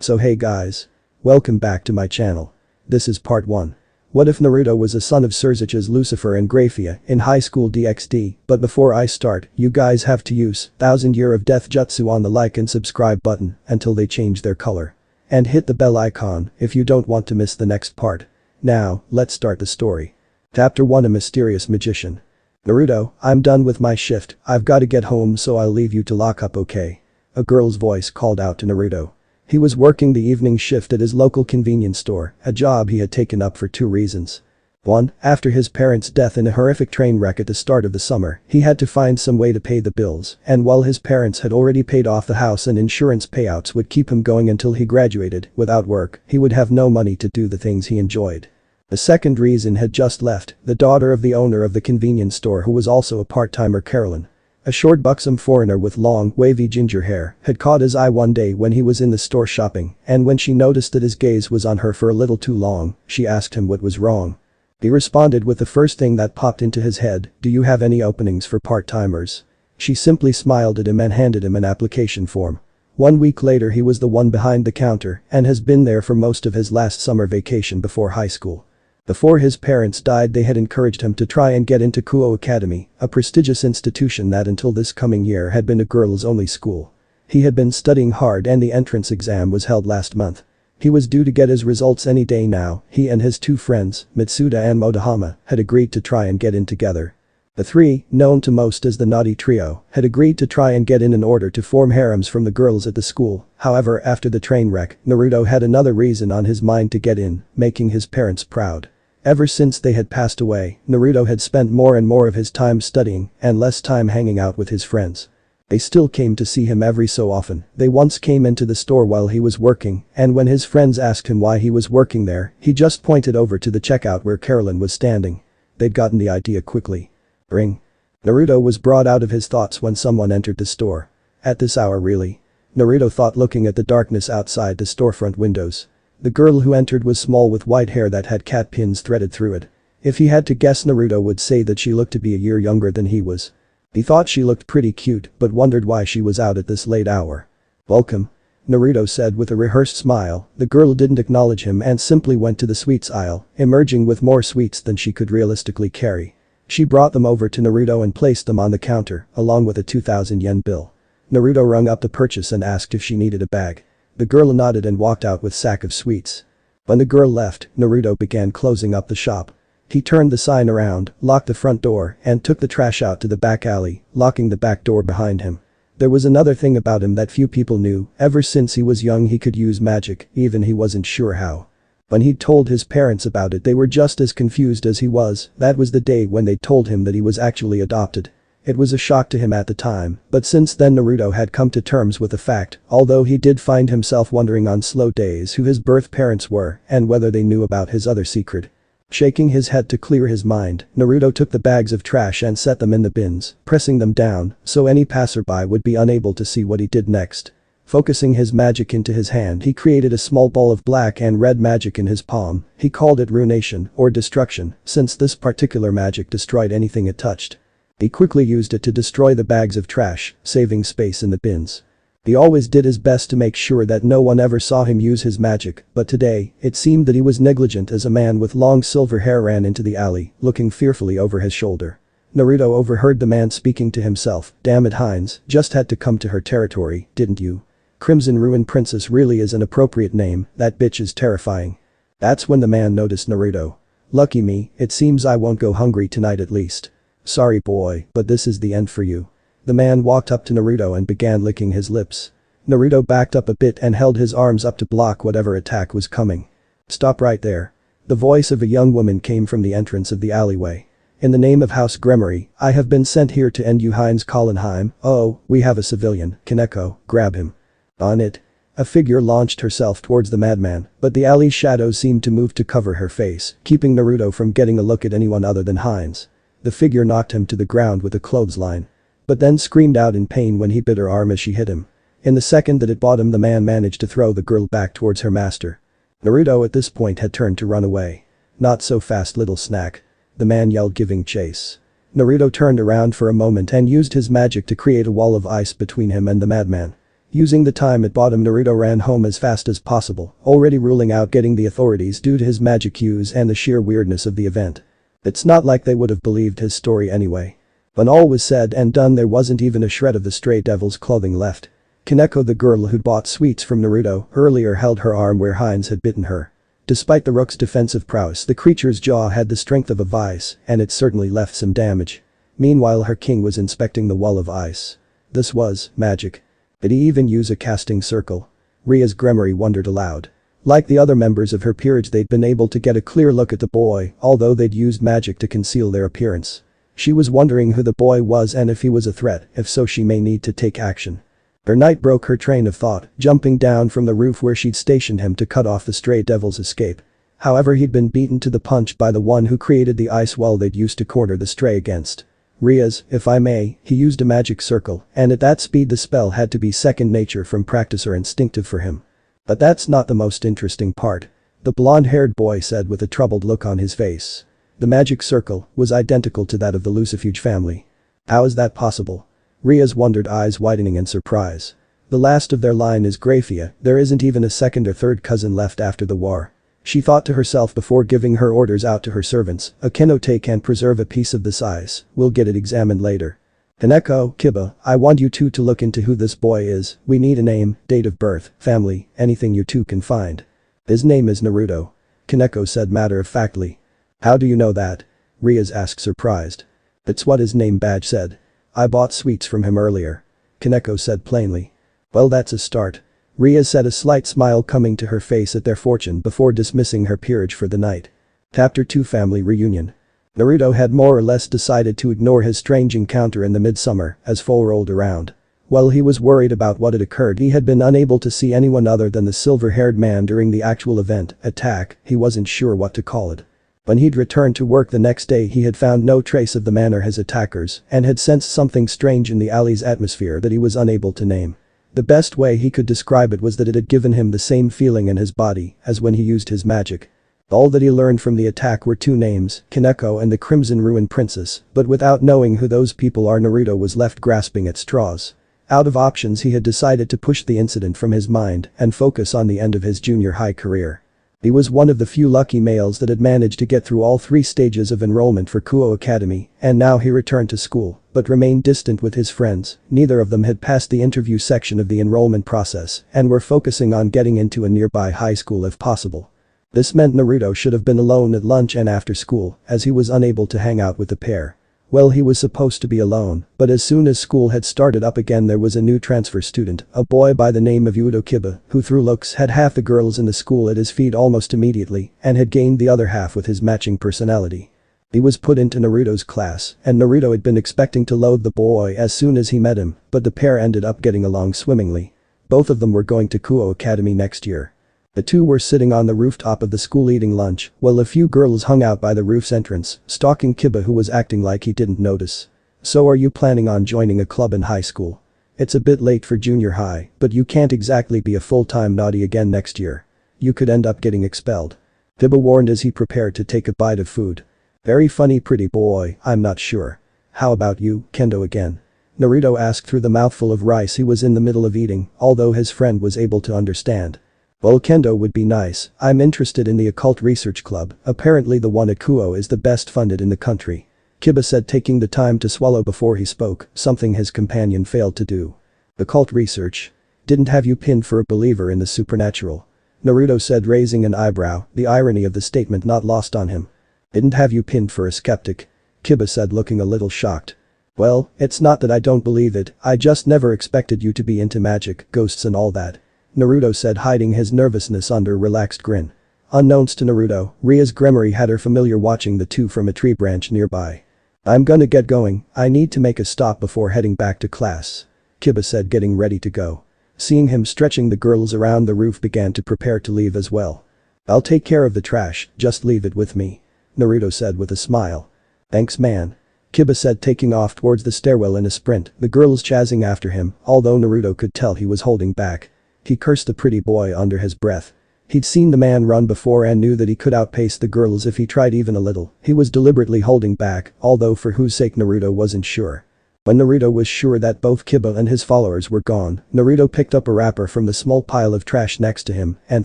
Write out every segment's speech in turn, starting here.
So hey guys. Welcome back to my channel. This is part 1. What if Naruto was a son of Sirzechs Lucifer and Grayfia in high school DxD? But before I start, you guys have to use 1000 year of death jutsu on the like and subscribe button until they change their color. And hit the bell icon if you don't want to miss the next part. Now, let's start the story. Chapter 1. A mysterious magician. Naruto, I'm done with my shift, I've gotta get home, so I'll leave you to lock up, okay? A girl's voice called out to Naruto. He was working the evening shift at his local convenience store, a job he had taken up for 2 reasons. 1. After his parents' death in a horrific train wreck at the start of the summer, he had to find some way to pay the bills, and while his parents had already paid off the house and insurance payouts would keep him going until he graduated, without work, he would have no money to do the things he enjoyed. The second reason had just left, the daughter of the owner of the convenience store, who was also a part-timer, Carolyn. A short buxom foreigner with long, wavy ginger hair had caught his eye one day when he was in the store shopping, and when she noticed that his gaze was on her for a little too long, she asked him what was wrong. He responded with the first thing that popped into his head, "Do you have any openings for part-timers?" She simply smiled at him and handed him an application form. 1 week later he was the one behind the counter and has been there for most of his last summer vacation before high school. Before his parents died, they had encouraged him to try and get into Kuo Academy, a prestigious institution that until this coming year had been a girls-only school. He had been studying hard and the entrance exam was held last month. He was due to get his results any day now. He and his 2 friends, Mitsuda and Motohama, had agreed to try and get in together. The 3, known to most as the Naughty Trio, had agreed to try and get in order to form harems from the girls at the school. However, after the train wreck, Naruto had another reason on his mind to get in, making his parents proud. Ever since they had passed away, Naruto had spent more and more of his time studying and less time hanging out with his friends. They still came to see him every so often. They once came into the store while he was working, and when his friends asked him why he was working there, he just pointed over to the checkout where Carolyn was standing. They'd gotten the idea quickly. Ring. Naruto was brought out of his thoughts when someone entered the store. At this hour, really? Naruto thought, looking at the darkness outside the storefront windows. The girl who entered was small with white hair that had cat pins threaded through it. If he had to guess, Naruto would say that she looked to be a year younger than he was. He thought she looked pretty cute but wondered why she was out at this late hour. "Welcome," Naruto said with a rehearsed smile. The girl didn't acknowledge him and simply went to the sweets aisle, emerging with more sweets than she could realistically carry. She brought them over to Naruto and placed them on the counter, along with a 2,000 yen bill. Naruto rung up the purchase and asked if she needed a bag. The girl nodded and walked out with sack of sweets. When the girl left, Naruto began closing up the shop. He turned the sign around, locked the front door, and took the trash out to the back alley, locking the back door behind him. There was another thing about him that few people knew. Ever since he was young he could use magic, even he wasn't sure how. When he'd told his parents about it, they were just as confused as he was. That was the day when they told him that he was actually adopted. It was a shock to him at the time, but since then Naruto had come to terms with the fact, although he did find himself wondering on slow days who his birth parents were and whether they knew about his other secret. Shaking his head to clear his mind, Naruto took the bags of trash and set them in the bins, pressing them down so any passerby would be unable to see what he did next. Focusing his magic into his hand, he created a small ball of black and red magic in his palm. He called it ruination, or destruction, since this particular magic destroyed anything it touched. He quickly used it to destroy the bags of trash, saving space in the bins. He always did his best to make sure that no one ever saw him use his magic, but today, it seemed that he was negligent as a man with long silver hair ran into the alley, looking fearfully over his shoulder. Naruto overheard the man speaking to himself. "Damn it, Hines, just had to come to her territory, didn't you? Crimson Ruin Princess really is an appropriate name, that bitch is terrifying." That's when the man noticed Naruto. "Lucky me, it seems I won't go hungry tonight at least. Sorry boy, but this is the end for you." The man walked up to Naruto and began licking his lips. Naruto backed up a bit and held his arms up to block whatever attack was coming. "Stop right there." The voice of a young woman came from the entrance of the alleyway. "In the name of House Gremory, I have been sent here to end you, Heinz Collenheim." "Oh, we have a civilian, Kaneko, grab him." On it. A figure launched herself towards the madman, but the alley's shadows seemed to move to cover her face, keeping Naruto from getting a look at anyone other than Heinz. The figure knocked him to the ground with a clothesline. But then screamed out in pain when he bit her arm as she hit him. In the second that it bought him, the man managed to throw the girl back towards her master. Naruto at this point had turned to run away. "Not so fast, little snack," the man yelled, giving chase. Naruto turned around for a moment and used his magic to create a wall of ice between him and the madman. Using the time at bottom, Naruto ran home as fast as possible, already ruling out getting the authorities due to his magic use and the sheer weirdness of the event. It's not like they would have believed his story anyway. When all was said and done, there wasn't even a shred of the stray devil's clothing left. Kaneko, the girl who'd bought sweets from Naruto earlier, held her arm where Heinz had bitten her. Despite the rook's defensive prowess, the creature's jaw had the strength of a vice, and it certainly left some damage. Meanwhile, her king was inspecting the wall of ice. This was magic. Did he even use a casting circle? Ria's Gremory wondered aloud. Like the other members of her peerage, they'd been able to get a clear look at the boy, although they'd used magic to conceal their appearance. She was wondering who the boy was and if he was a threat. If so, she may need to take action. Her knight broke her train of thought, jumping down from the roof where she'd stationed him to cut off the stray devil's escape. However, he'd been beaten to the punch by the one who created the ice wall they'd used to corner the stray against. Ria's, if I may, he used a magic circle, and at that speed the spell had to be second nature from practice or instinctive for him. But that's not the most interesting part. The blonde-haired boy said with a troubled look on his face. The magic circle was identical to that of the Lucifuge family. How is that possible? Ria's wondered, eyes widening in surprise. The last of their line is Grayfia, there isn't even a second or third cousin left after the war. She thought to herself before giving her orders out to her servants, Akeno take and preserve a piece of this ice, we'll get it examined later. Kaneko, Kiba, I want you two to look into who this boy is, we need a name, date of birth, family, anything you two can find. His name is Naruto. Kaneko said matter-of-factly. How do you know that? Ria's asked, surprised. It's what his name badge said. I bought sweets from him earlier. Kaneko said plainly. Well, that's a start. Ria said, a slight smile coming to her face at their fortune before dismissing her peerage for the night. Chapter 2 Family Reunion. Naruto had more or less decided to ignore his strange encounter in the midsummer as fall rolled around. While he was worried about what had occurred, he had been unable to see anyone other than the silver-haired man during the actual event, attack, he wasn't sure what to call it. When he'd returned to work the next day, he had found no trace of the man or his attackers and had sensed something strange in the alley's atmosphere that he was unable to name. The best way he could describe it was that it had given him the same feeling in his body as when he used his magic. All that he learned from the attack were two names, Kaneko and the Crimson Ruin Princess, but without knowing who those people are, Naruto was left grasping at straws. Out of options, he had decided to push the incident from his mind and focus on the end of his junior high career. He was one of the few lucky males that had managed to get through all 3 stages of enrollment for Kuo Academy, and now he returned to school, but remained distant with his friends. Neither of them had passed the interview section of the enrollment process and were focusing on getting into a nearby high school if possible. This meant Naruto should have been alone at lunch and after school, as he was unable to hang out with the pair. Well, he was supposed to be alone, but as soon as school had started up again, there was a new transfer student, a boy by the name of Udo Kiba, who through looks had half the girls in the school at his feet almost immediately and had gained the other half with his matching personality. He was put into Naruto's class, and Naruto had been expecting to loathe the boy as soon as he met him, but the pair ended up getting along swimmingly. Both of them were going to Kuo Academy next year. The two were sitting on the rooftop of the school eating lunch while a few girls hung out by the roof's entrance, stalking Kiba, who was acting like he didn't notice. So are you planning on joining a club in high school? It's a bit late for junior high, but you can't exactly be a full-time naughty again next year. You could end up getting expelled. Kiba warned as he prepared to take a bite of food. Very funny, pretty boy, I'm not sure. How about you, Kendo again? Naruto asked through the mouthful of rice he was in the middle of eating, although his friend was able to understand. Well, Kendo would be nice. I'm interested in the occult research club, apparently the one at Kuo is the best funded in the country. Kiba said, taking the time to swallow before he spoke, something his companion failed to do. Occult research? Didn't have you pinned for a believer in the supernatural? Naruto said, raising an eyebrow, the irony of the statement not lost on him. Didn't have you pinned for a skeptic? Kiba said, looking a little shocked. Well, it's not that I don't believe it, I just never expected you to be into magic, ghosts and all that. Naruto said, hiding his nervousness under a relaxed grin. Unknowns to Naruto, Ria's Gremory had her familiar watching the two from a tree branch nearby. I'm gonna get going, I need to make a stop before heading back to class. Kiba said, getting ready to go. Seeing him stretching, the girls around the roof began to prepare to leave as well. I'll take care of the trash, just leave it with me. Naruto said with a smile. Thanks, man. Kiba said, taking off towards the stairwell in a sprint, the girls chasing after him, although Naruto could tell he was holding back. He cursed the pretty boy under his breath. He'd seen the man run before and knew that he could outpace the girls if he tried even a little. He was deliberately holding back, although for whose sake Naruto wasn't sure. When Naruto was sure that both Kiba and his followers were gone, Naruto picked up a wrapper from the small pile of trash next to him and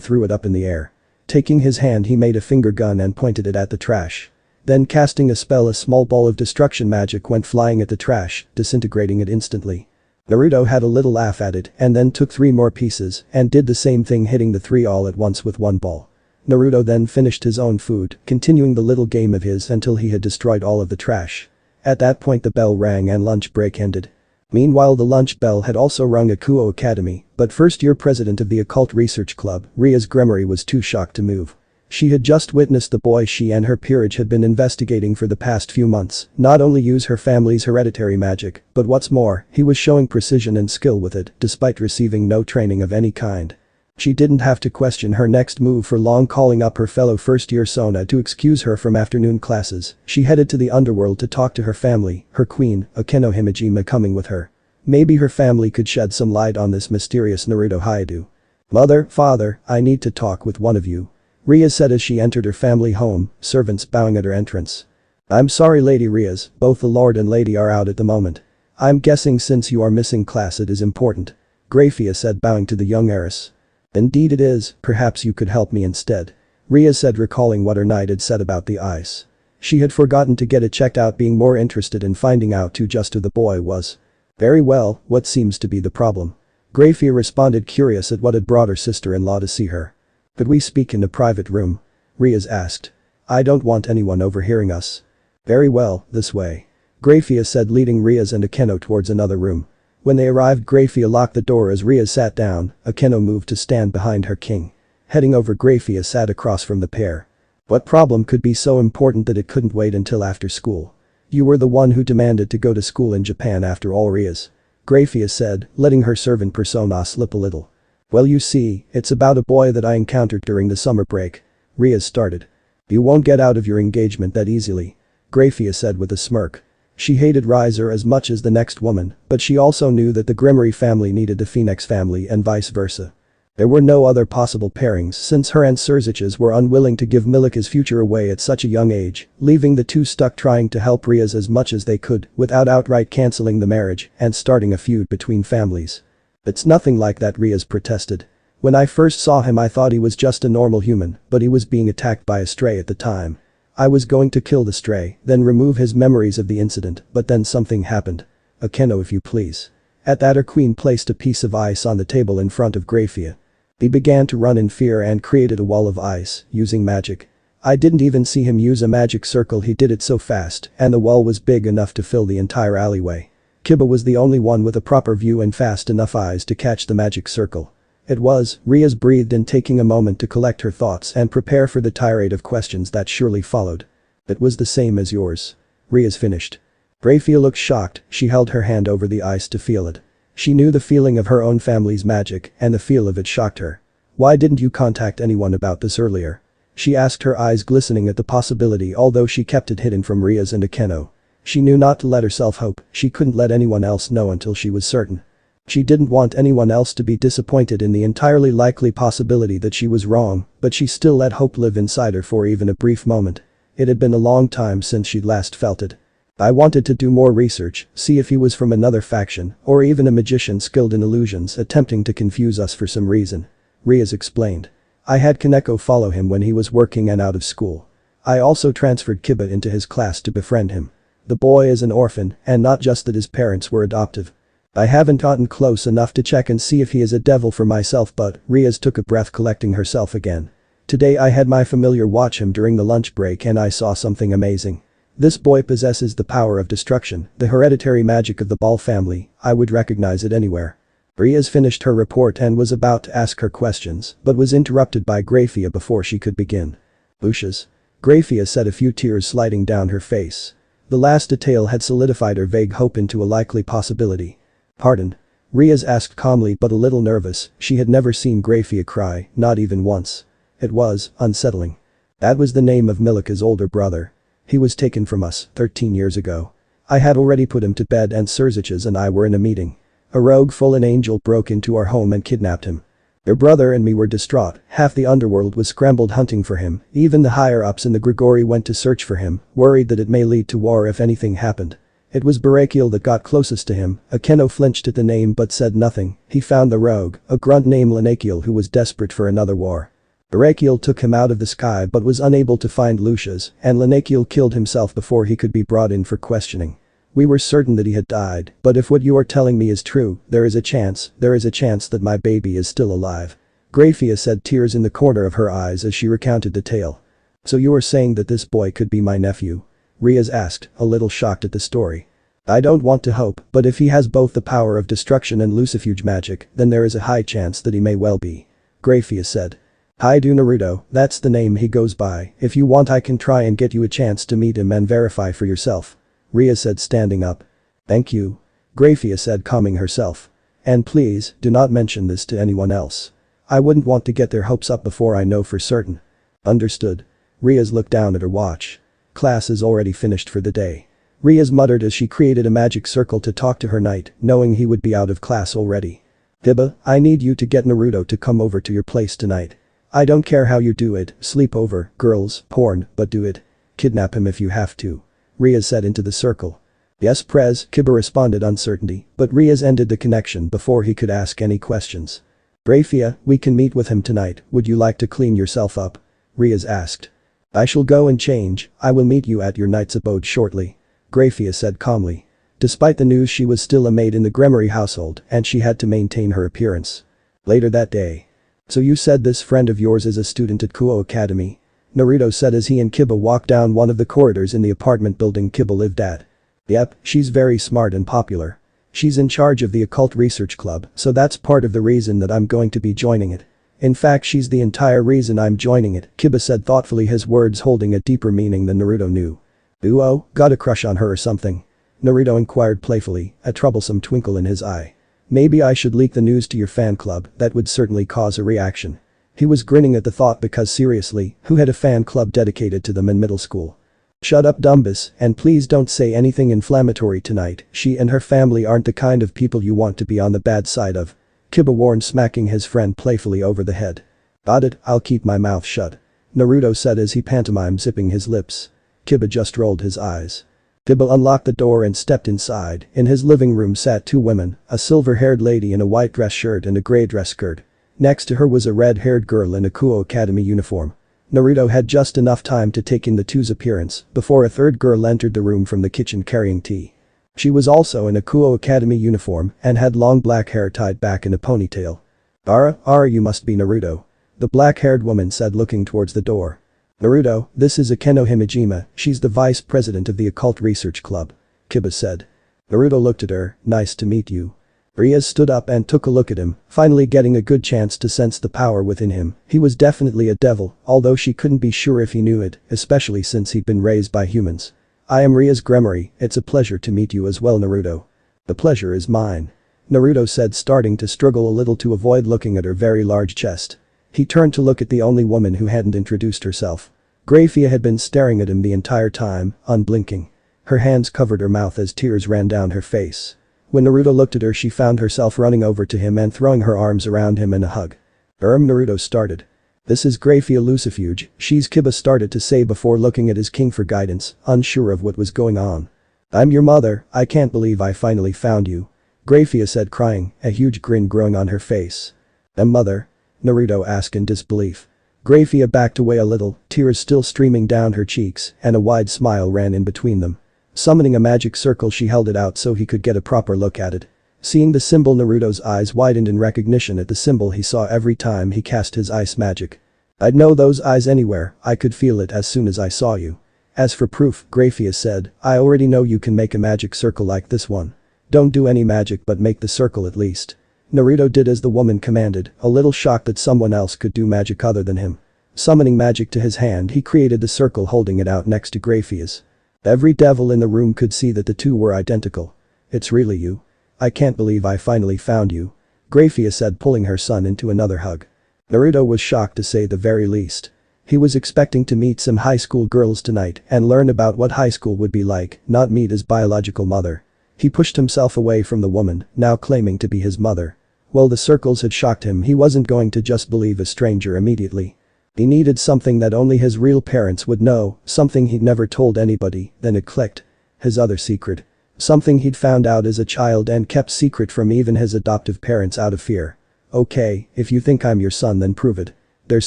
threw it up in the air. Taking his hand, he made a finger gun and pointed it at the trash. Then casting a spell, a small ball of destruction magic went flying at the trash, disintegrating it instantly. Naruto had a little laugh at it and then took 3 more pieces and did the same thing, hitting the 3 all at once with one ball. Naruto then finished his own food, continuing the little game of his until he had destroyed all of the trash. At that point the bell rang and lunch break ended. Meanwhile, the lunch bell had also rung at Kuo Academy, but first-year president of the Occult Research Club, Ria's Gremory, was too shocked to move. She had just witnessed the boy she and her peerage had been investigating for the past few months not only use her family's hereditary magic, but what's more, he was showing precision and skill with it despite receiving no training of any kind. She didn't have to question her next move for long, calling up her fellow first-year Sona to excuse her from afternoon classes. She headed to the underworld to talk to her family, her queen, Akeno Himejima, coming with her. Maybe her family could shed some light on this mysterious Naruto Haidu. "Mother, father, I need to talk with one of you," Ria said as she entered her family home, servants bowing at her entrance. "I'm sorry, Lady Rias, both the Lord and Lady are out at the moment. I'm guessing since you are missing class it is important," Grayfia said, bowing to the young heiress. "Indeed it is, perhaps you could help me instead," Ria said, recalling what her knight had said about the ice. She had forgotten to get it checked out, being more interested in finding out who the boy was. "Very well, what seems to be the problem?" Grayfia responded, curious at what had brought her sister-in-law to see her. "Could we speak in a private room?" Rias asked. "I don't want anyone overhearing us." "Very well, this way," Grayfia said, leading Rias and Akeno towards another room. When they arrived, Grayfia locked the door as Rias sat down. Akeno moved to stand behind her king. Heading over, Grayfia sat across from the pair. "What problem could be so important that it couldn't wait until after school? You were the one who demanded to go to school in Japan after all, Rias," Grayfia said, letting her servant persona slip a little. "Well, you see, it's about a boy that I encountered during the summer break," Rias started. "You won't get out of your engagement that easily," Grayfia said with a smirk. She hated Riser as much as the next woman, but she also knew that the Gremory family needed the Phoenix family and vice versa. There were no other possible pairings since her and Sirzechs were unwilling to give Milika's future away at such a young age, leaving the two stuck trying to help Rias as much as they could without outright cancelling the marriage and starting a feud between families. "It's nothing like that," Rias protested. "When I first saw him I thought he was just a normal human, but he was being attacked by a stray at the time. I was going to kill the stray, then remove his memories of the incident, but then something happened. Akeno, if you please." At that, her queen placed a piece of ice on the table in front of Grayfia. He began to run in fear and created a wall of ice, using magic. I didn't even see him use a magic circle, he did it so fast, and the wall was big enough to fill the entire alleyway. Kiba was the only one with a proper view and fast enough eyes to catch the magic circle. It was, Rias breathed in, taking a moment to collect her thoughts and prepare for the tirade of questions that surely followed. "It was the same as yours," Rias finished. Grayfia looked shocked. She held her hand over the ice to feel it. She knew the feeling of her own family's magic, and the feel of it shocked her. "Why didn't you contact anyone about this earlier?" she asked, her eyes glistening at the possibility, although she kept it hidden from Rias and Akeno. She knew not to let herself hope, she couldn't let anyone else know until she was certain. She didn't want anyone else to be disappointed in the entirely likely possibility that she was wrong, but she still let hope live inside her for even a brief moment. It had been a long time since she'd last felt it. "I wanted to do more research, see if he was from another faction, or even a magician skilled in illusions attempting to confuse us for some reason," Rias explained. "I had Kaneko follow him when he was working and out of school. I also transferred Kiba into his class to befriend him. The boy is an orphan, and not just that his parents were adoptive. I haven't gotten close enough to check and see if he is a devil for myself, but," Rias took a breath, collecting herself again. "Today I had my familiar watch him during the lunch break and I saw something amazing. This boy possesses the power of destruction, the hereditary magic of the Ball family, I would recognize it anywhere." Rias finished her report and was about to ask her questions, but was interrupted by Grayfia before she could begin. "Lucius," Grayfia said, a few tears sliding down her face. The last detail had solidified her vague hope into a likely possibility. "Pardon?" Rias asked calmly but a little nervous. She had never seen Grayfia cry, not even once. It was unsettling. "That was the name of Milika's older brother. He was taken from us 13 years ago. I had already put him to bed and Sirzechs and I were in a meeting. A rogue fallen angel broke into our home and kidnapped him. Your brother and me were distraught, half the underworld was scrambled hunting for him, even the higher-ups in the Gregory went to search for him, worried that it may lead to war if anything happened. It was Barakiel that got closest to him. Akeno flinched at the name but said nothing. He found the rogue, a grunt named Lanakiel who was desperate for another war. Barakiel took him out of the sky but was unable to find Lucius, and Lanakiel killed himself before he could be brought in for questioning. We were certain that he had died, but if what you are telling me is true, there is a chance that my baby is still alive. Grayfia said, tears in the corner of her eyes as she recounted the tale. So you are saying that this boy could be my nephew? Riaz asked, a little shocked at the story. I don't want to hope, but if he has both the power of destruction and lucifuge magic, then there is a high chance that he may well be. Grayfia said. Haidu Naruto, that's the name he goes by. If you want I can try and get you a chance to meet him and verify for yourself. Riaz said, standing up. Thank you. Grayfia said, calming herself. And please, do not mention this to anyone else. I wouldn't want to get their hopes up before I know for certain. Understood. Riaz looked down at her watch. Class is already finished for the day. Riaz muttered as she created a magic circle to talk to her knight, knowing he would be out of class already. Hiba, I need you to get Naruto to come over to your place tonight. I don't care how you do it, sleepover, girls, porn, but do it. Kidnap him if you have to. Riaz said into the circle. Yes Prez, Kiba responded uncertainty, but Riaz ended the connection before he could ask any questions. Grayfia, we can meet with him tonight, would you like to clean yourself up? Riaz asked. I shall go and change, I will meet you at your knight's abode shortly. Grayfia said calmly. Despite the news she was still a maid in the Gremory household and she had to maintain her appearance. Later that day. So you said this friend of yours is a student at Kuo Academy? Naruto said as he and Kiba walked down one of the corridors in the apartment building Kiba lived at. Yep, she's very smart and popular. She's in charge of the occult research club, so that's part of the reason that I'm going to be joining it. In fact she's the entire reason I'm joining it, Kiba said thoughtfully, his words holding a deeper meaning than Naruto knew. Ooh, got a crush on her or something? Naruto inquired playfully, a troublesome twinkle in his eye. Maybe I should leak the news to your fan club, that would certainly cause a reaction. He was grinning at the thought because seriously, who had a fan club dedicated to them in middle school? Shut up Dumbus, and please don't say anything inflammatory tonight, she and her family aren't the kind of people you want to be on the bad side of. Kiba warned, smacking his friend playfully over the head. Got it, I'll keep my mouth shut. Naruto said as he pantomimed zipping his lips. Kiba just rolled his eyes. Kiba unlocked the door and stepped inside. In his living room sat two women, a silver-haired lady in a white dress shirt and a gray dress skirt. Next to her was a red-haired girl in a Kuo Academy uniform. Naruto had just enough time to take in the two's appearance before a third girl entered the room from the kitchen carrying tea. She was also in a Kuo Academy uniform and had long black hair tied back in a ponytail. Ara, you must be Naruto. The black-haired woman said, looking towards the door. Naruto, this is Akeno Himejima, she's the vice president of the occult research club. Kiba said. Naruto looked at her, nice to meet you. Riaz stood up and took a look at him, finally getting a good chance to sense the power within him. He was definitely a devil, although she couldn't be sure if he knew it, especially since he'd been raised by humans. I am Riaz Gremory, it's a pleasure to meet you as well Naruto. The pleasure is mine. Naruto said, starting to struggle a little to avoid looking at her very large chest. He turned to look at the only woman who hadn't introduced herself. Grayfia had been staring at him the entire time, unblinking. Her hands covered her mouth as tears ran down her face. When Naruto looked at her she found herself running over to him and throwing her arms around him in a hug. Naruto started. This is Grayfia Lucifuge, she's Kiba started to say before looking at his king for guidance, unsure of what was going on. I'm your mother, I can't believe I finally found you. Grayfia said, crying, a huge grin growing on her face. Mother? Naruto asked in disbelief. Grayfia backed away a little, tears still streaming down her cheeks, and a wide smile ran in between them. Summoning a magic circle she held it out so he could get a proper look at it. Seeing the symbol, Naruto's eyes widened in recognition at the symbol he saw every time he cast his ice magic. I'd know those eyes anywhere, I could feel it as soon as I saw you. As for proof, Grayfia said, I already know you can make a magic circle like this one. Don't do any magic but make the circle at least. Naruto did as the woman commanded, a little shocked that someone else could do magic other than him. Summoning magic to his hand he created the circle, holding it out next to Grayfia's. Every devil in the room could see that the two were identical. It's really you. I can't believe I finally found you. Grayfia said, pulling her son into another hug. Naruto was shocked to say the very least. He was expecting to meet some high school girls tonight and learn about what high school would be like, not meet his biological mother. He pushed himself away from the woman, now claiming to be his mother. While the circles had shocked him, he wasn't going to just believe a stranger immediately. He needed something that only his real parents would know, something he'd never told anybody, then it clicked. His other secret. Something he'd found out as a child and kept secret from even his adoptive parents out of fear. Okay, if you think I'm your son then prove it. There's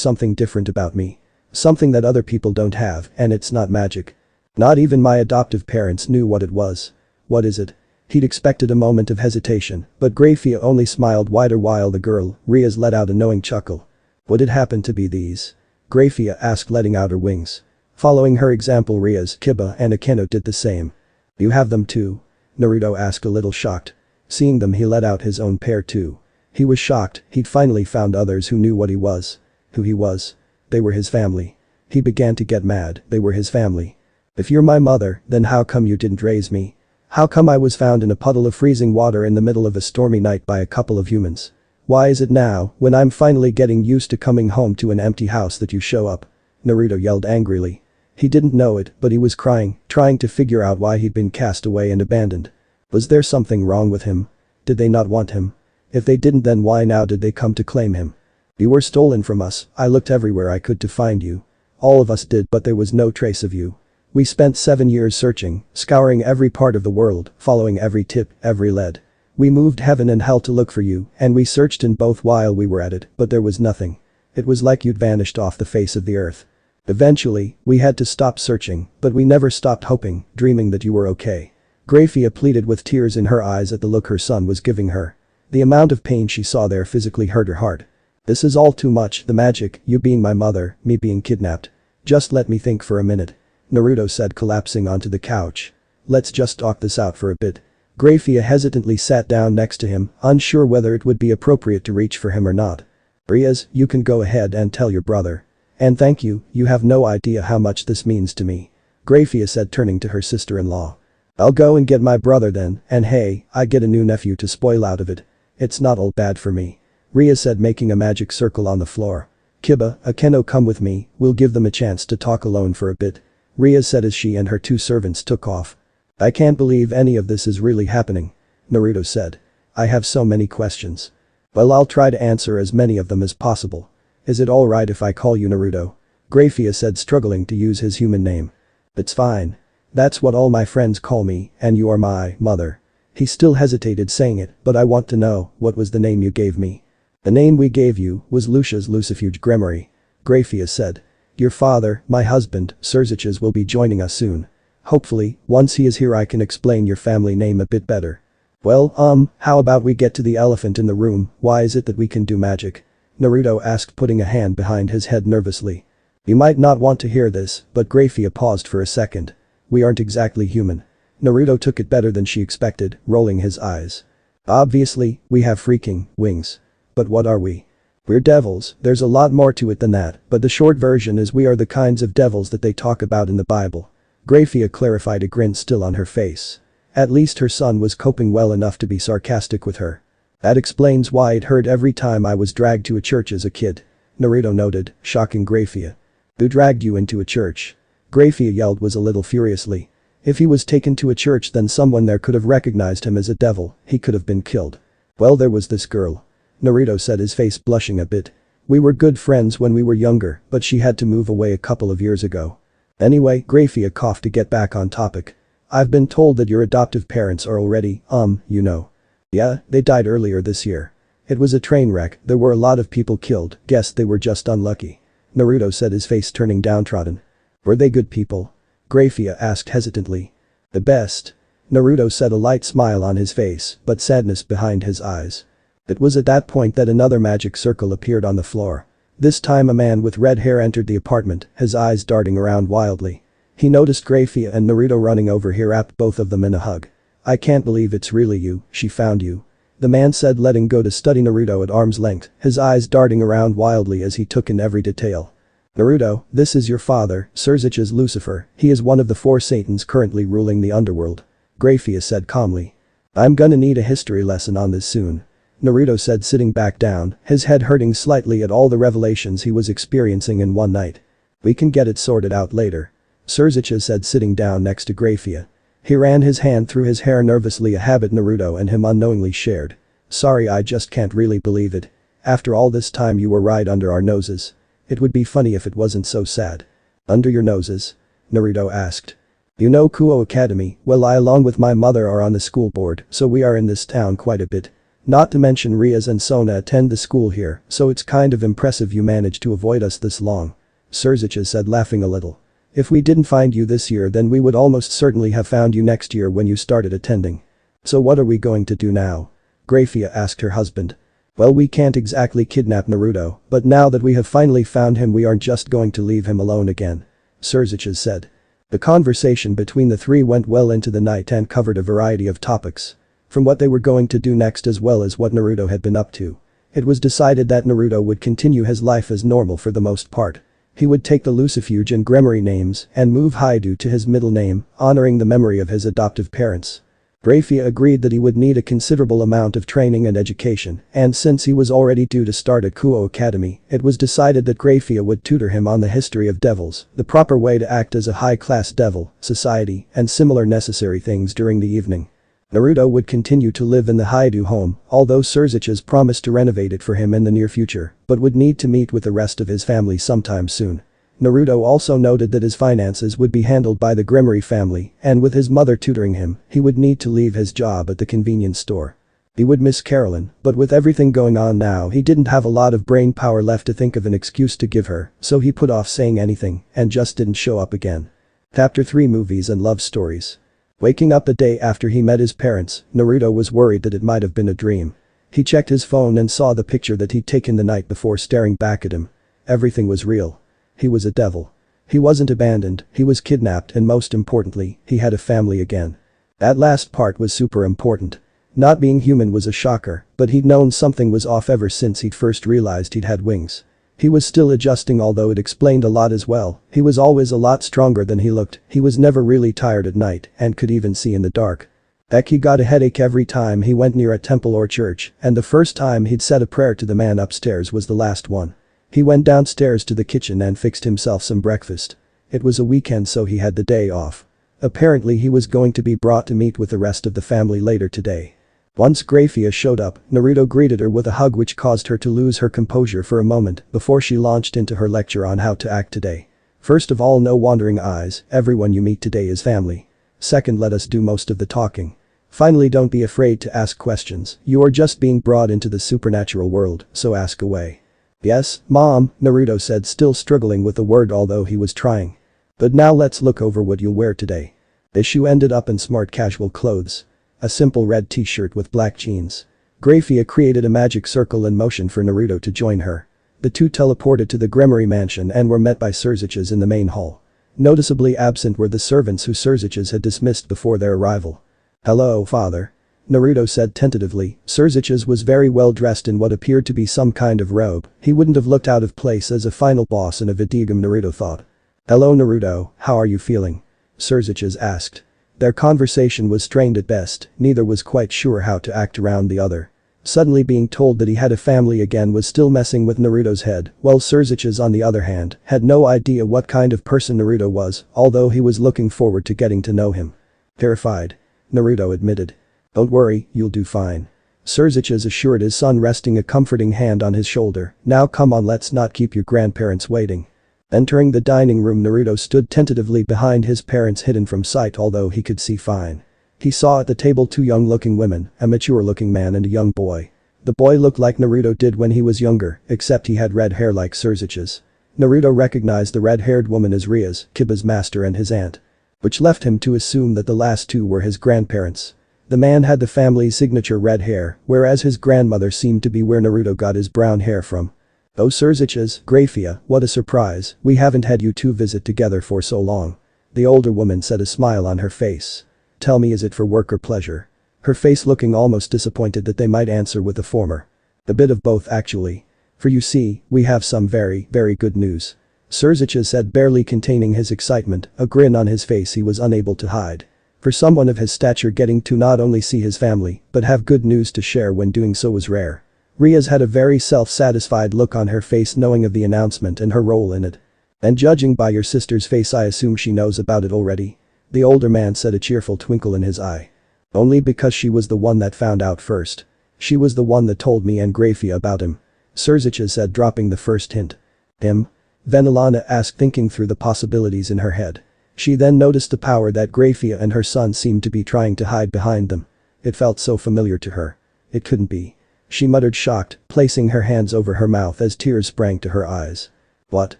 something different about me. Something that other people don't have, and it's not magic. Not even my adoptive parents knew what it was. What is it? He'd expected a moment of hesitation, but Grayfia only smiled wider while the girl, Riaz, let out a knowing chuckle. Would it happen to be these? Grayfia asked, letting out her wings. Following her example, Riaz, Kiba and Akeno did the same. You have them too? Naruto asked, a little shocked. Seeing them, he let out his own pair too. He was shocked, he'd finally found others who knew what he was. Who he was. They were his family. He began to get mad, they were his family. If you're my mother, then how come you didn't raise me? How come I was found in a puddle of freezing water in the middle of a stormy night by a couple of humans? Why is it now, when I'm finally getting used to coming home to an empty house, that you show up? Naruto yelled angrily. He didn't know it, but he was crying, trying to figure out why he'd been cast away and abandoned. Was there something wrong with him? Did they not want him? If they didn't, then why now did they come to claim him? You were stolen from us. I looked everywhere I could to find you. All of us did, but there was no trace of you. We spent 7 years searching, scouring every part of the world, following every tip, every lead. We moved heaven and hell to look for you, and we searched in both while we were at it, but there was nothing. It was like you'd vanished off the face of the earth. Eventually, we had to stop searching, but we never stopped hoping, dreaming that you were okay. Grayfia pleaded with tears in her eyes at the look her son was giving her. The amount of pain she saw there physically hurt her heart. This is all too much, the magic, you being my mother, me being kidnapped. Just let me think for a minute. Naruto said, collapsing onto the couch. Let's just talk this out for a bit. Grayfia hesitantly sat down next to him, unsure whether it would be appropriate to reach for him or not. Riaz, you can go ahead and tell your brother. And thank you, you have no idea how much this means to me. Grayfia said, turning to her sister-in-law. I'll go and get my brother then, and hey, I get a new nephew to spoil out of it. It's not all bad for me. Riaz said, making a magic circle on the floor. Kiba, Akeno, come with me, we'll give them a chance to talk alone for a bit. Riaz said as she and her 2 servants took off. I can't believe any of this is really happening. Naruto said. I have so many questions. Well, I'll try to answer as many of them as possible. Is it alright if I call you Naruto? Grayfia said, struggling to use his human name. It's fine. That's what all my friends call me, and you are my mother. He still hesitated saying it, but I want to know, what was the name you gave me? The name we gave you was Sirzechs Lucifer Grayfia. Grayfia said. Your father, my husband, Sirzechs, will be joining us soon. Hopefully, once he is here I can explain your family name a bit better. Well, how about we get to the elephant in the room, why is it that we can do magic? Naruto asked, putting a hand behind his head nervously. You might not want to hear this, but Grayfia paused for a second. We aren't exactly human. Naruto took it better than she expected, rolling his eyes. Obviously, we have freaking wings. But what are we? We're devils, there's a lot more to it than that, but the short version is we are the kinds of devils that they talk about in the Bible. Grayfia clarified, a grin still on her face. At least her son was coping well enough to be sarcastic with her. That explains why it hurt every time I was dragged to a church as a kid. Naruto noted, shocking Grayfia. Who dragged you into a church? Grayfia yelled was a little furiously. If he was taken to a church, then someone there could have recognized him as a devil, he could have been killed. Well, there was this girl. Naruto said, his face blushing a bit. We were good friends when we were younger, but she had to move away a couple of years ago. Anyway, Grayfia coughed to get back on topic. I've been told that your adoptive parents are already, you know. Yeah, they died earlier this year. It was a train wreck, there were a lot of people killed, guess they were just unlucky. Naruto said, his face turning downtrodden. Were they good people? Grayfia asked hesitantly. The best. Naruto said, a light smile on his face, but sadness behind his eyes. It was at that point that another magic circle appeared on the floor. This time a man with red hair entered the apartment, his eyes darting around wildly. He noticed Grayfia and Naruto running over, he wrapped both of them in a hug. I can't believe it's really you, she found you. The man said, letting go to study Naruto at arm's length, his eyes darting around wildly as he took in every detail. Naruto, this is your father, Sirzechs Lucifer, he is one of the 4 Satans currently ruling the underworld. Grayfia said calmly. I'm gonna need a history lesson on this soon. Naruto said, sitting back down, his head hurting slightly at all the revelations he was experiencing in one night. We can get it sorted out later. Sirzechs said, sitting down next to Grayfia. He ran his hand through his hair nervously, a habit Naruto and him unknowingly shared. Sorry, I just can't really believe it. After all this time you were right under our noses. It would be funny if it wasn't so sad. Under your noses? Naruto asked. You know Kuo Academy, well I along with my mother are on the school board, so we are in this town quite a bit. Not to mention Riaz and Sona attend the school here, so it's kind of impressive you managed to avoid us this long. Sirzechs said laughing a little. If we didn't find you this year then we would almost certainly have found you next year when you started attending. So what are we going to do now? Grayfia asked her husband. Well we can't exactly kidnap Naruto, but now that we have finally found him we aren't just going to leave him alone again. Sirzechs said. The conversation between the three went well into the night and covered a variety of topics. From what they were going to do next as well as what Naruto had been up to. It was decided that Naruto would continue his life as normal for the most part. He would take the Lucifuge and Gremory names and move Haidu to his middle name, honoring the memory of his adoptive parents. Grayfia agreed that he would need a considerable amount of training and education, and since he was already due to start at Kuo Academy, it was decided that Grayfia would tutor him on the history of devils, the proper way to act as a high-class devil, society, and similar necessary things during the evening. Naruto would continue to live in the Haidu home, although Sirzechs promised to renovate it for him in the near future, but would need to meet with the rest of his family sometime soon. Naruto also noted that his finances would be handled by the Gremory family, and with his mother tutoring him, he would need to leave his job at the convenience store. He would miss Carolyn, but with everything going on now he didn't have a lot of brain power left to think of an excuse to give her, so he put off saying anything and just didn't show up again. Chapter 3 Movies and Love Stories. Waking up the day after he met his parents, Naruto was worried that it might have been a dream. He checked his phone and saw the picture that he'd taken the night before staring back at him. Everything was real. He was a devil. He wasn't abandoned, he was kidnapped and most importantly, he had a family again. That last part was super important. Not being human was a shocker, but he'd known something was off ever since he'd first realized he'd had wings. He was still adjusting although it explained a lot as well, he was always a lot stronger than he looked, he was never really tired at night and could even see in the dark. Heck he got a headache every time he went near a temple or church, and the first time he'd said a prayer to the man upstairs was the last one. He went downstairs to the kitchen and fixed himself some breakfast. It was a weekend so he had the day off. Apparently he was going to be brought to meet with the rest of the family later today. Once Grayfia showed up, Naruto greeted her with a hug which caused her to lose her composure for a moment before she launched into her lecture on how to act today. First of all, no wandering eyes, everyone you meet today is family. Second, let us do most of the talking. Finally, don't be afraid to ask questions, you are just being brought into the supernatural world, so ask away. Yes, Mom, Naruto said still struggling with the word although he was trying. But now let's look over what you'll wear today. Issue ended up in smart casual clothes. A simple red t-shirt with black jeans. Grayfia created a magic circle in motion for Naruto to join her. The two teleported to the Gremory mansion and were met by Sirzechs in the main hall. Noticeably absent were the servants who Sirzechs had dismissed before their arrival. Hello, father. Naruto said tentatively. Sirzechs was very well dressed in what appeared to be some kind of robe, he wouldn't have looked out of place as a final boss in a video game, Naruto thought. Hello Naruto, how are you feeling? Sirzechs asked. Their conversation was strained at best, neither was quite sure how to act around the other. Suddenly being told that he had a family again was still messing with Naruto's head, while Sirzechs on the other hand had no idea what kind of person Naruto was, although he was looking forward to getting to know him. Terrified. Naruto admitted. Don't worry, you'll do fine. Sirzechs assured his son resting a comforting hand on his shoulder. Now come on, let's not keep your grandparents waiting. Entering the dining room, Naruto stood tentatively behind his parents hidden from sight although he could see fine. He saw at the table two young-looking women, a mature-looking man and a young boy. The boy looked like Naruto did when he was younger, except he had red hair like Sirzechs. Naruto recognized the red-haired woman as Riaz, Kiba's master and his aunt. Which left him to assume that the last two were his grandparents. The man had the family's signature red hair, whereas his grandmother seemed to be where Naruto got his brown hair from. Oh Sirzechs, Grayfia, what a surprise, we haven't had you two visit together for so long. The older woman said, a smile on her face. Tell me, is it for work or pleasure? Her face looking almost disappointed that they might answer with the former. A bit of both actually. For you see, we have some very, very good news. Sirzechs said, barely containing his excitement, a grin on his face he was unable to hide. For someone of his stature, getting to not only see his family, but have good news to share when doing so was rare. Riaz had a very self-satisfied look on her face knowing of the announcement and her role in it. And judging by your sister's face, I assume she knows about it already. The older man said, a cheerful twinkle in his eye. Only because she was the one that found out first. She was the one that told me and Grayfia about him. Sirzechs said, dropping the first hint. Him? Venelana asked, thinking through the possibilities in her head. She then noticed the power that Grayfia and her son seemed to be trying to hide behind them. It felt so familiar to her. It couldn't be. She muttered shocked, placing her hands over her mouth as tears sprang to her eyes. What?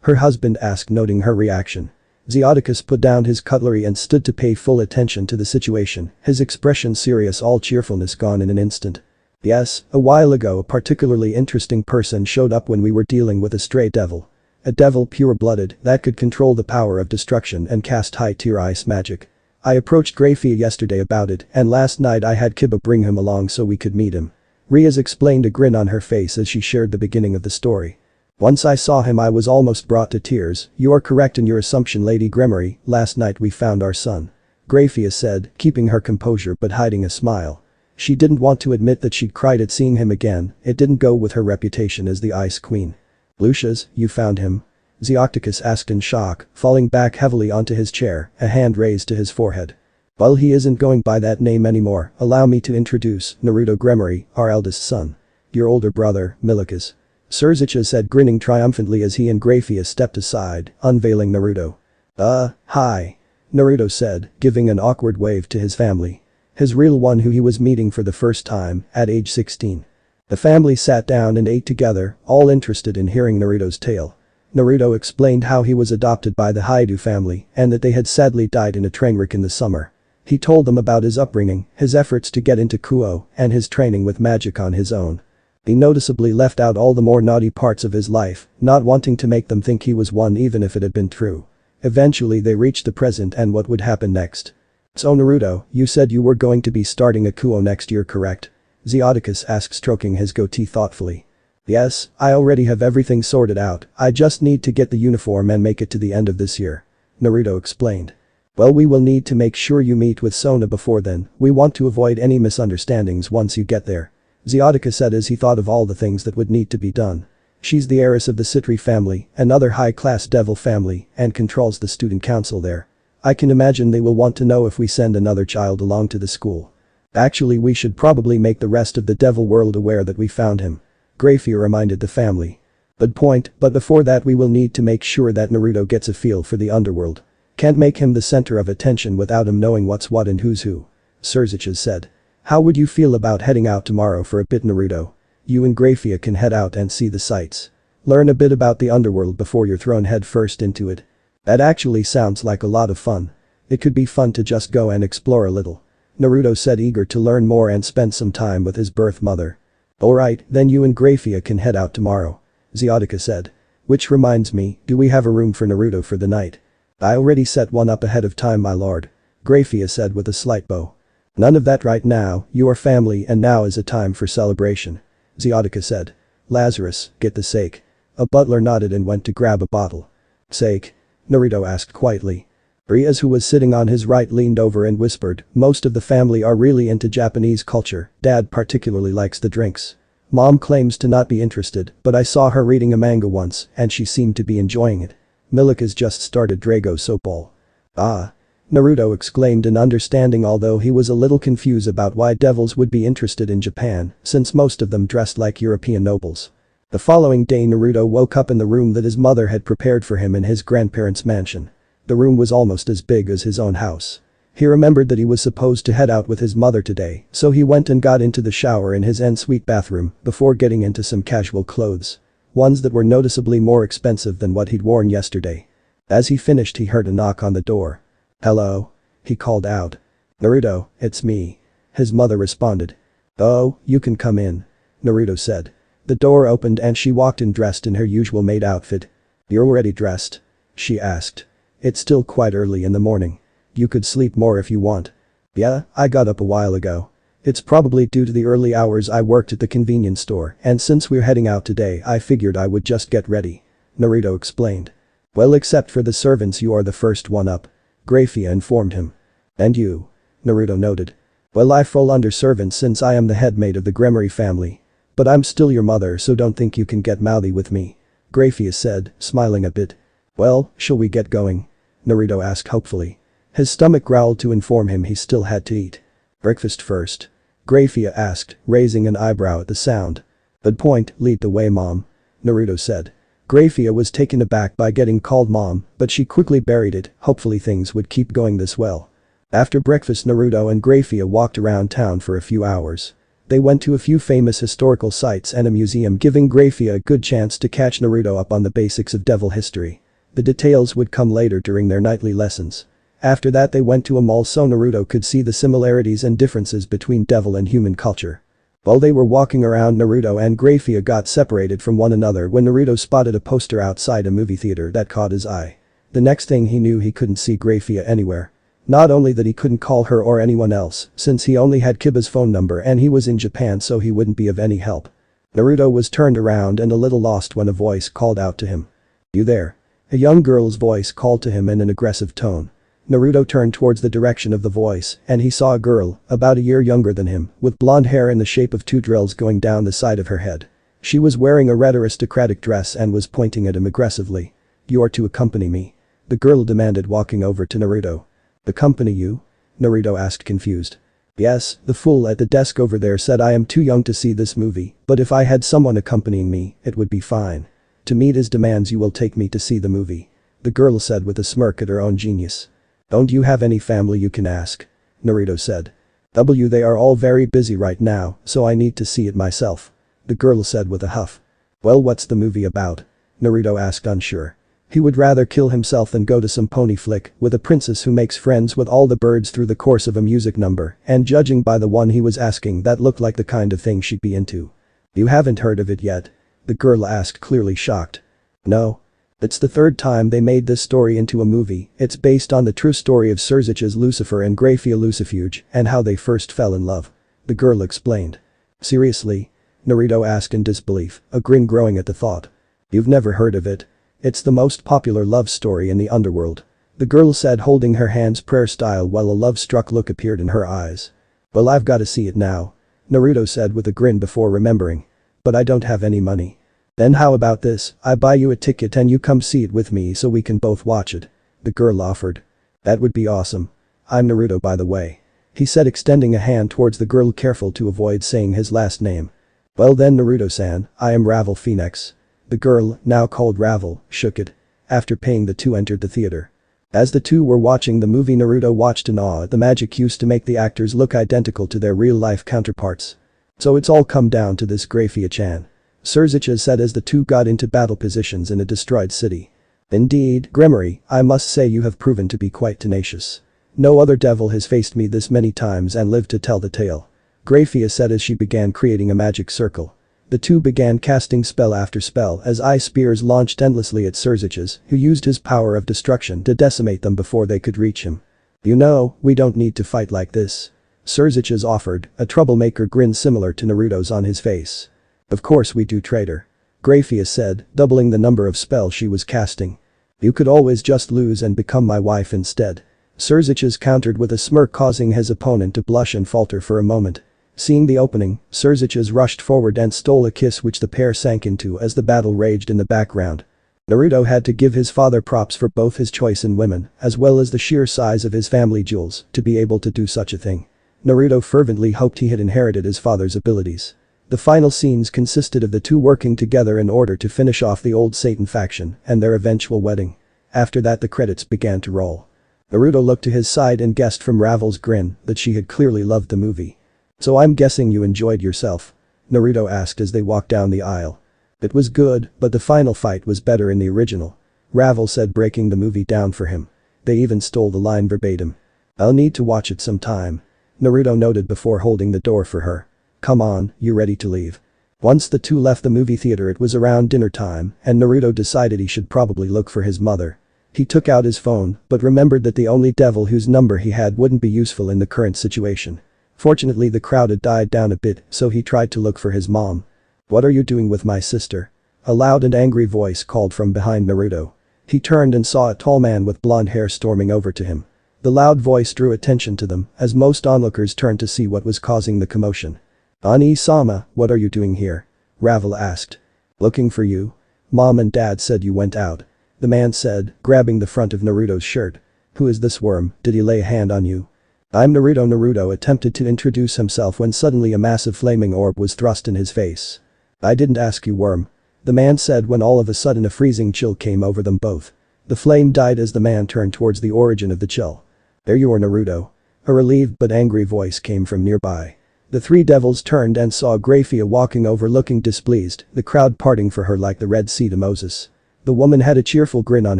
Her husband asked, noting her reaction. Sirzechs put down his cutlery and stood to pay full attention to the situation, his expression serious, all cheerfulness gone in an instant. Yes, a while ago a particularly interesting person showed up when we were dealing with a stray devil. A devil pure-blooded that could control the power of destruction and cast high-tier ice magic. I approached Grayfia yesterday about it, and last night I had Kiba bring him along so we could meet him. Riaz explained, a grin on her face as she shared the beginning of the story. Once I saw him I was almost brought to tears. You are correct in your assumption, Lady Gremory, last night we found our son. Grayfia said, keeping her composure but hiding a smile. She didn't want to admit that she'd cried at seeing him again, it didn't go with her reputation as the Ice Queen. Lucius, you found him? Sirzechs asked in shock, falling back heavily onto his chair, a hand raised to his forehead. Well, he isn't going by that name anymore, allow me to introduce Naruto Gremory, our eldest son. Your older brother, Sirzechs. Sirzechs said, grinning triumphantly as he and Grayfia stepped aside, unveiling Naruto. Hi. Naruto said, giving an awkward wave to his family. His real one, who he was meeting for the first time, at age 16. The family sat down and ate together, all interested in hearing Naruto's tale. Naruto explained how he was adopted by the Haidu family and that they had sadly died in a train wreck in the summer. He told them about his upbringing, his efforts to get into Kuo, and his training with magic on his own. He noticeably left out all the more naughty parts of his life, not wanting to make them think he was one even if it had been true. Eventually they reached the present and what would happen next. So Naruto, you said you were going to be starting a Kuo next year, correct? Sirzechs asked, stroking his goatee thoughtfully. Yes, I already have everything sorted out, I just need to get the uniform and make it to the end of this year. Naruto explained. Well, we will need to make sure you meet with Sona before then, we want to avoid any misunderstandings once you get there. Sirzechs said as he thought of all the things that would need to be done. She's the heiress of the Citri family, another high-class devil family, and controls the student council there. I can imagine they will want to know if we send another child along to the school. Actually, we should probably make the rest of the devil world aware that we found him. Grayfia reminded the family. Good point, but before that we will need to make sure that Naruto gets a feel for the underworld. Can't make him the center of attention without him knowing what's what and who's who. Sirzechs said. How would you feel about heading out tomorrow for a bit, Naruto? You and Grayfia can head out and see the sights. Learn a bit about the underworld before you're thrown head first into it. That actually sounds like a lot of fun. It could be fun to just go and explore a little. Naruto said, eager to learn more and spend some time with his birth mother. Alright, then you and Grayfia can head out tomorrow. Sirzechs said. Which reminds me, do we have a room for Naruto for the night? I already set one up ahead of time, my lord. Grayfia said with a slight bow. None of that right now, you are family and now is a time for celebration. Sirzechs said. Lazarus, get the sake. A butler nodded and went to grab a bottle. Sake? Naruto asked quietly. Riaz, who was sitting on his right, leaned over and whispered, most of the family are really into Japanese culture, Dad particularly likes the drinks. Mom claims to not be interested, but I saw her reading a manga once and she seemed to be enjoying it. Milika's just started Drago Soapball. Ah. Naruto exclaimed in understanding, although he was a little confused about why devils would be interested in Japan, since most of them dressed like European nobles. The following day Naruto woke up in the room that his mother had prepared for him in his grandparents' mansion. The room was almost as big as his own house. He remembered that he was supposed to head out with his mother today, so he went and got into the shower in his ensuite bathroom before getting into some casual clothes. Ones that were noticeably more expensive than what he'd worn yesterday. As he finished he heard a knock on the door. Hello? He called out. Naruto, it's me. His mother responded. Oh, you can come in. Naruto said. The door opened and she walked in dressed in her usual maid outfit. You're already dressed? She asked. It's still quite early in the morning. You could sleep more if you want. Yeah, I got up a while ago. It's probably due to the early hours I worked at the convenience store, and since we're heading out today I figured I would just get ready. Naruto explained. Well, except for the servants, you are the first one up. Grayfia informed him. And you? Naruto noted. Well, I fall under servants since I am the head maid of the Gremory family. But I'm still your mother, so don't think you can get mouthy with me. Grayfia said, smiling a bit. Well, shall we get going? Naruto asked hopefully. His stomach growled to inform him he still had to eat. Breakfast first? Grayfia asked, raising an eyebrow at the sound. Good point, lead the way, Mom. Naruto said. Grayfia was taken aback by getting called mom, but she quickly buried it, hopefully things would keep going this well. After breakfast Naruto and Grayfia walked around town for a few hours. They went to a few famous historical sites and a museum, giving Grayfia a good chance to catch Naruto up on the basics of devil history. The details would come later during their nightly lessons. After that they went to a mall so Naruto could see the similarities and differences between devil and human culture. While they were walking around, Naruto and Grayfia got separated from one another when Naruto spotted a poster outside a movie theater that caught his eye. The next thing he knew, he couldn't see Grayfia anywhere. Not only that, he couldn't call her or anyone else, since he only had Kiba's phone number and he was in Japan, so he wouldn't be of any help. Naruto was turned around and a little lost when a voice called out to him. "You there?" A young girl's voice called to him in an aggressive tone. Naruto turned towards the direction of the voice and he saw a girl, about a year younger than him, with blonde hair in the shape of 2 drills going down the side of her head. She was wearing a red aristocratic dress and was pointing at him aggressively. "You are to accompany me," the girl demanded, walking over to Naruto. "Accompany you?" Naruto asked, confused. "Yes," the fool at the desk over there said. "I am too young to see this movie, but if I had someone accompanying me, it would be fine. To meet his demands you will take me to see the movie," the girl said with a smirk at her own genius. "Don't you have any family you can ask?" Naruto said. They are all very busy right now, so I need to see it myself," the girl said with a huff. "Well, what's the movie about?" Naruto asked, unsure. He would rather kill himself than go to some pony flick with a princess who makes friends with all the birds through the course of a music number, and judging by the one he was asking, that looked like the kind of thing she'd be into. "You haven't heard of it yet?" the girl asked, clearly shocked. "No. It's the 3rd time they made this story into a movie. It's based on the true story of Sirzechs Lucifer and Grayfia Lucifuge and how they first fell in love," the girl explained. "Seriously?" Naruto asked in disbelief, a grin growing at the thought. "You've never heard of it? It's the most popular love story in the underworld," the girl said, holding her hands prayer style while a love-struck look appeared in her eyes. "Well, I've got to see it now," Naruto said with a grin before remembering. "But I don't have any money." "Then how about this, I buy you a ticket and you come see it with me so we can both watch it," the girl offered. "That would be awesome. I'm Naruto, by the way," he said, extending a hand towards the girl, careful to avoid saying his last name. "Well then, Naruto-san, I am Ravel Phoenix." The girl, now called Ravel, shook it. After paying, the two entered the theater. As the two were watching the movie, Naruto watched in awe at the magic used to make the actors look identical to their real-life counterparts. "So it's all come down to this Grayfia-chan," Sirzechs said as the two got into battle positions in a destroyed city. "Indeed, Gremory, I must say you have proven to be quite tenacious. No other devil has faced me this many times and lived to tell the tale," Grayfia said as she began creating a magic circle. The two began casting spell after spell as ice spears launched endlessly at Sirzechs, who used his power of destruction to decimate them before they could reach him. "You know, we don't need to fight like this," Sirzechs offered, a troublemaker grin similar to Naruto's on his face. "Of course we do, traitor," Grayfia said, doubling the number of spells she was casting. "You could always just lose and become my wife instead," Sirzechs countered with a smirk, causing his opponent to blush and falter for a moment. Seeing the opening, Sirzechs rushed forward and stole a kiss which the pair sank into as the battle raged in the background. Naruto had to give his father props for both his choice in women as well as the sheer size of his family jewels to be able to do such a thing. Naruto fervently hoped he had inherited his father's abilities. The final scenes consisted of the two working together in order to finish off the old Satan faction and their eventual wedding. After that, the credits began to roll. Naruto looked to his side and guessed from Ravel's grin that she had clearly loved the movie. "So I'm guessing you enjoyed yourself?" Naruto asked as they walked down the aisle. "It was good, but the final fight was better in the original," Ravel said, breaking the movie down for him. "They even stole the line verbatim." "I'll need to watch it sometime," Naruto noted before holding the door for her. "Come on, you ready to leave?" Once the two left the movie theater, it was around dinner time and Naruto decided he should probably look for his mother. He took out his phone but remembered that the only devil whose number he had wouldn't be useful in the current situation. Fortunately, the crowd had died down a bit, so he tried to look for his mom. "What are you doing with my sister?" a loud and angry voice called from behind Naruto. He turned and saw a tall man with blonde hair storming over to him. The loud voice drew attention to them as most onlookers turned to see what was causing the commotion. "Ani-sama, what are you doing here?" Ravel asked. "Looking for you. Mom and Dad said you went out," the man said, grabbing the front of Naruto's shirt. "Who is this worm? Did he lay a hand on you?" "I'm Naruto." Naruto attempted to introduce himself when suddenly a massive flaming orb was thrust in his face. "I didn't ask you, worm," the man said when all of a sudden a freezing chill came over them both. The flame died as the man turned towards the origin of the chill. "There you are, Naruto." A relieved but angry voice came from nearby. The three devils turned and saw Grayfia walking over looking displeased, the crowd parting for her like the Red Sea to Moses. The woman had a cheerful grin on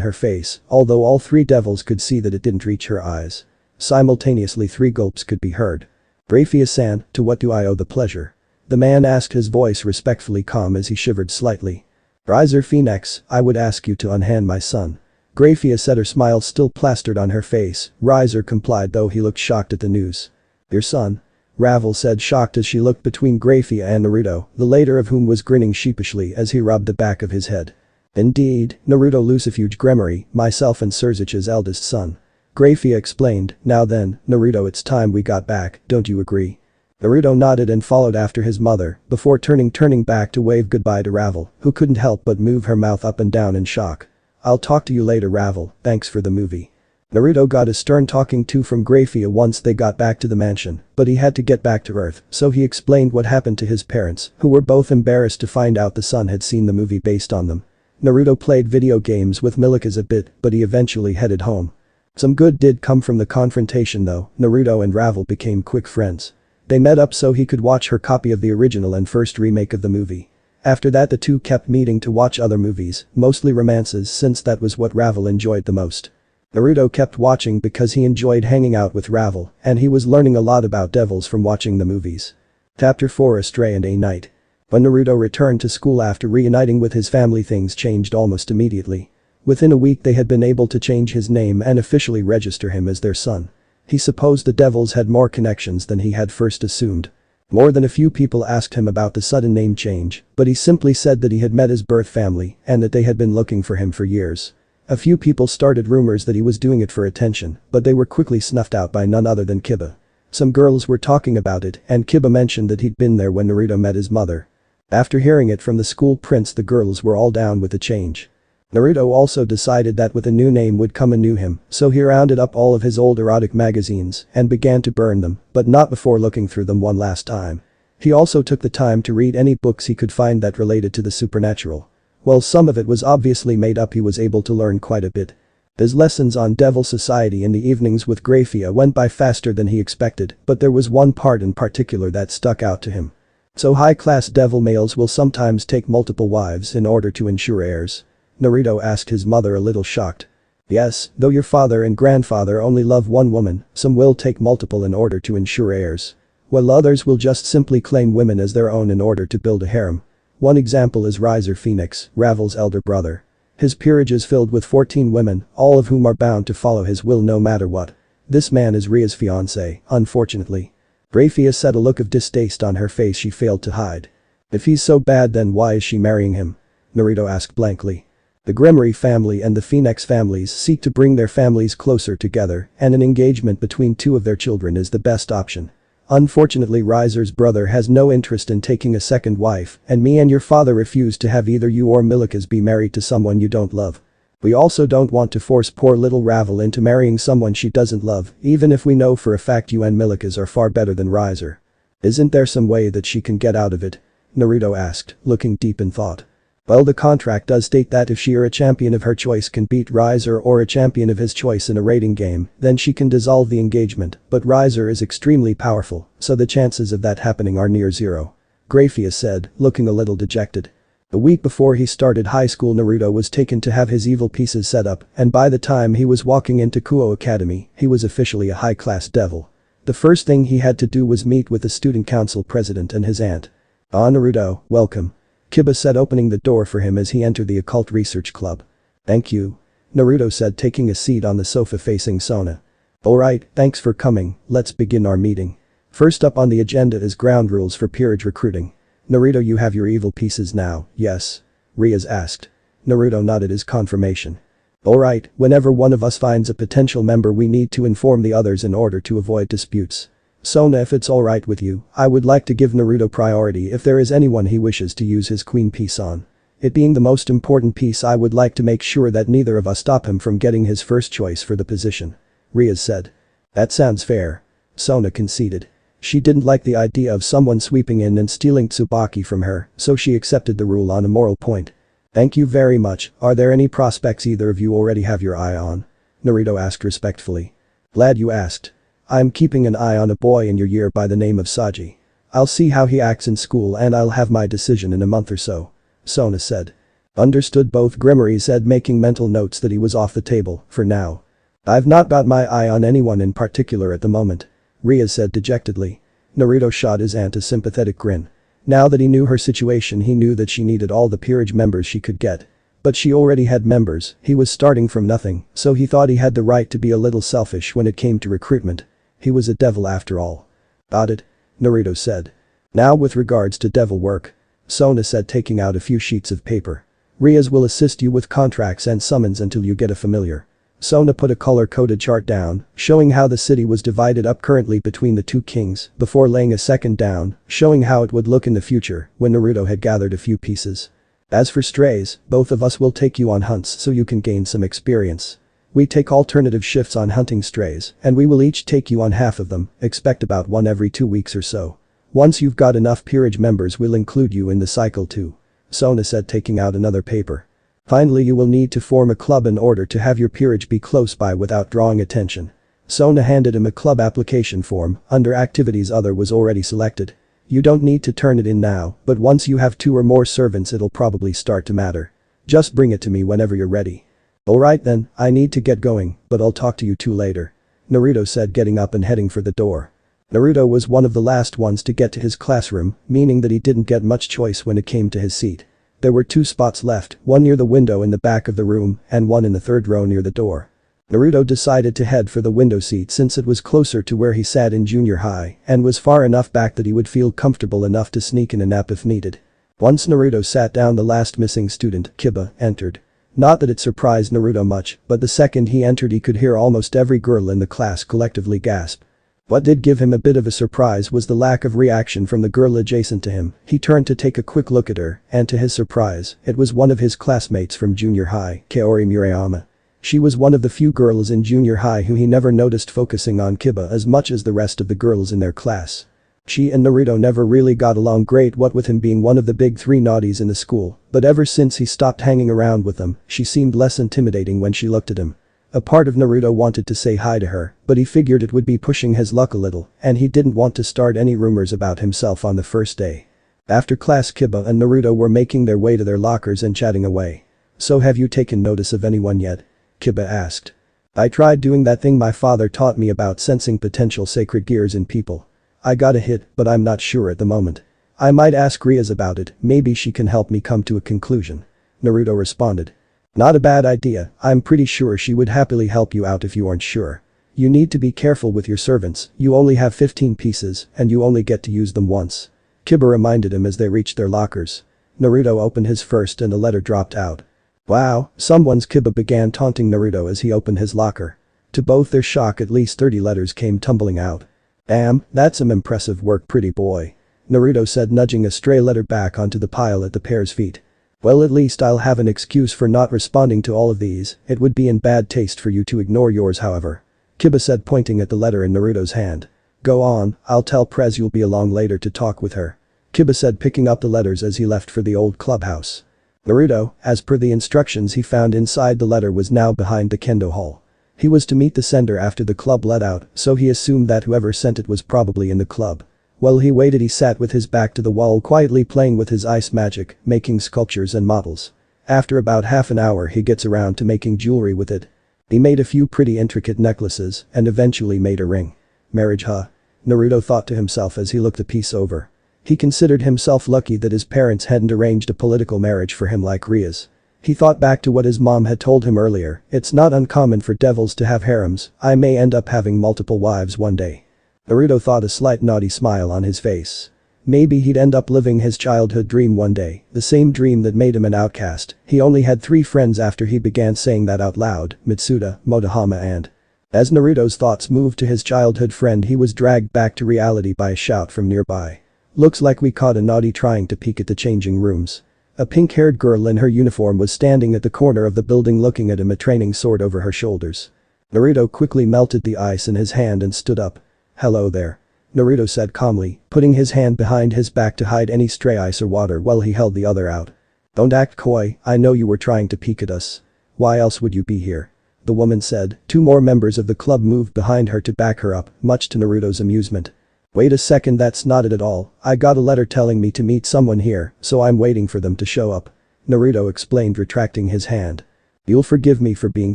her face, although all three devils could see that it didn't reach her eyes. Simultaneously 3 gulps could be heard. "Grayfia-san, to what do I owe the pleasure?" The man asked, his voice respectfully calm as he shivered slightly. "Riser Phoenix, I would ask you to unhand my son." Grayfia said, her smile still plastered on her face. Riser complied though he looked shocked at the news. "Your son?" Ravel said, shocked as she looked between Grayfia and Naruto, the latter of whom was grinning sheepishly as he rubbed the back of his head. "Indeed, Naruto Lucifer Grayfia, myself and Sirzech's eldest son." Grayfia explained, "Now then, Naruto, it's time we got back, don't you agree?" Naruto nodded and followed after his mother, before turning back to wave goodbye to Ravel, who couldn't help but move her mouth up and down in shock. "I'll talk to you later, Ravel, thanks for the movie." Naruto got a stern talking to from Grayfia once they got back to the mansion, but he had to get back to Earth, so he explained what happened to his parents, who were both embarrassed to find out the son had seen the movie based on them. Naruto played video games with Milikas a bit, but he eventually headed home. Some good did come from the confrontation though. Naruto and Ravel became quick friends. They met up so he could watch her copy of the original and first remake of the movie. After that the two kept meeting to watch other movies, mostly romances since that was what Ravel enjoyed the most. Naruto kept watching because he enjoyed hanging out with Ravel, and he was learning a lot about devils from watching the movies. Chapter 4 Astray and a Night. When Naruto returned to school after reuniting with his family, things changed almost immediately. Within a week they had been able to change his name and officially register him as their son. He supposed the devils had more connections than he had first assumed. More than a few people asked him about the sudden name change, but he simply said that he had met his birth family and that they had been looking for him for years. A few people started rumors that he was doing it for attention, but they were quickly snuffed out by none other than Kiba. Some girls were talking about it and Kiba mentioned that he'd been there when Naruto met his mother. After hearing it from the school prince, the girls were all down with the change. Naruto also decided that with a new name would come a new him, so he rounded up all of his old erotic magazines and began to burn them, but not before looking through them one last time. He also took the time to read any books he could find that related to the supernatural. While some of it was obviously made up, he was able to learn quite a bit. His lessons on Devil Society in the evenings with Grayfia went by faster than he expected, but there was one part in particular that stuck out to him. "So high-class devil males will sometimes take multiple wives in order to ensure heirs?" Naruto asked his mother, a little shocked. "Yes, though your father and grandfather only love one woman, some will take multiple in order to ensure heirs. While others will just simply claim women as their own in order to build a harem. One example is Riser Phoenix, Ravel's elder brother. His peerage is filled with 14 women, all of whom are bound to follow his will no matter what. This man is Ria's fiancé, unfortunately." Grayfia said, a look of distaste on her face she failed to hide. "If he's so bad, then why is she marrying him?" Naruto asked blankly. The Grayfia family and the Phoenix families seek to bring their families closer together, and an engagement between two of their children is the best option. Unfortunately, Riser's brother has no interest in taking a second wife, and me and your father refuse to have either you or Milikas be married to someone you don't love. We also don't want to force poor little Ravel into marrying someone she doesn't love, even if we know for a fact you and Milikas are far better than Riser. Isn't there some way that she can get out of it?" Naruto asked, looking deep in thought. "Well, the contract does state that if she or a champion of her choice can beat Riser or a champion of his choice in a rating game, then she can dissolve the engagement, but Riser is extremely powerful, so the chances of that happening are near zero," Grayfia said, looking a little dejected. A week before he started high school, Naruto was taken to have his evil pieces set up, and by the time he was walking into Kuo Academy, he was officially a high-class devil. The first thing he had to do was meet with the student council president and his aunt. "Ah, Naruto, welcome," Kiba said, opening the door for him as he entered the occult research club. "Thank you," Naruto said, taking a seat on the sofa facing Sona. "Alright, thanks for coming, let's begin our meeting. First up on the agenda is ground rules for peerage recruiting. Naruto, you have your evil pieces now, yes?" Riaz asked. Naruto nodded his confirmation. "Alright, whenever one of us finds a potential member, we need to inform the others in order to avoid disputes. Sona, if it's alright with you, I would like to give Naruto priority if there is anyone he wishes to use his queen piece on. It being the most important piece, I would like to make sure that neither of us stop him from getting his first choice for the position," Riaz said. "That sounds fair," Sona conceded. She didn't like the idea of someone sweeping in and stealing Tsubaki from her, so she accepted the rule on a moral point. Thank you very much, are there any prospects either of you already have your eye on? Naruto asked respectfully. Glad you asked. I'm keeping an eye on a boy in your year by the name of Saji. I'll see how he acts in school and I'll have my decision in a month or so. Sona said. Understood, both Grimmery said, making mental notes that he was off the table, for now. I've not got my eye on anyone in particular at the moment. Ria said dejectedly. Naruto shot his aunt a sympathetic grin. Now that he knew her situation, he knew that she needed all the peerage members she could get. But she already had members, he was starting from nothing, so he thought he had the right to be a little selfish when it came to recruitment. He was a devil after all. Got it? Naruto said. Now with regards to devil work. Sona said, taking out a few sheets of paper. Rias will assist you with contracts and summons until you get a familiar. Sona put a color-coded chart down, showing how the city was divided up currently between the two kings, before laying a second down, showing how it would look in the future, when Naruto had gathered a few pieces. As for strays, both of us will take you on hunts so you can gain some experience. We take alternative shifts on hunting strays, and we will each take you on half of them, expect about one every 2 weeks or so. Once you've got enough peerage members, we'll include you in the cycle too. Sona said, taking out another paper. Finally, you will need to form a club in order to have your peerage be close by without drawing attention. Sona handed him a club application form, under activities other was already selected. You don't need to turn it in now, but once you have 2 or more servants it'll probably start to matter. Just bring it to me whenever you're ready. Alright then, I need to get going, but I'll talk to you two later. Naruto said, getting up and heading for the door. Naruto was one of the last ones to get to his classroom, meaning that he didn't get much choice when it came to his seat. There were 2 spots left, one near the window in the back of the room and one in the third row near the door. Naruto decided to head for the window seat since it was closer to where he sat in junior high and was far enough back that he would feel comfortable enough to sneak in a nap if needed. Once Naruto sat down, the last missing student, Kiba, entered. Not that it surprised Naruto much, but the second he entered he could hear almost every girl in the class collectively gasp. What did give him a bit of a surprise was the lack of reaction from the girl adjacent to him. He turned to take a quick look at her, and to his surprise, it was one of his classmates from junior high, Kaori Murayama. She was one of the few girls in junior high who he never noticed focusing on Kiba as much as the rest of the girls in their class. She and Naruto never really got along great, what with him being one of the big 3 naughties in the school, but ever since he stopped hanging around with them, she seemed less intimidating when she looked at him. A part of Naruto wanted to say hi to her, but he figured it would be pushing his luck a little, and he didn't want to start any rumors about himself on the first day. After class, Kiba and Naruto were making their way to their lockers and chatting away. So have you taken notice of anyone yet? Kiba asked. I tried doing that thing my father taught me about sensing potential sacred gears in people. I got a hit, but I'm not sure at the moment. I might ask Riaz about it, maybe she can help me come to a conclusion. Naruto responded. Not a bad idea, I'm pretty sure she would happily help you out if you aren't sure. You need to be careful with your servants, you only have 15 pieces and you only get to use them once. Kiba reminded him as they reached their lockers. Naruto opened his first and a letter dropped out. Wow, someone's. Kiba began taunting Naruto as he opened his locker. To both their shock, at least 30 letters came tumbling out. Damn, that's some impressive work, pretty boy. Naruto said, nudging a stray letter back onto the pile at the pair's feet. Well, at least I'll have an excuse for not responding to all of these, it would be in bad taste for you to ignore yours however. Kiba said, pointing at the letter in Naruto's hand. Go on, I'll tell Prez you'll be along later to talk with her. Kiba said, picking up the letters as he left for the old clubhouse. Naruto, as per the instructions he found inside the letter, was now behind the kendo hall. He was to meet the sender after the club let out, so he assumed that whoever sent it was probably in the club. While he waited, he sat with his back to the wall, quietly playing with his ice magic, making sculptures and models. After about half an hour he gets around to making jewelry with it. He made a few pretty intricate necklaces and eventually made a ring. Marriage, huh? Naruto thought to himself as he looked the piece over. He considered himself lucky that his parents hadn't arranged a political marriage for him like Ria's. He thought back to what his mom had told him earlier, it's not uncommon for devils to have harems, I may end up having multiple wives one day. Naruto thought, a slight naughty smile on his face. Maybe he'd end up living his childhood dream one day, the same dream that made him an outcast. He only had 3 friends after he began saying that out loud, Mitsuda, Motohama and. As Naruto's thoughts moved to his childhood friend, he was dragged back to reality by a shout from nearby. Looks like we caught a naughty trying to peek at the changing rooms. A pink-haired girl in her uniform was standing at the corner of the building looking at him, a training sword over her shoulders. Naruto quickly melted the ice in his hand and stood up. Hello there. Naruto said calmly, putting his hand behind his back to hide any stray ice or water while he held the other out. Don't act coy, I know you were trying to peek at us. Why else would you be here? The woman said. Two more members of the club moved behind her to back her up, much to Naruto's amusement. Wait a second, that's not it at all. I got a letter telling me to meet someone here, so I'm waiting for them to show up. Naruto explained, retracting his hand. You'll forgive me for being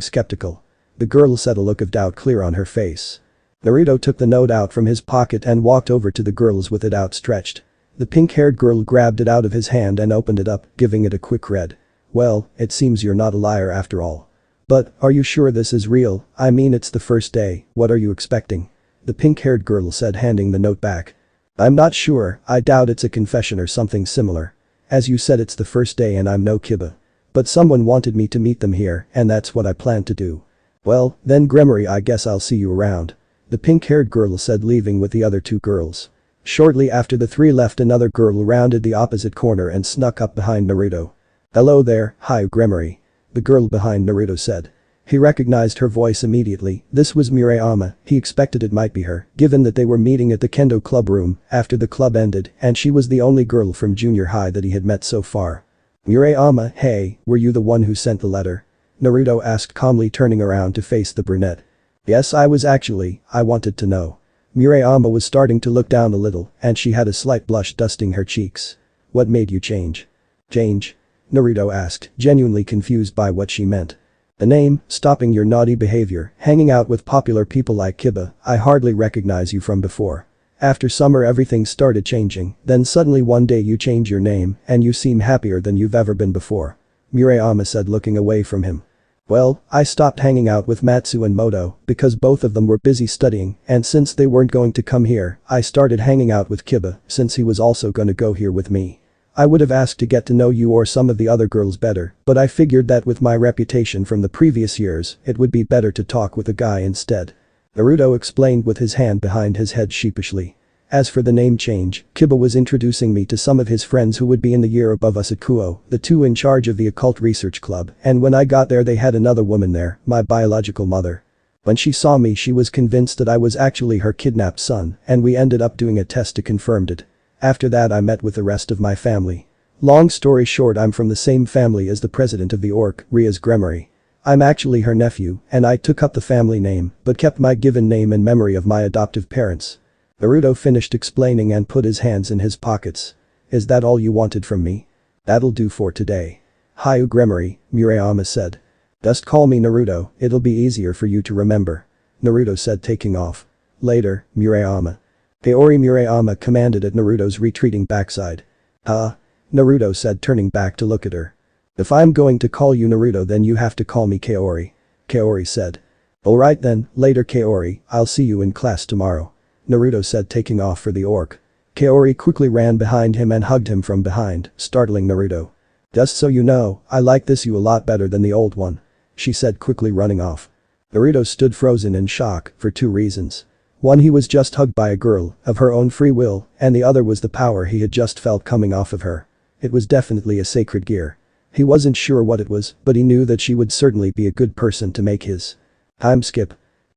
skeptical. The girl said, a look of doubt clear on her face. Naruto took the note out from his pocket and walked over to the girls with it outstretched. The pink-haired girl grabbed it out of his hand and opened it up, giving it a quick read. Well, it seems you're not a liar after all. But, are you sure this is real? I mean, it's the first day, what are you expecting? The pink-haired girl said, handing the note back. I'm not sure, I doubt it's a confession or something similar. As you said, it's the first day and I'm no Kiba. But someone wanted me to meet them here and that's what I plan to do. Well, then Gremory, I guess I'll see you around. The pink-haired girl said, leaving with the other two girls. Shortly after the three left, another girl rounded the opposite corner and snuck up behind Naruto. Hello there, hi Gremory. The girl behind Naruto said. He recognized her voice immediately. This was Murayama. He expected it might be her, given that they were meeting at the Kendo club room after the club ended and she was the only girl from junior high that he had met so far. Murayama, hey, were you the one who sent the letter? Naruto asked calmly, turning around to face the brunette. Yes, I was actually, I wanted to know. Murayama was starting to look down a little and she had a slight blush dusting her cheeks. What made you change? Change? Naruto asked, genuinely confused by what she meant. The name, stopping your naughty behavior, hanging out with popular people like Kiba, I hardly recognize you from before. After summer everything started changing, then suddenly one day you change your name and you seem happier than you've ever been before. Murayama said, looking away from him. Well, I stopped hanging out with Matsu and Moto because both of them were busy studying and since they weren't going to come here, I started hanging out with Kiba since he was also gonna go here with me. I would have asked to get to know you or some of the other girls better, but I figured that with my reputation from the previous years, it would be better to talk with a guy instead. Naruto explained with his hand behind his head sheepishly. As for the name change, Kiba was introducing me to some of his friends who would be in the year above us at Kuo, the two in charge of the occult research club, and when I got there they had another woman there, my biological mother. When she saw me she was convinced that I was actually her kidnapped son and we ended up doing a test to confirm it. After that I met with the rest of my family. Long story short, I'm from the same family as the president of the orc, Ria's Gremory. I'm actually her nephew and I took up the family name but kept my given name in memory of my adoptive parents. Naruto finished explaining and put his hands in his pockets. Is that all you wanted from me? That'll do for today. Hi Gremory, Murayama said. Just call me Naruto, it'll be easier for you to remember. Naruto said, taking off. Later, Murayama. Kaori Murayama commanded at Naruto's retreating backside. Naruto said, turning back to look at her. If I'm going to call you Naruto then you have to call me Kaori. Kaori said. Alright then, later Kaori, I'll see you in class tomorrow. Naruto said, taking off for the orc. Kaori quickly ran behind him and hugged him from behind, startling Naruto. Just so you know, I like this you a lot better than the old one. She said, quickly running off. Naruto stood frozen in shock for two reasons. One, he was just hugged by a girl of her own free will and the other was the power he had just felt coming off of her. It was definitely a sacred gear. He wasn't sure what it was but he knew that she would certainly be a good person to make his time skip.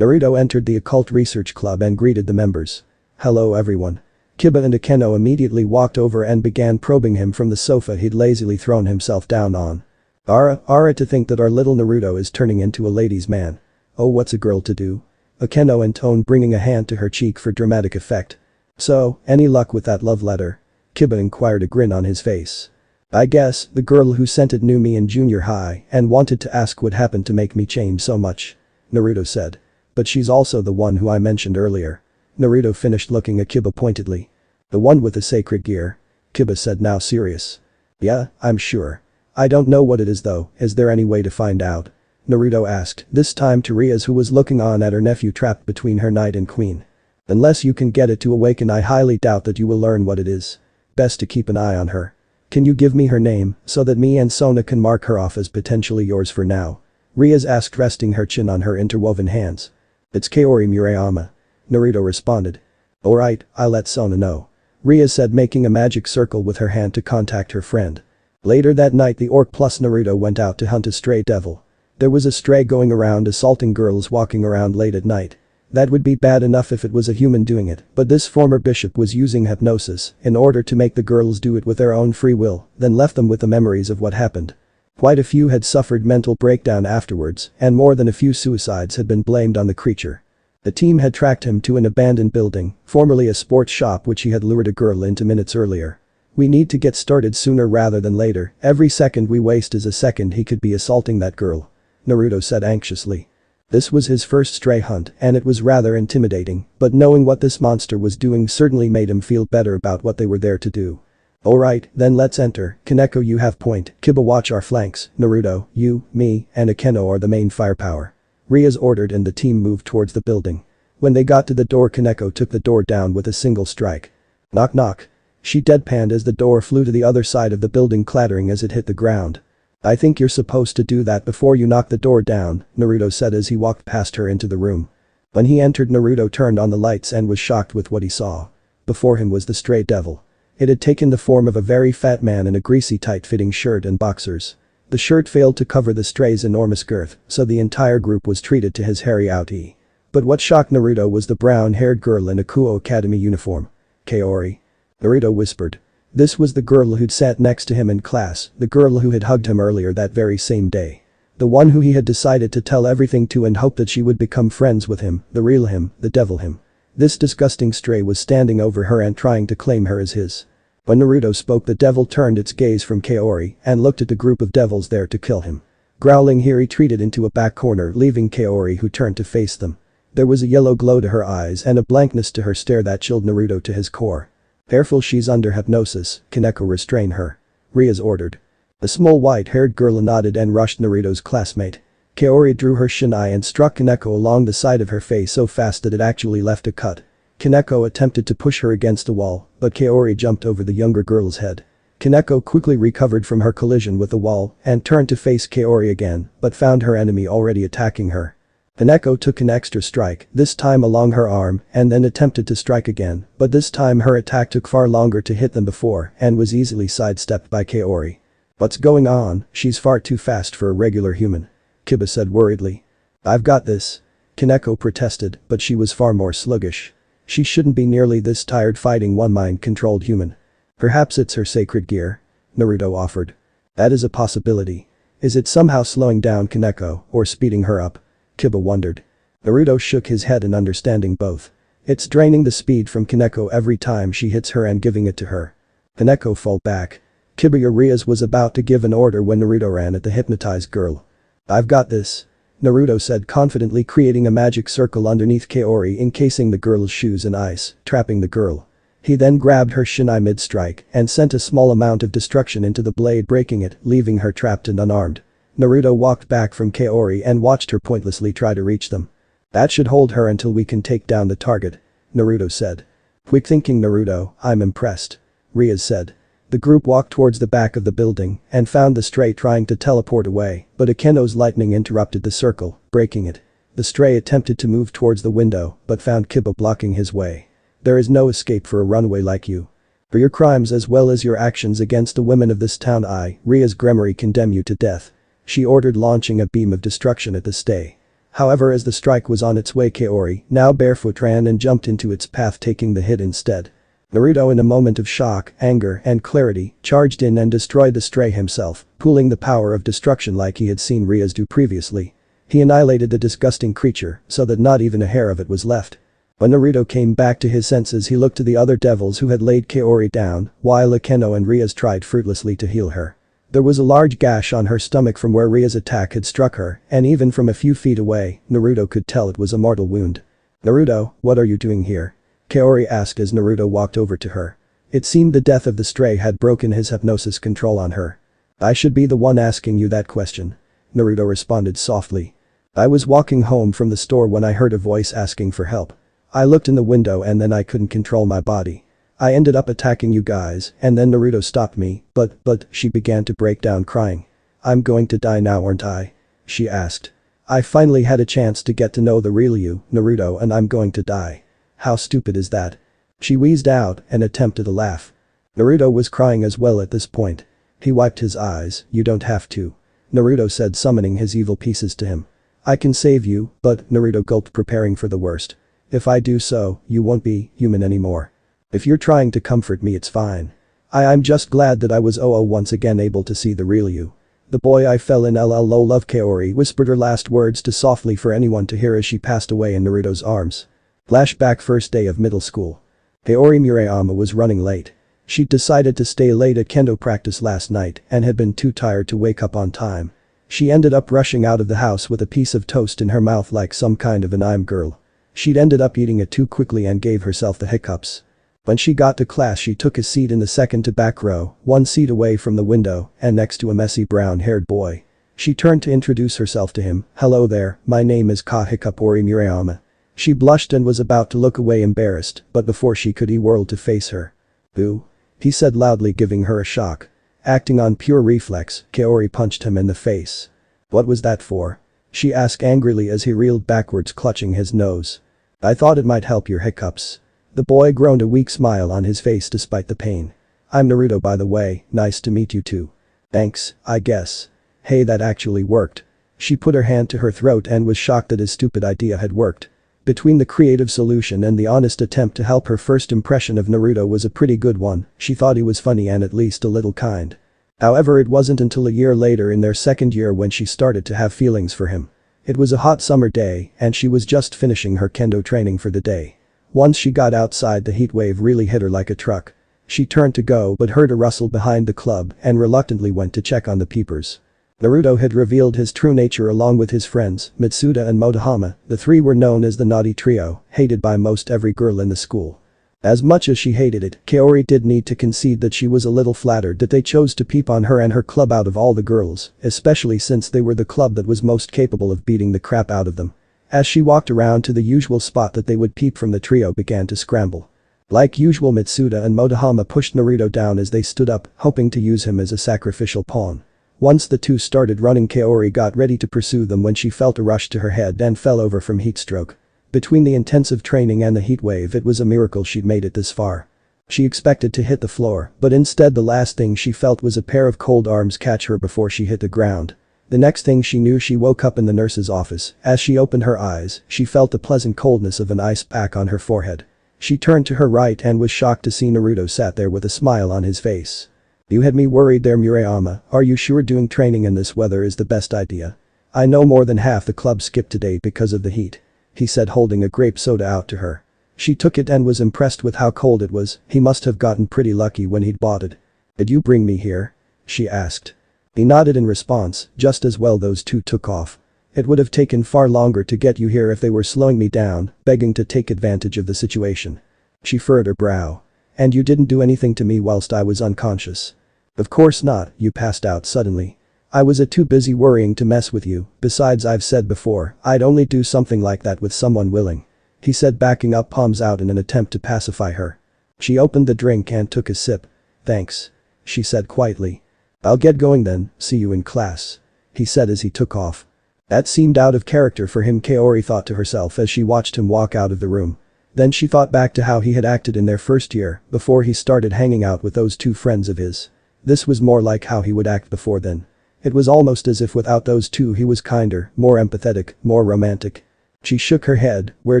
Naruto entered the occult research club and greeted the members. Hello everyone. Kiba and Akeno immediately walked over and began probing him from the sofa he'd lazily thrown himself down on. To think that our little Naruto is turning into a ladies' man. Oh, what's a girl to do? Akeno intoned, bringing a hand to her cheek for dramatic effect. So, any luck with that love letter? Kiba inquired, a grin on his face. I guess, the girl who sent it knew me in junior high and wanted to ask what happened to make me change so much. Naruto said. But she's also the one who I mentioned earlier. Naruto finished, looking at Kiba pointedly. The one with the sacred gear? Kiba said, now serious. Yeah, I'm sure. I don't know what it is though, is there any way to find out? Naruto asked, this time to Riaz, who was looking on at her nephew trapped between her knight and queen. Unless you can get it to awaken, I highly doubt that you will learn what it is. Best to keep an eye on her. Can you give me her name so that me and Sona can mark her off as potentially yours for now? Riaz asked, resting her chin on her interwoven hands. It's Kaori Murayama. Naruto responded. Alright, I'll let Sona know. Riaz said, making a magic circle with her hand to contact her friend. Later that night the orc plus Naruto went out to hunt a stray devil. There was a stray going around assaulting girls walking around late at night. That would be bad enough if it was a human doing it, but this former bishop was using hypnosis in order to make the girls do it with their own free will, then left them with the memories of what happened. Quite a few had suffered mental breakdown afterwards, and more than a few suicides had been blamed on the creature. The team had tracked him to an abandoned building, formerly a sports shop which he had lured a girl into minutes earlier. We need to get started sooner rather than later, every second we waste is a second he could be assaulting that girl. Naruto said anxiously. This was his first stray hunt and it was rather intimidating, but knowing what this monster was doing certainly made him feel better about what they were there to do. Alright, then let's enter. Kaneko, you have point, Kiba watch our flanks, Naruto, you, me, and Akeno are the main firepower. Rias ordered and the team moved towards the building. When they got to the door, Kaneko took the door down with a single strike. Knock knock. She deadpanned as the door flew to the other side of the building, clattering as it hit the ground. I think you're supposed to do that before you knock the door down, Naruto said as he walked past her into the room. When he entered, Naruto turned on the lights and was shocked with what he saw. Before him was the stray devil. It had taken the form of a very fat man in a greasy tight-fitting shirt and boxers. The shirt failed to cover the stray's enormous girth, so the entire group was treated to his hairy outie. But what shocked Naruto was the brown-haired girl in a Kuo Academy uniform. Kaori. Naruto whispered. This was the girl who'd sat next to him in class, the girl who had hugged him earlier that very same day. The one who he had decided to tell everything to and hope that she would become friends with him, the real him, the devil him. This disgusting stray was standing over her and trying to claim her as his. When Naruto spoke, the devil turned its gaze from Kaori and looked at the group of devils there to kill him. Growling, he retreated into a back corner, leaving Kaori, who turned to face them. There was a yellow glow to her eyes and a blankness to her stare that chilled Naruto to his core. Careful, she's under hypnosis, Kaneko, restrain her. Rias ordered. The small white-haired girl nodded and rushed Naruto's classmate. Kaori drew her shinai and struck Kaneko along the side of her face so fast that it actually left a cut. Kaneko attempted to push her against the wall, but Kaori jumped over the younger girl's head. Kaneko quickly recovered from her collision with the wall and turned to face Kaori again, but found her enemy already attacking her. Kaneko took an extra strike, this time along her arm, and then attempted to strike again, but this time her attack took far longer to hit than before and was easily sidestepped by Kaori. What's going on? She's far too fast for a regular human. Kiba said worriedly. I've got this. Kaneko protested, but she was far more sluggish. She shouldn't be nearly this tired fighting one mind-controlled human. Perhaps it's her sacred gear? Naruto offered. That is a possibility. Is it somehow slowing down Kaneko or speeding her up? Kiba wondered. Naruto shook his head in understanding both. It's draining the speed from Kaneko every time she hits her and giving it to her. Kaneko fell back. Kiba Rias was about to give an order when Naruto ran at the hypnotized girl. I've got this. Naruto said confidently, creating a magic circle underneath Kaori, encasing the girl's shoes in ice, trapping the girl. He then grabbed her shinai mid-strike and sent a small amount of destruction into the blade, breaking it, leaving her trapped and unarmed. Naruto walked back from Kaori and watched her pointlessly try to reach them. That should hold her until we can take down the target, Naruto said. Quick thinking, Naruto, I'm impressed. Rias said. The group walked towards the back of the building and found the stray trying to teleport away, but Akeno's lightning interrupted the circle, breaking it. The stray attempted to move towards the window but found Kiba blocking his way. There is no escape for a runaway like you. For your crimes as well as your actions against the women of this town, Rias Gremory, condemn you to death. She ordered, launching a beam of destruction at the stray. However, as the strike was on its way, Kaori, now barefoot, ran and jumped into its path, taking the hit instead. Naruto, in a moment of shock, anger, and clarity, charged in and destroyed the stray himself, pooling the power of destruction like he had seen Rias do previously. He annihilated the disgusting creature so that not even a hair of it was left. When Naruto came back to his senses, he looked to the other devils who had laid Kaori down, while Akeno and Rias tried fruitlessly to heal her. There was a large gash on her stomach from where Ria's attack had struck her, and even from a few feet away, Naruto could tell it was a mortal wound. Naruto, what are you doing here? Kaori asked as Naruto walked over to her. It seemed the death of the stray had broken his hypnosis control on her. I should be the one asking you that question. Naruto responded softly. I was walking home from the store when I heard a voice asking for help. I looked in the window and then I couldn't control my body. I ended up attacking you guys, and then Naruto stopped me, but, she began to break down crying. I'm going to die now, aren't I? She asked. I finally had a chance to get to know the real you, Naruto, and I'm going to die. How stupid is that? She wheezed out and attempted a laugh. Naruto was crying as well at this point. He wiped his eyes. You don't have to. Naruto said, summoning his evil pieces to him. I can save you, but, Naruto gulped, preparing for the worst. If I do so, you won't be human anymore. If you're trying to comfort me, it's fine. I'm just glad that I was once again able to see the real you. The boy I fell in love. Kaori whispered her last words too softly for anyone to hear as she passed away in Naruto's arms. Flashback, first day of middle school. Kaori Murayama was running late. She'd decided to stay late at kendo practice last night and had been too tired to wake up on time. She ended up rushing out of the house with a piece of toast in her mouth like some kind of an I'm girl. She'd ended up eating it too quickly and gave herself the hiccups. When she got to class, she took a seat in the second to back row, one seat away from the window and next to a messy brown-haired boy. She turned to introduce herself to him. "Hello there, my name is Kaori Murayama." She blushed and was about to look away embarrassed, but before she could, he whirled to face her. "Boo," he said loudly, giving her a shock. Acting on pure reflex, Kaori punched him in the face. "What was that for?" she asked angrily as he reeled backwards, clutching his nose. "I thought it might help your hiccups." The boy groaned, a weak smile on his face despite the pain. "I'm Naruto, by the way, nice to meet you too." "Thanks, I guess." "Hey, that actually worked." She put her hand to her throat and was shocked that his stupid idea had worked. Between the creative solution and the honest attempt to help, her first impression of Naruto was a pretty good one. She thought he was funny and at least a little kind. However, it wasn't until a year later, in their second year, when she started to have feelings for him. It was a hot summer day and she was just finishing her kendo training for the day. Once she got outside, the heat wave really hit her like a truck. She turned to go but heard a rustle behind the club and reluctantly went to check on the peepers. Naruto had revealed his true nature along with his friends, Mitsuda and Motohama. The three were known as the naughty trio, hated by most every girl in the school. As much as she hated it, Kaori did need to concede that she was a little flattered that they chose to peep on her and her club out of all the girls, especially since they were the club that was most capable of beating the crap out of them. As she walked around to the usual spot that they would peep from, the trio began to scramble. Like usual, Mitsuda and Motohama pushed Naruto down as they stood up, hoping to use him as a sacrificial pawn. Once the two started running, Kaori got ready to pursue them when she felt a rush to her head and fell over from heatstroke. Between the intensive training and the heat wave, it was a miracle she'd made it this far. She expected to hit the floor, but instead the last thing she felt was a pair of cold arms catch her before she hit the ground. The next thing she knew, she woke up in the nurse's office. As she opened her eyes, she felt the pleasant coldness of an ice pack on her forehead. She turned to her right and was shocked to see Naruto sat there with a smile on his face. "You had me worried there, Murayama. Are you sure doing training in this weather is the best idea? I know more than half the club skipped today because of the heat," he said, holding a grape soda out to her. She took it and was impressed with how cold it was. He must have gotten pretty lucky when he'd bought it. "Did you bring me here?" she asked. He nodded in response. "Just as well those two took off. It would have taken far longer to get you here if they were slowing me down, begging to take advantage of the situation." She furrowed her brow. "And you didn't do anything to me whilst I was unconscious?" "Of course not, you passed out suddenly. I was too busy worrying to mess with you. Besides, I've said before, I'd only do something like that with someone willing," he said, backing up, palms out in an attempt to pacify her. She opened the drink and took a sip. "Thanks," she said quietly. "I'll get going then, see you in class," he said as he took off. That seemed out of character for him, Kaori thought to herself as she watched him walk out of the room. Then she thought back to how he had acted in their first year, before he started hanging out with those two friends of his. This was more like how he would act before then. It was almost as if without those two he was kinder, more empathetic, more romantic. She shook her head. Where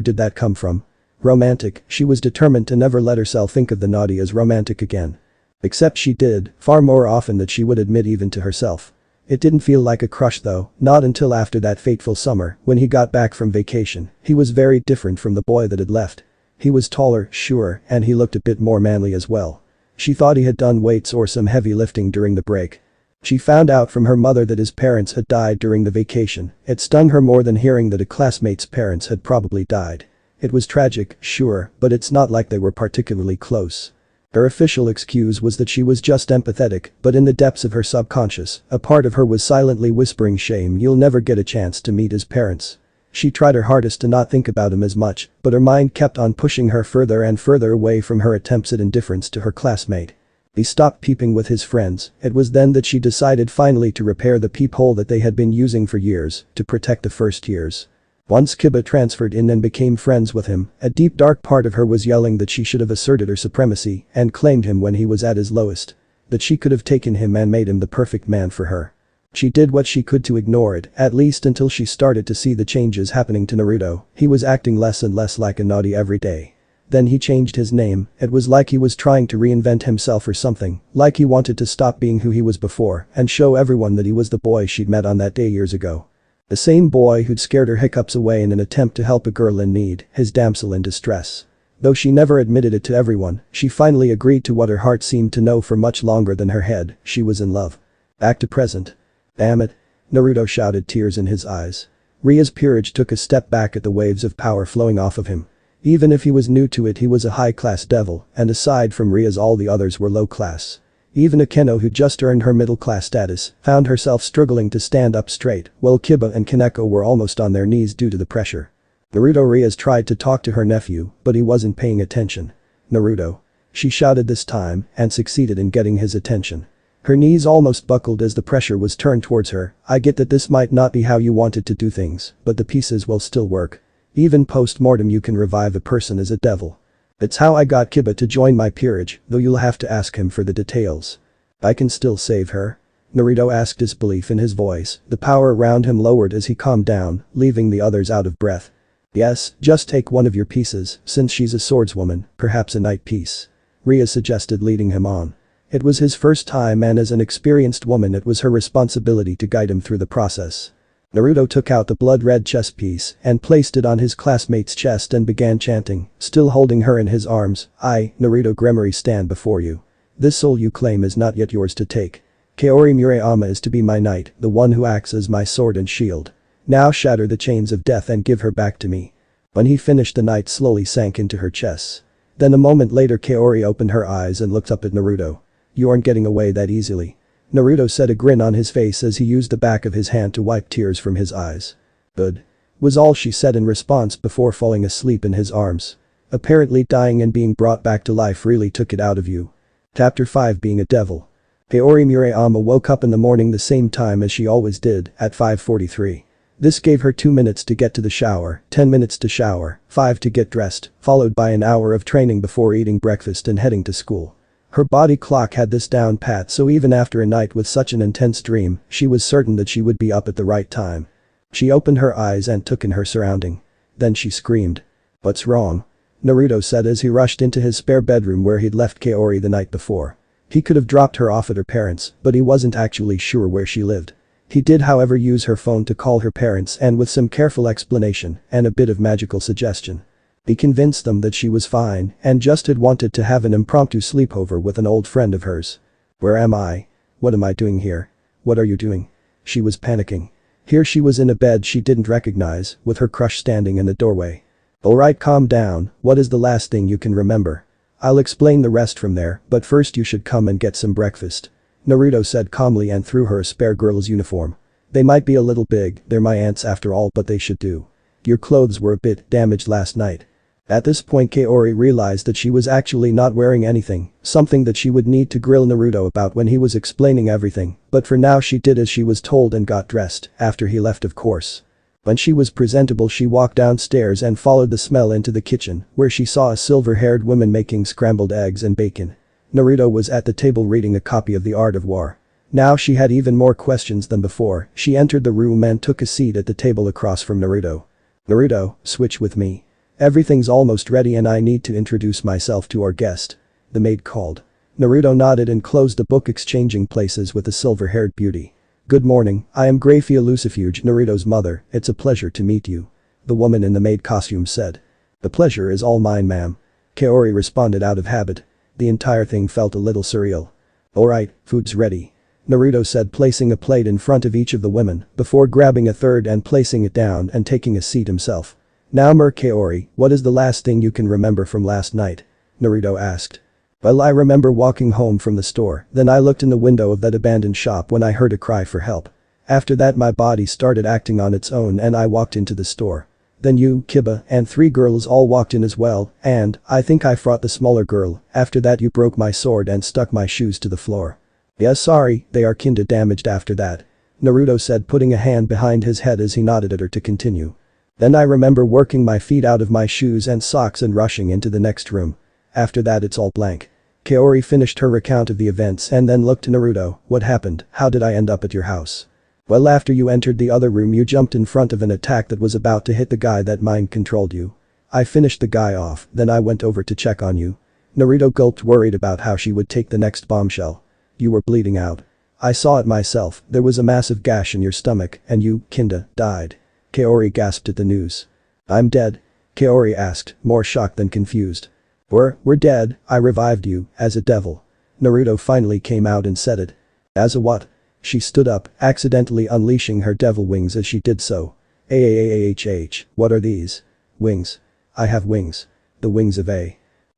did that come from? Romantic? She was determined to never let herself think of the naughty as romantic again. Except she did, far more often than she would admit even to herself. It didn't feel like a crush though, not until after that fateful summer, when he got back from vacation. He was very different from the boy that had left. He was taller, sure, and he looked a bit more manly as well. She thought he had done weights or some heavy lifting during the break. She found out from her mother that his parents had died during the vacation. It stung her more than hearing that a classmate's parents had probably died. It was tragic, sure, but it's not like they were particularly close. Her official excuse was that she was just empathetic, but in the depths of her subconscious, a part of her was silently whispering, "Shame, you'll never get a chance to meet his parents." She tried her hardest to not think about him as much, but her mind kept on pushing her further and further away from her attempts at indifference to her classmate. He stopped peeping with his friends. It was then that she decided finally to repair the peephole that they had been using for years to protect the first years. Once Kiba transferred in and became friends with him, a deep dark part of her was yelling that she should have asserted her supremacy and claimed him when he was at his lowest. That she could have taken him and made him the perfect man for her. She did what she could to ignore it, at least until she started to see the changes happening to Naruto. He was acting less and less like a naughty every day. Then he changed his name, it was like he was trying to reinvent himself or something, like he wanted to stop being who he was before and show everyone that he was the boy she'd met on that day years ago. The same boy who'd scared her hiccups away in an attempt to help a girl in need, his damsel in distress. Though she never admitted it to everyone, she finally agreed to what her heart seemed to know for much longer than her head, she was in love. Back to present. Damn it. Naruto shouted, tears in his eyes. Ria's peerage took a step back at the waves of power flowing off of him. Even if he was new to it, he was a high-class devil, and aside from Ria's all the others were low-class. Even Akeno, who just earned her middle-class status, found herself struggling to stand up straight, while Kiba and Kaneko were almost on their knees due to the pressure. Naruto Rias tried to talk to her nephew, but he wasn't paying attention. Naruto. She shouted this time, and succeeded in getting his attention. Her knees almost buckled as the pressure was turned towards her. I get that this might not be how you wanted to do things, but the pieces will still work. Even post-mortem you can revive a person as a devil. It's how I got Kiba to join my peerage, though you'll have to ask him for the details. I can still save her? Naruto asked, disbelief in his voice. The power around him lowered as he calmed down, leaving the others out of breath. Yes, just take one of your pieces, since she's a swordswoman, perhaps a knight piece. Ria suggested, leading him on. It was his first time, and as an experienced woman it was her responsibility to guide him through the process. Naruto took out the blood-red chess piece and placed it on his classmate's chest and began chanting, still holding her in his arms. I, Naruto Gremory, stand before you. This soul you claim is not yet yours to take. Kaori Murayama is to be my knight, the one who acts as my sword and shield. Now shatter the chains of death and give her back to me. When he finished, the knight slowly sank into her chest. Then a moment later Kaori opened her eyes and looked up at Naruto. You aren't getting away that easily. Naruto said, a grin on his face as he used the back of his hand to wipe tears from his eyes. Good. Was all she said in response before falling asleep in his arms. Apparently dying and being brought back to life really took it out of you. Chapter 5, Being a Devil. Kaori Murayama woke up in the morning the same time as she always did, at 5:43. This gave her 2 minutes to get to the shower, 10 minutes to shower, 5 to get dressed, followed by an hour of training before eating breakfast and heading to school. Her body clock had this down pat, so even after a night with such an intense dream, she was certain that she would be up at the right time. She opened her eyes and took in her surrounding. Then she screamed. What's wrong? Naruto said as he rushed into his spare bedroom where he'd left Kaori the night before. He could have dropped her off at her parents', but he wasn't actually sure where she lived. He did, however, use her phone to call her parents, and with some careful explanation and a bit of magical suggestion, he convinced them that she was fine and just had wanted to have an impromptu sleepover with an old friend of hers. Where am I? What am I doing here? What are you doing? She was panicking. Here she was in a bed she didn't recognize, with her crush standing in the doorway. Alright, calm down, what is the last thing you can remember? I'll explain the rest from there, but first you should come and get some breakfast. Naruto said calmly and threw her a spare girl's uniform. They might be a little big, they're my aunts after all, but they should do. Your clothes were a bit damaged last night. At this point Kaori realized that she was actually not wearing anything, something that she would need to grill Naruto about when he was explaining everything, but for now she did as she was told and got dressed, after he left of course. When she was presentable she walked downstairs and followed the smell into the kitchen, where she saw a silver-haired woman making scrambled eggs and bacon. Naruto was at the table reading a copy of The Art of War. Now she had even more questions than before. She entered the room and took a seat at the table across from Naruto. Naruto, switch with me. Everything's almost ready and I need to introduce myself to our guest. The maid called. Naruto nodded and closed the book, exchanging places with the silver-haired beauty. Good morning, I am Grayfia Lucifuge, Naruto's mother, it's a pleasure to meet you. The woman in the maid costume said. The pleasure is all mine, ma'am. Kaori responded out of habit. The entire thing felt a little surreal. Alright, food's ready. Naruto said, placing a plate in front of each of the women, before grabbing a third and placing it down and taking a seat himself. Now Kaori, what is the last thing you can remember from last night? Naruto asked. Well, I remember walking home from the store, then I looked in the window of that abandoned shop when I heard a cry for help. After that my body started acting on its own and I walked into the store. Then you, Kiba, and 3 girls all walked in as well, and I think I fought the smaller girl. After that you broke my sword and stuck my shoes to the floor. Yeah, sorry, they are kinda damaged after that. Naruto said, putting a hand behind his head as he nodded at her to continue. Then I remember working my feet out of my shoes and socks and rushing into the next room. After that it's all blank. Kaori finished her recount of the events and then looked to Naruto. What happened? How did I end up at your house? Well, after you entered the other room you jumped in front of an attack that was about to hit the guy that mind controlled you. I finished the guy off, then I went over to check on you." Naruto gulped, worried about how she would take the next bombshell. "You were bleeding out. I saw it myself, there was a massive gash in your stomach and you, kinda, died." Kaori gasped at the news. "I'm dead?" Kaori asked, more shocked than confused. We're dead, I revived you, as a devil." Naruto finally came out and said it. "As a what?" She stood up, accidentally unleashing her devil wings as she did so. What are these? "Wings. I have wings. The wings of the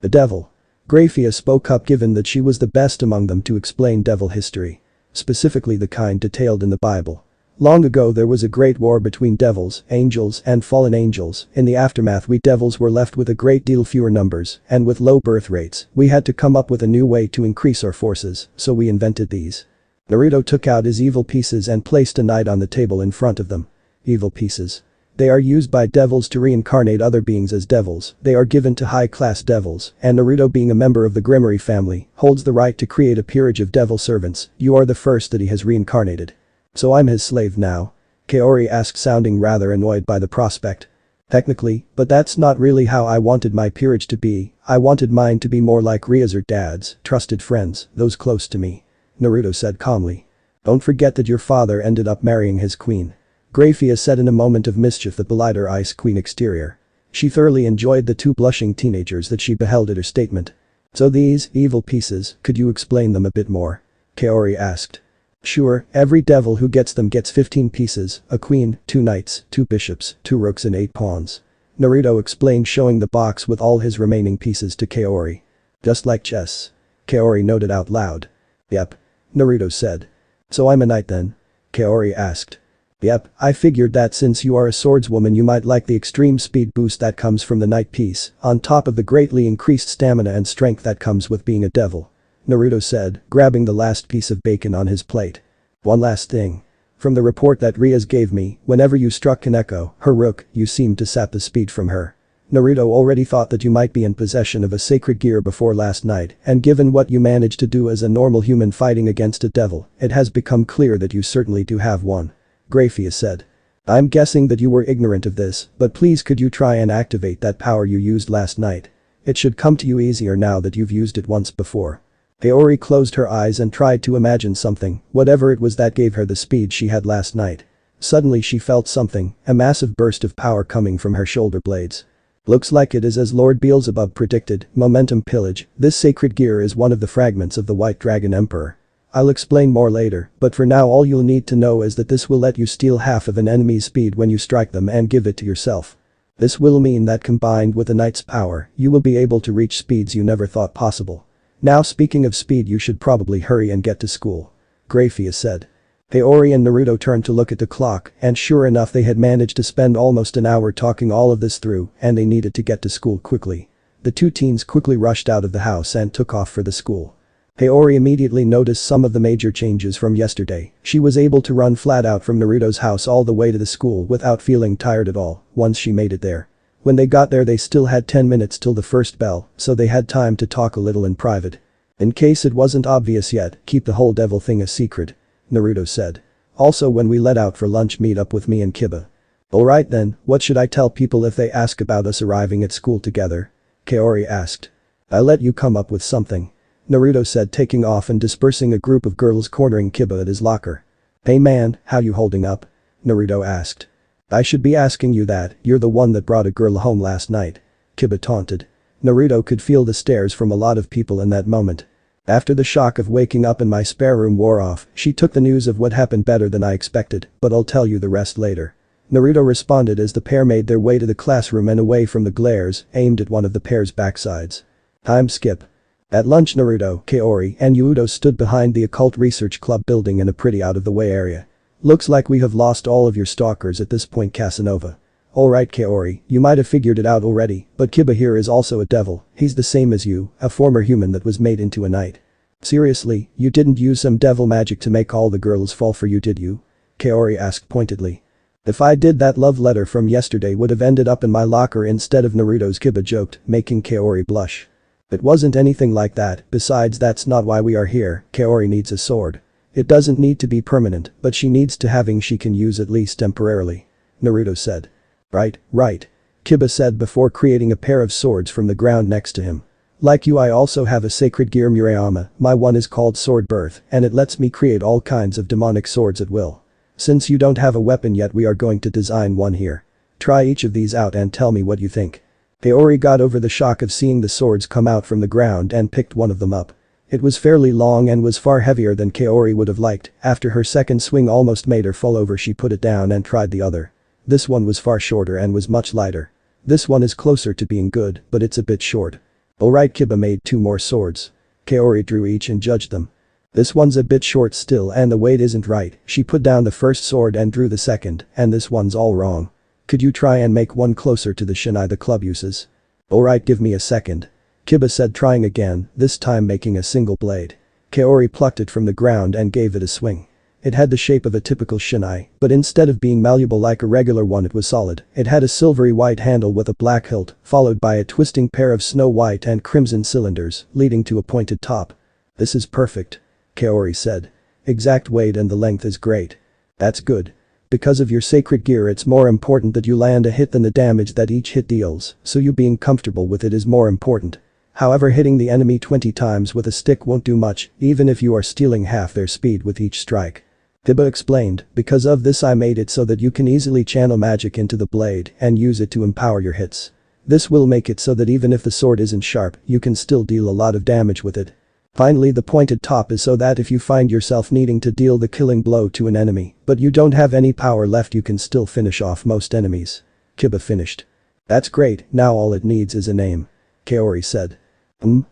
devil." Grayfia spoke up, given that she was the best among them to explain devil history. Specifically the kind detailed in the Bible. Long ago there was a great war between devils, angels and fallen angels. In the aftermath we devils were left with a great deal fewer numbers, and with low birth rates, we had to come up with a new way to increase our forces, so we invented these. Naruto took out his evil pieces and placed a knight on the table in front of them. Evil pieces. They are used by devils to reincarnate other beings as devils. They are given to high-class devils, and Naruto, being a member of the Grimmery family, holds the right to create a peerage of devil servants. You are the first that he has reincarnated. "So I'm his slave now?" Kaori asked, sounding rather annoyed by the prospect. "Technically, but that's not really how I wanted my peerage to be. I wanted mine to be more like Ria's or Dad's, trusted friends, those close to me," Naruto said calmly. "Don't forget that your father ended up marrying his queen," Grayfia said in a moment of mischief that belied her Ice Queen exterior. She thoroughly enjoyed the two blushing teenagers that she beheld at her statement. "So these evil pieces, could you explain them a bit more?" Kaori asked. "Sure, every devil who gets them gets 15 pieces, a queen, 2 knights, 2 bishops, 2 rooks and 8 pawns." Naruto explained, showing the box with all his remaining pieces to Kaori. "Just like chess," Kaori noted out loud. "Yep," Naruto said. "So I'm a knight then?" Kaori asked. "Yep, I figured that since you are a swordswoman you might like the extreme speed boost that comes from the knight piece, on top of the greatly increased stamina and strength that comes with being a devil," Naruto said, grabbing the last piece of bacon on his plate. "One last thing. From the report that Rias gave me, whenever you struck Kaneko, her rook, you seemed to sap the speed from her. Naruto already thought that you might be in possession of a sacred gear before last night, and given what you managed to do as a normal human fighting against a devil, it has become clear that you certainly do have one," Grayfia said. "I'm guessing that you were ignorant of this, but please could you try and activate that power you used last night? It should come to you easier now that you've used it once before." Kaori closed her eyes and tried to imagine something, whatever it was that gave her the speed she had last night. Suddenly she felt something, a massive burst of power coming from her shoulder blades. "Looks like it is as Lord Beelzebub predicted, momentum pillage. This sacred gear is one of the fragments of the White Dragon Emperor. I'll explain more later, but for now all you'll need to know is that this will let you steal half of an enemy's speed when you strike them and give it to yourself. This will mean that combined with the knight's power, you will be able to reach speeds you never thought possible. Now speaking of speed, you should probably hurry and get to school," Grayfia said. Kaori and Naruto turned to look at the clock, and sure enough they had managed to spend almost an hour talking all of this through, and they needed to get to school quickly. The two teens quickly rushed out of the house and took off for the school. Kaori immediately noticed some of the major changes from yesterday. She was able to run flat out from Naruto's house all the way to the school without feeling tired at all once she made it there. When they got there they still had 10 minutes till the first bell, so they had time to talk a little in private. "In case it wasn't obvious yet, keep the whole devil thing a secret," Naruto said. "Also when we let out for lunch meet up with me and Kiba." "Alright then, what should I tell people if they ask about us arriving at school together?" Kaori asked. "I'll let you come up with something," Naruto said, taking off and dispersing a group of girls cornering Kiba at his locker. "Hey man, how you holding up?" Naruto asked. "I should be asking you that, you're the one that brought a girl home last night," Kiba taunted. Naruto could feel the stares from a lot of people in that moment. "After the shock of waking up in my spare room wore off, she took the news of what happened better than I expected, but I'll tell you the rest later," Naruto responded as the pair made their way to the classroom and away from the glares aimed at one of the pair's backsides. Time skip. At lunch Naruto, Kaori and Yuuto stood behind the Occult Research Club building in a pretty out-of-the-way area. "Looks like we have lost all of your stalkers at this point, Casanova." "Alright Kaori, you might have figured it out already, but Kiba here is also a devil, he's the same as you, a former human that was made into a knight." "Seriously, you didn't use some devil magic to make all the girls fall for you, did you?" Kaori asked pointedly. "If I did, that love letter from yesterday would have ended up in my locker instead of Naruto's," Kiba joked, making Kaori blush. "It wasn't anything like that, besides that's not why we are here, Kaori needs a sword." It doesn't need to be permanent, but she needs to having she can use at least temporarily. Naruto said. Right. Kiba said before creating a pair of swords from the ground next to him. Like you, I also have a sacred gear Murayama, my one is called Sword Birth and it lets me create all kinds of demonic swords at will. Since you don't have a weapon yet, we are going to design one here. Try each of these out and tell me what you think. Kaori got over the shock of seeing the swords come out from the ground and picked one of them up. It was fairly long and was far heavier than Kaori would have liked. After her second swing almost made her fall over, she put it down and tried the other. This one was far shorter and was much lighter. This one is closer to being good, but it's a bit short. Alright, Kiba made 2 more swords. Kaori drew each and judged them. This one's a bit short still and the weight isn't right. She put down the first sword and drew the second, and this one's all wrong. Could you try and make one closer to the shinai the club uses? Alright, give me a second. Kiba said, trying again, this time making a single blade. Kaori plucked it from the ground and gave it a swing. It had the shape of a typical shinai, but instead of being malleable like a regular one, it was solid. It had a silvery white handle with a black hilt, followed by a twisting pair of snow white and crimson cylinders, leading to a pointed top. This is perfect. Kaori said. Exact weight and the length is great. That's good. Because of your sacred gear, it's more important that you land a hit than the damage that each hit deals, so you being comfortable with it is more important. However, hitting the enemy 20 times with a stick won't do much, even if you are stealing half their speed with each strike. Kiba explained, because of this I made it so that you can easily channel magic into the blade and use it to empower your hits. This will make it so that even if the sword isn't sharp, you can still deal a lot of damage with it. Finally, the pointed top is so that if you find yourself needing to deal the killing blow to an enemy, but you don't have any power left, you can still finish off most enemies. Kiba finished. That's great, now all it needs is a name. Kaori said.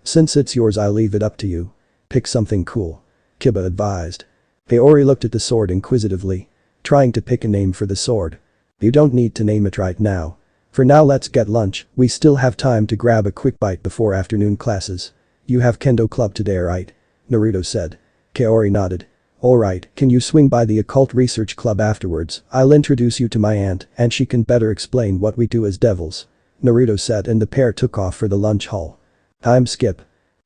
Since it's yours, I'll leave it up to you. Pick something cool. Kiba advised. Kaori looked at the sword inquisitively. Trying to pick a name for the sword. You don't need to name it right now. For now, let's get lunch, we still have time to grab a quick bite before afternoon classes. You have kendo club today, right? Naruto said. Kaori nodded. Alright, can you swing by the occult research club afterwards? I'll introduce you to my aunt and she can better explain what we do as devils. Naruto said, and the pair took off for the lunch hall. Time skip.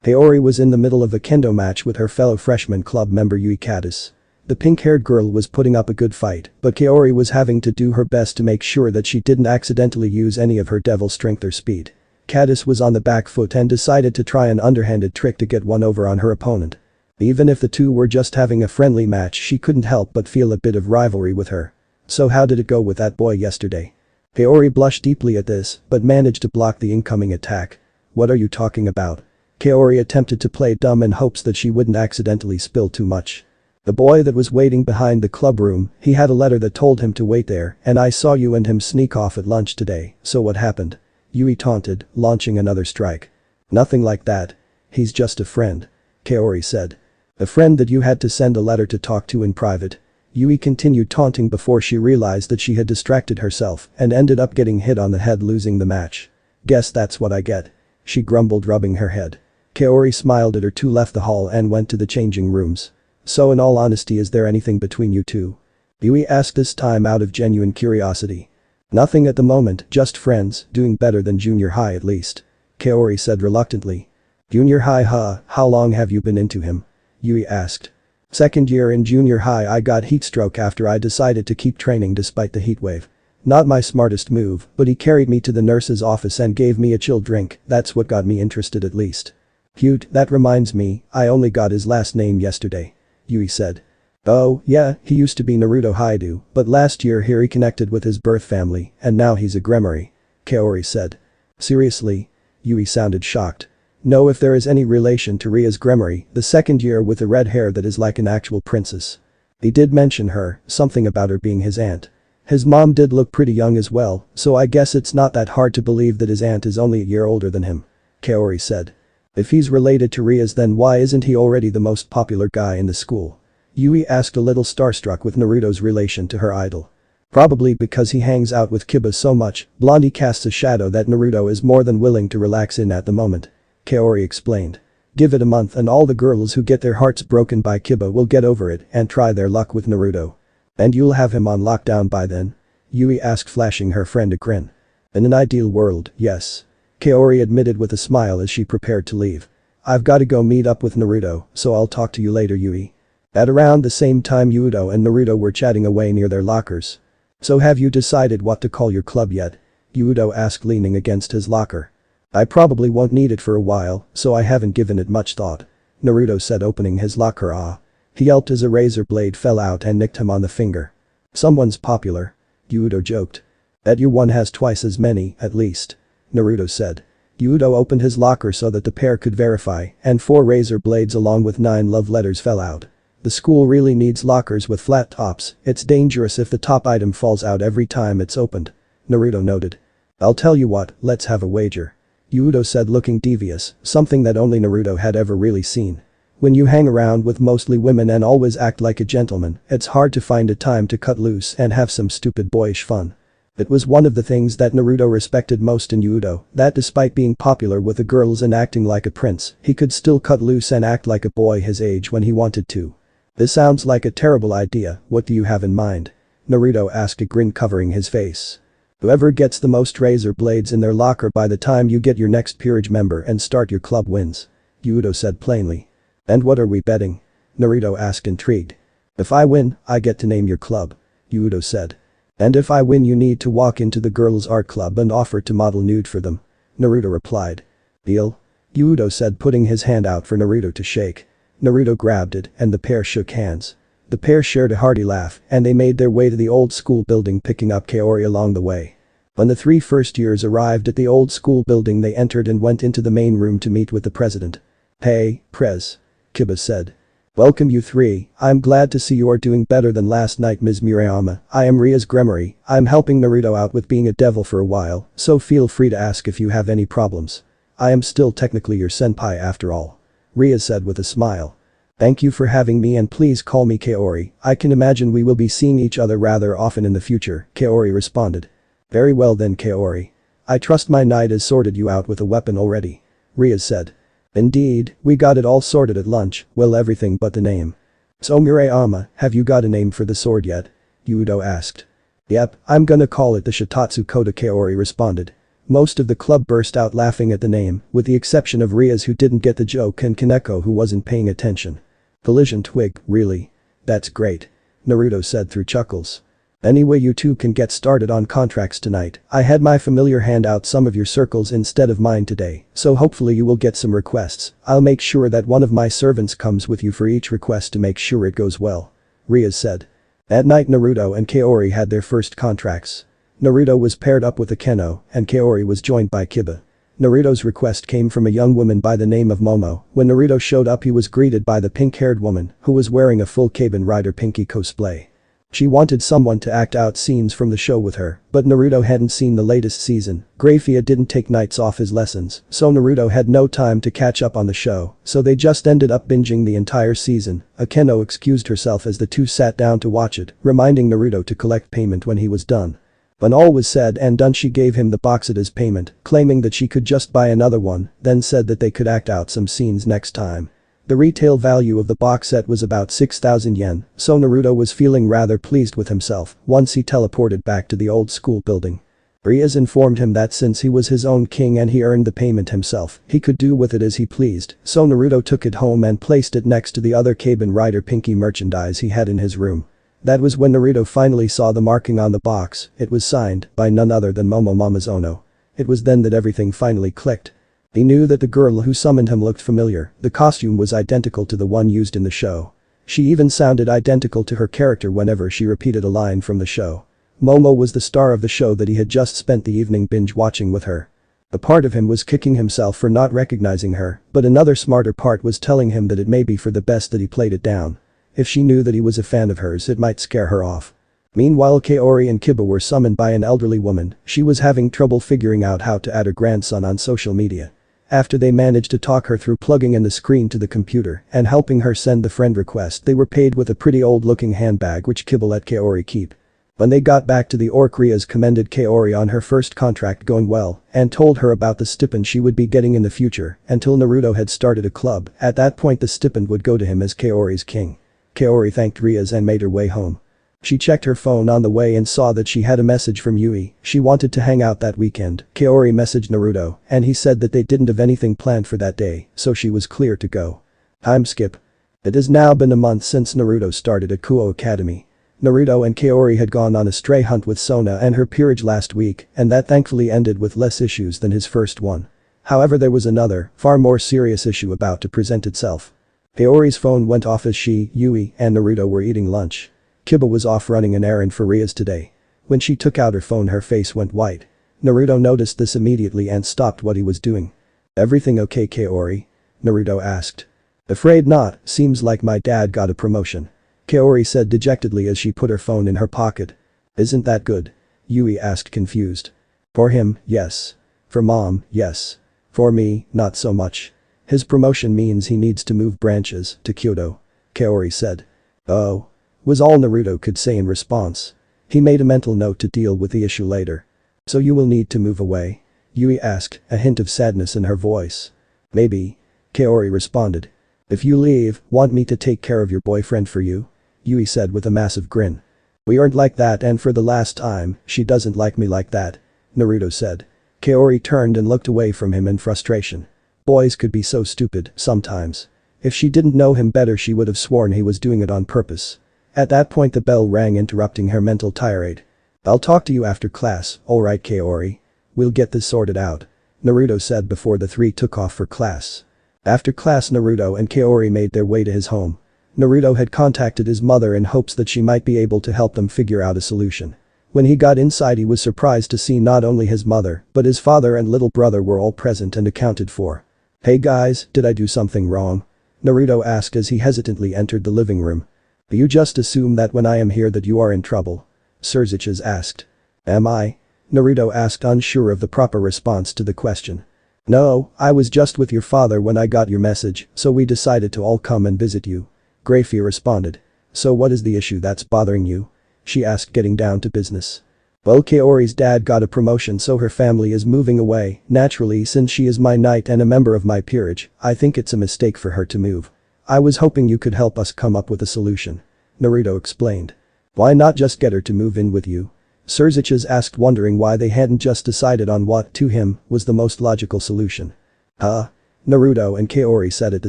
Kaori was in the middle of a kendo match with her fellow freshman club member Yui Caddis. The pink-haired girl was putting up a good fight, but Kaori was having to do her best to make sure that she didn't accidentally use any of her devil strength or speed. Caddis was on the back foot and decided to try an underhanded trick to get one over on her opponent. Even if the two were just having a friendly match, she couldn't help but feel a bit of rivalry with her. So how did it go with that boy yesterday? Kaori blushed deeply at this, but managed to block the incoming attack. What are you talking about? Kaori attempted to play dumb in hopes that she wouldn't accidentally spill too much. The boy that was waiting behind the club room, he had a letter that told him to wait there, and I saw you and him sneak off at lunch today, so what happened? Yui taunted, launching another strike. Nothing like that. He's just a friend. Kaori said. A friend that you had to send a letter to talk to in private. Yui continued taunting before she realized that she had distracted herself and ended up getting hit on the head, losing the match. Guess that's what I get. She grumbled, rubbing her head. Kaori smiled at her two, left the hall and went to the changing rooms. So in all honesty, is there anything between you two? Yui asked, this time out of genuine curiosity. Nothing at the moment, just friends, doing better than junior high at least. Kaori said reluctantly. Junior high, huh? How long have you been into him? Yui asked. Second year in junior high. I got heat stroke after I decided to keep training despite the heat wave. Not my smartest move, but he carried me to the nurse's office and gave me a chill drink, that's what got me interested at least. Cute, that reminds me, I only got his last name yesterday. Yui said. Oh, yeah, he used to be Naruto Haidu, but last year he reconnected with his birth family, and now he's a Gremory. Kaori said. Seriously? Yui sounded shocked. No, if there is any relation to Ria's Gremory, the second year with the red hair that is like an actual princess. He did mention her, something about her being his aunt. His mom did look pretty young as well, so I guess it's not that hard to believe that his aunt is only a year older than him. Kaori said. If he's related to Ria's, then why isn't he already the most popular guy in the school? Yui asked, a little starstruck with Naruto's relation to her idol. Probably because he hangs out with Kiba so much. Blondie casts a shadow that Naruto is more than willing to relax in at the moment. Kaori explained. Give it a month and all the girls who get their hearts broken by Kiba will get over it and try their luck with Naruto. And you'll have him on lockdown by then? Yui asked, flashing her friend a grin. In an ideal world, yes. Kaori admitted with a smile as she prepared to leave. I've gotta go meet up with Naruto, so I'll talk to you later, Yui. At around the same time Yudo and Naruto were chatting away near their lockers. "So have you decided what to call your club yet?" Yudo asked leaning against his locker. "I probably won't need it for a while, so I haven't given it much thought," Naruto said opening his locker. "Ah." He yelped as a razor blade fell out and nicked him on the finger. "Someone's popular," Yudo joked. "Bet you one has twice as many, at least," Naruto said. Yudo opened his locker so that the pair could verify, and 4 razor blades along with 9 love letters fell out. "The school really needs lockers with flat tops, it's dangerous if the top item falls out every time it's opened," Naruto noted. "I'll tell you what, let's have a wager," Yudo said looking devious, something that only Naruto had ever really seen. When you hang around with mostly women and always act like a gentleman, it's hard to find a time to cut loose and have some stupid boyish fun. It was one of the things that Naruto respected most in Yudo, that despite being popular with the girls and acting like a prince, he could still cut loose and act like a boy his age when he wanted to. "This sounds like a terrible idea, what do you have in mind?" Naruto asked, a grin covering his face. "Whoever gets the most razor blades in their locker by the time you get your next peerage member and start your club wins," Yudo said plainly. "And what are we betting?" Naruto asked intrigued. "If I win, I get to name your club," Yudo said. "And if I win you need to walk into the girls' art club and offer to model nude for them," Naruto replied. "Deal?" Yudo said putting his hand out for Naruto to shake. Naruto grabbed it and the pair shook hands. The pair shared a hearty laugh and they made their way to the old school building picking up Kaori along the way. When the 3 first years arrived at the old school building they entered and went into the main room to meet with the president. "Hey, Prez," Kiba said. "Welcome you 3, I'm glad to see you are doing better than last night Ms. Murayama, I am Ria's Gremory, I'm helping Naruto out with being a devil for a while, so feel free to ask if you have any problems. I am still technically your senpai after all," Ria said with a smile. "Thank you for having me and please call me Kaori, I can imagine we will be seeing each other rather often in the future," Kaori responded. "Very well then Kaori. I trust my knight has sorted you out with a weapon already," Ria said. "Indeed, we got it all sorted at lunch, well everything but the name." "So Murayama, have you got a name for the sword yet?" Yudo asked. "Yep, I'm gonna call it the Shitatsu Koda," Kaori responded. Most of the club burst out laughing at the name, with the exception of Ria's who didn't get the joke and Kaneko who wasn't paying attention. "Collision twig, really? That's great," Naruto said through chuckles. "Anyway you 2 can get started on contracts tonight, I had my familiar hand out some of your circles instead of mine today, so hopefully you will get some requests, I'll make sure that one of my servants comes with you for each request to make sure it goes well," Ria said. At night Naruto and Kaori had their first contracts. Naruto was paired up with Akeno, and Kaori was joined by Kiba. Naruto's request came from a young woman by the name of Momo. When Naruto showed up he was greeted by the pink-haired woman, who was wearing a full Kamen Rider Pinky cosplay. She wanted someone to act out scenes from the show with her, but Naruto hadn't seen the latest season. Grayfia didn't take nights off his lessons, so Naruto had no time to catch up on the show, so they just ended up binging the entire season. Akeno excused herself as the 2 sat down to watch it, reminding Naruto to collect payment when he was done. When all was said and done she gave him the box as payment, claiming that she could just buy another one, then said that they could act out some scenes next time. The retail value of the box set was about 6,000 yen, so Naruto was feeling rather pleased with himself once he teleported back to the old school building. Rias informed him that since he was his own king and he earned the payment himself, he could do with it as he pleased, so Naruto took it home and placed it next to the other Kamen Rider Pinky merchandise he had in his room. That was when Naruto finally saw the marking on the box, it was signed by none other than Momo Mamazono. It was then that everything finally clicked. He knew that the girl who summoned him looked familiar, the costume was identical to the one used in the show. She even sounded identical to her character whenever she repeated a line from the show. Momo was the star of the show that he had just spent the evening binge watching with her. A part of him was kicking himself for not recognizing her, but another smarter part was telling him that it may be for the best that he played it down. If she knew that he was a fan of hers it might scare her off. Meanwhile Kaori and Kiba were summoned by an elderly woman, she was having trouble figuring out how to add her grandson on social media. After they managed to talk her through plugging in the screen to the computer and helping her send the friend request they were paid with a pretty old-looking handbag which Kiba let Kaori keep. When they got back to the Orc Rias commended Kaori on her first contract going well and told her about the stipend she would be getting in the future until Naruto had started a club, at that point the stipend would go to him as Kaori's king. Kaori thanked Rias and made her way home. She checked her phone on the way and saw that she had a message from Yui, she wanted to hang out that weekend. Kaori messaged Naruto and he said that they didn't have anything planned for that day, so she was clear to go. Time skip. It has now been a month since Naruto started at Kuo Academy. Naruto and Kaori had gone on a stray hunt with Sona and her peerage last week, and that thankfully ended with less issues than his first one. However, there was another, far more serious issue about to present itself. Kaori's phone went off as she, Yui, and Naruto were eating lunch. Kiba was off running an errand for Rias today. When she took out her phone, her face went white. Naruto noticed this immediately and stopped what he was doing. "Everything okay, Kaori?" Naruto asked. "Afraid not, seems like my dad got a promotion," Kaori said dejectedly as she put her phone in her pocket. "Isn't that good?" Yui asked confused. "For him, yes. For mom, yes. For me, not so much. His promotion means he needs to move branches to Kyoto," Kaori said. "Oh," was all Naruto could say in response. He made a mental note to deal with the issue later. "So you will need to move away?" Yui asked, a hint of sadness in her voice. "Maybe," Kaori responded. "If you leave, want me to take care of your boyfriend for you?" Yui said with a massive grin. "We aren't like that, and for the last time, she doesn't like me like that," Naruto said. Kaori turned and looked away from him in frustration. Boys could be so stupid, sometimes. If she didn't know him better, she would have sworn he was doing it on purpose. At that point the bell rang, interrupting her mental tirade. "I'll talk to you after class, alright Kaori? We'll get this sorted out," Naruto said before the three took off for class. After class, Naruto and Kaori made their way to his home. Naruto had contacted his mother in hopes that she might be able to help them figure out a solution. When he got inside, he was surprised to see not only his mother, but his father and little brother were all present and accounted for. "Hey guys, did I do something wrong?" Naruto asked as he hesitantly entered the living room. "You just assume that when I am here that you are in trouble?" Sirzechs asked. "Am I?" Naruto asked, unsure of the proper response to the question. "No, I was just with your father when I got your message, so we decided to all come and visit you," Grayfia responded. "So what is the issue that's bothering you?" she asked, getting down to business. "Well, Kaori's dad got a promotion, so her family is moving away. Naturally, since she is my knight and a member of my peerage, I think it's a mistake for her to move. I was hoping you could help us come up with a solution," Naruto explained. "Why not just get her to move in with you?" Sirzechs asked, wondering why they hadn't just decided on what, to him, was the most logical solution. "Huh?" Naruto and Kaori said at the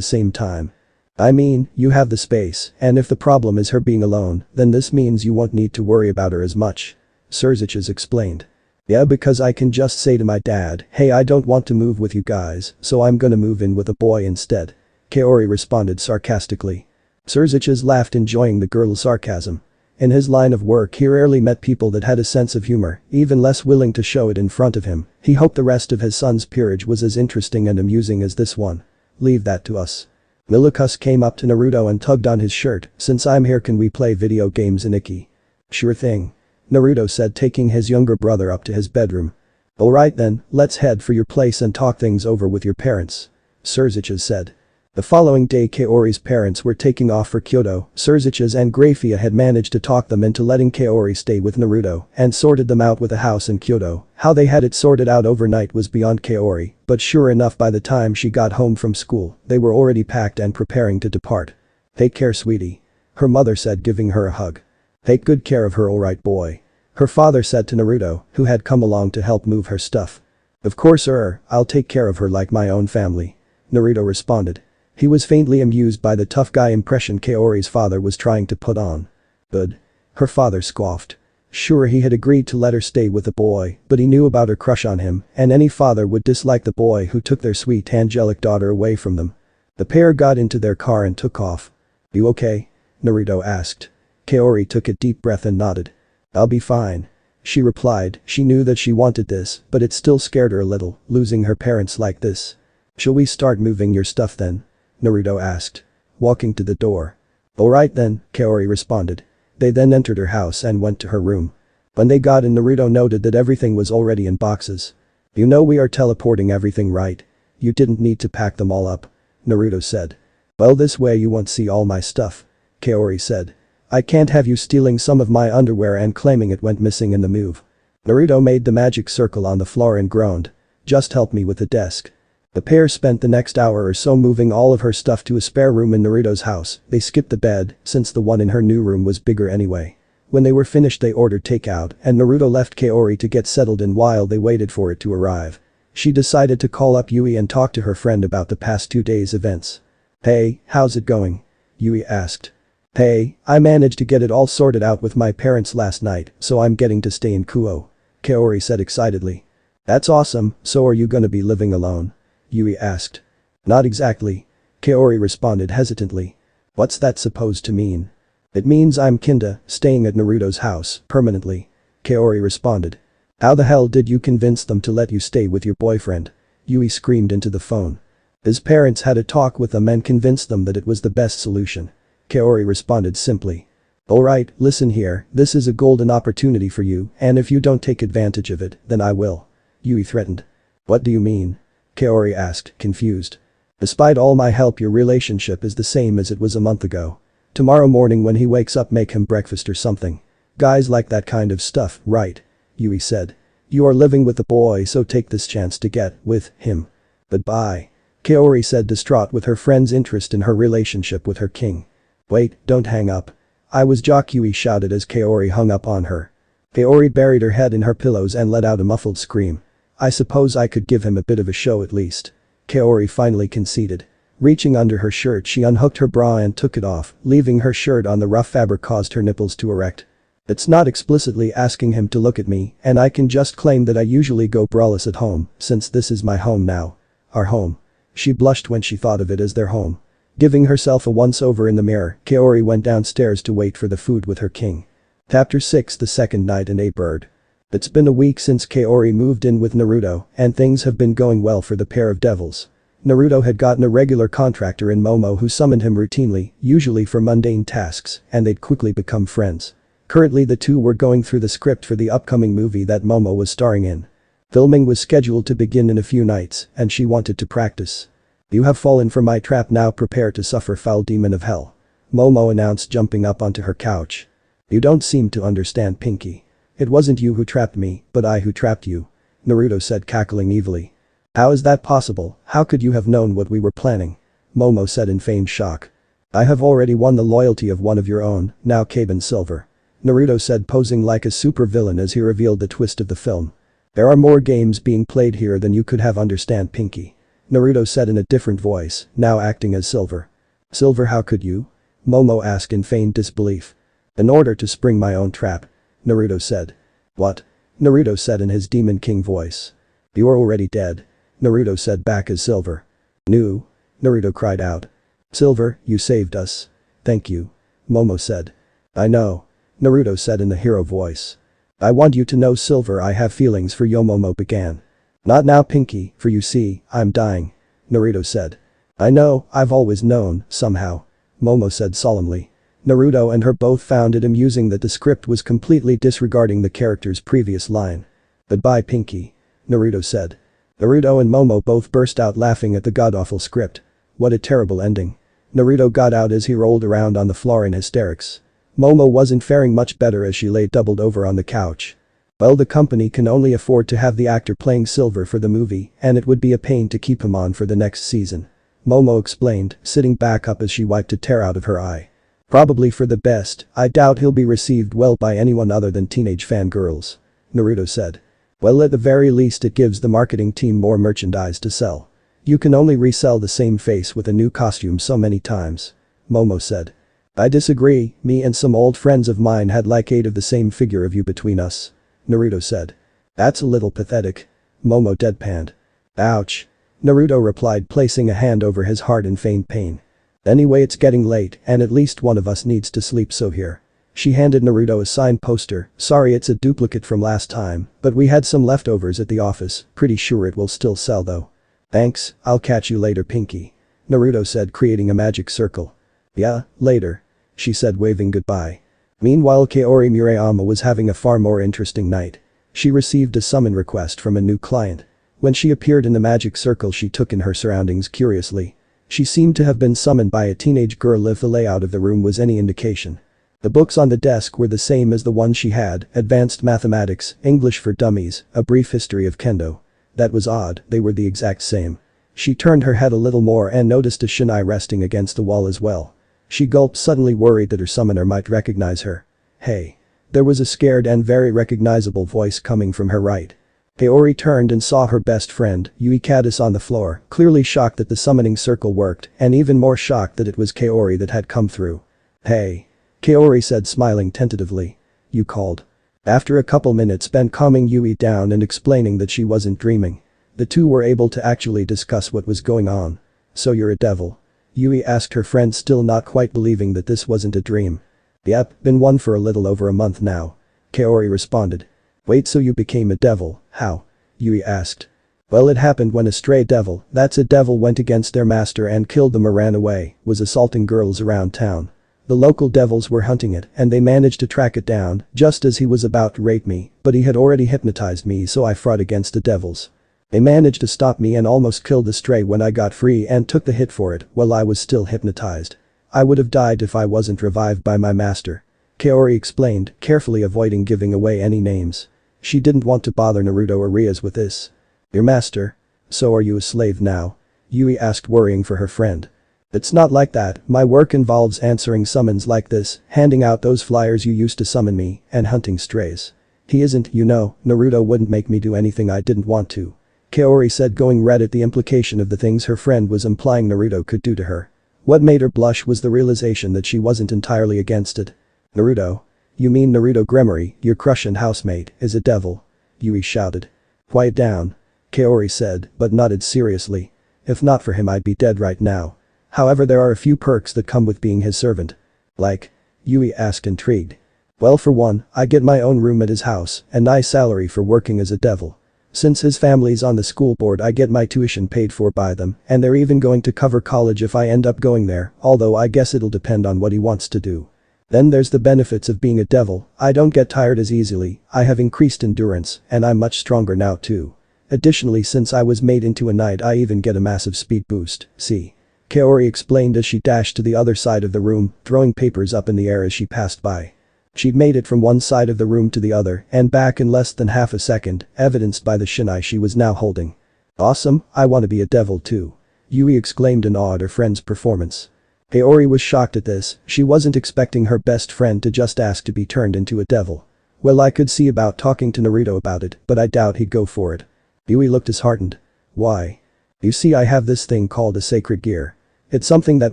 same time. "I mean, you have the space, and if the problem is her being alone, then this means you won't need to worry about her as much," Sirzechs explained. "Yeah, because I can just say to my dad, hey, I don't want to move with you guys, so I'm gonna move in with a boy instead," Kaori responded sarcastically. Sirzechs laughed, enjoying the girl's sarcasm. In his line of work, he rarely met people that had a sense of humor, even less willing to show it in front of him. He hoped the rest of his son's peerage was as interesting and amusing as this one. "Leave that to us." Milikus came up to Naruto and tugged on his shirt. "Since I'm here, can we play video games, Iniki?" "Sure thing," Naruto said, taking his younger brother up to his bedroom. "Alright then, let's head for your place and talk things over with your parents," Sirzechs said. The following day, Kaori's parents were taking off for Kyoto. Sirzechs and Grayfia had managed to talk them into letting Kaori stay with Naruto and sorted them out with a house in Kyoto. How they had it sorted out overnight was beyond Kaori, but sure enough, by the time she got home from school, they were already packed and preparing to depart. "Take care, sweetie," her mother said, giving her a hug. "Take good care of her, alright boy," her father said to Naruto, who had come along to help move her stuff. "Of course, I'll take care of her like my own family," Naruto responded. He was faintly amused by the tough guy impression Kaori's father was trying to put on. "Good," her father scoffed. Sure, he had agreed to let her stay with the boy, but he knew about her crush on him, and any father would dislike the boy who took their sweet angelic daughter away from them. The pair got into their car and took off. "You okay?" Naruto asked. Kaori took a deep breath and nodded. "I'll be fine," she replied. She knew that she wanted this, but it still scared her a little, losing her parents like this. "Shall we start moving your stuff then?" Naruto asked, walking to the door. "Alright then," Kaori responded. They then entered her house and went to her room. When they got in, Naruto noted that everything was already in boxes. "You know we are teleporting everything, right? You didn't need to pack them all up," Naruto said. "Well, this way you won't see all my stuff," Kaori said. "I can't have you stealing some of my underwear and claiming it went missing in the move." Naruto made the magic circle on the floor and groaned. "Just help me with the desk." The pair spent the next hour or so moving all of her stuff to a spare room in Naruto's house. They skipped the bed, since the one in her new room was bigger anyway. When they were finished, they ordered takeout, and Naruto left Kaori to get settled in while they waited for it to arrive. She decided to call up Yui and talk to her friend about the past 2 days' events. "Hey, how's it going?" Yui asked. Hey, I managed to get it all sorted out with my parents last night, so I'm getting to stay in Kuo. Kaori said excitedly. That's awesome, so are you gonna be living alone? Yui asked. Not exactly. Kaori responded hesitantly. What's that supposed to mean? It means I'm kinda staying at Naruto's house permanently. Kaori responded. How the hell did you convince them to let you stay with your boyfriend? Yui screamed into the phone. His parents had a talk with them and convinced them that it was the best solution. Kaori responded simply. Alright, listen here, this is a golden opportunity for you, and if you don't take advantage of it, then I will. Yui threatened. What do you mean? Kaori asked, confused. Despite all my help, your relationship is the same as it was a month ago. Tomorrow morning when he wakes up, make him breakfast or something. Guys like that kind of stuff, right? Yui said. You are living with a boy, so take this chance to get with him. Goodbye. Kaori said, distraught with her friend's interest in her relationship with her king. Wait, don't hang up. I was Jock, Yui shouted as Kaori hung up on her. Kaori buried her head in her pillows and let out a muffled scream. I suppose I could give him a bit of a show at least. Kaori finally conceded. Reaching under her shirt, she unhooked her bra and took it off, leaving her shirt on. The rough fabric caused her nipples to erect. It's not explicitly asking him to look at me, and I can just claim that I usually go braless at home, since this is my home now. Our home. She blushed when she thought of it as their home. Giving herself a once-over in the mirror, Kaori went downstairs to wait for the food with her king. Chapter 6, The Second Night in a Bird. It's been a week since Kaori moved in with Naruto, and things have been going well for the pair of devils. Naruto had gotten a regular contractor in Momo who summoned him routinely, usually for mundane tasks, and they'd quickly become friends. Currently the two were going through the script for the upcoming movie that Momo was starring in. Filming was scheduled to begin in a few nights, and she wanted to practice. You have fallen for my trap, now prepare to suffer, foul demon of hell. Momo announced, jumping up onto her couch. You don't seem to understand, Pinky. It wasn't you who trapped me, but I who trapped you. Naruto said, cackling evilly. How is that possible? How could you have known what we were planning? Momo said in feigned shock. I have already won the loyalty of one of your own, now Kaben Silver. Naruto said, posing like a supervillain as he revealed the twist of the film. There are more games being played here than you could have, understand, Pinky. Naruto said in a different voice, now acting as Silver. Silver, how could you? Momo asked in feigned disbelief. In order to spring my own trap. Naruto said. What? Naruto said in his Demon King voice. You are already dead. Naruto said back as Silver. No. Naruto cried out. Silver, you saved us. Thank you. Momo said. I know. Naruto said in the hero voice. I want you to know, Silver, I have feelings for you. Momo began. Not now, Pinky, for you see, I'm dying. Naruto said. I know, I've always known, somehow. Momo said solemnly. Naruto and her both found it amusing that the script was completely disregarding the character's previous line. Goodbye, Pinky. Naruto said. Naruto and Momo both burst out laughing at the god-awful script. What a terrible ending. Naruto got out as he rolled around on the floor in hysterics. Momo wasn't faring much better as she lay doubled over on the couch. Well, the company can only afford to have the actor playing Silver for the movie, and it would be a pain to keep him on for the next season. Momo explained, sitting back up as she wiped a tear out of her eye. Probably for the best, I doubt he'll be received well by anyone other than teenage fangirls. Naruto said. Well, at the very least it gives the marketing team more merchandise to sell. You can only resell the same face with a new costume so many times. Momo said. I disagree, me and some old friends of mine had like 8 of the same figure of you between us. Naruto said. That's a little pathetic. Momo deadpanned. Ouch. Naruto replied, placing a hand over his heart in feigned pain. Anyway, it's getting late and at least one of us needs to sleep, so here. She handed Naruto a signed poster. Sorry, it's a duplicate from last time, but we had some leftovers at the office, pretty sure it will still sell though. Thanks, I'll catch you later, Pinky. Naruto said, creating a magic circle. Yeah, later. She said, waving goodbye. Meanwhile, Kaori Murayama was having a far more interesting night. She received a summon request from a new client. When she appeared in the magic circle, she took in her surroundings curiously. She seemed to have been summoned by a teenage girl if the layout of the room was any indication. The books on the desk were the same as the ones she had, advanced mathematics, English for dummies, a brief history of kendo. That was odd, they were the exact same. She turned her head a little more and noticed a shinai resting against the wall as well. She gulped, suddenly worried that her summoner might recognize her. Hey. There was a scared and very recognizable voice coming from her right. Kaori turned and saw her best friend, Yui Caddis on the floor, clearly shocked that the summoning circle worked, and even more shocked that it was Kaori that had come through. "Hey." Kaori said, smiling tentatively. "You called." After a couple minutes spent calming Yui down and explaining that she wasn't dreaming, the two were able to actually discuss what was going on. "So you're a devil?" Yui asked her friend, still not quite believing that this wasn't a dream. "Yep, been one for a little over a month now," Kaori responded. "Wait, so you became a devil, how?" Yui asked. "Well, it happened when a stray devil, that's a devil, went against their master and killed them or ran away, was assaulting girls around town. The local devils were hunting it and they managed to track it down just as he was about to rape me, but he had already hypnotized me, so I fought against the devils. They managed to stop me and almost killed the stray when I got free and took the hit for it while I was still hypnotized. I would have died if I wasn't revived by my master," Kaori explained, carefully avoiding giving away any names. She didn't want to bother Naruto or Rias with this. "Your master? So are you a slave now?" Yui asked, worrying for her friend. "It's not like that, my work involves answering summons like this, handing out those flyers you used to summon me, and hunting strays. He isn't, you know, Naruto wouldn't make me do anything I didn't want to," Kaori said, going red at the implication of the things her friend was implying Naruto could do to her. What made her blush was the realization that she wasn't entirely against it. "Naruto? You mean Naruto Gremory, your crush and housemate, is a devil?" Yui shouted. "Quiet down," Kaori said, but nodded seriously. "If not for him I'd be dead right now. However, there are a few perks that come with being his servant." "Like?" Yui asked, intrigued. "Well, for one, I get my own room at his house, a nice salary for working as a devil. Since his family's on the school board, I get my tuition paid for by them, and they're even going to cover college if I end up going there, although I guess it'll depend on what he wants to do. Then there's the benefits of being a devil, I don't get tired as easily, I have increased endurance, and I'm much stronger now too. Additionally, since I was made into a knight, I even get a massive speed boost, see?" Kaori explained as she dashed to the other side of the room, throwing papers up in the air as she passed by. She'd made it from one side of the room to the other and back in less than half a second, evidenced by the shinai she was now holding. "Awesome, I want to be a devil too," Yui exclaimed in awe at her friend's performance. Kaori was shocked at this, she wasn't expecting her best friend to just ask to be turned into a devil. "Well, I could see about talking to Naruto about it, but I doubt he'd go for it." Yui looked disheartened. "Why?" "You see, I have this thing called a sacred gear. It's something that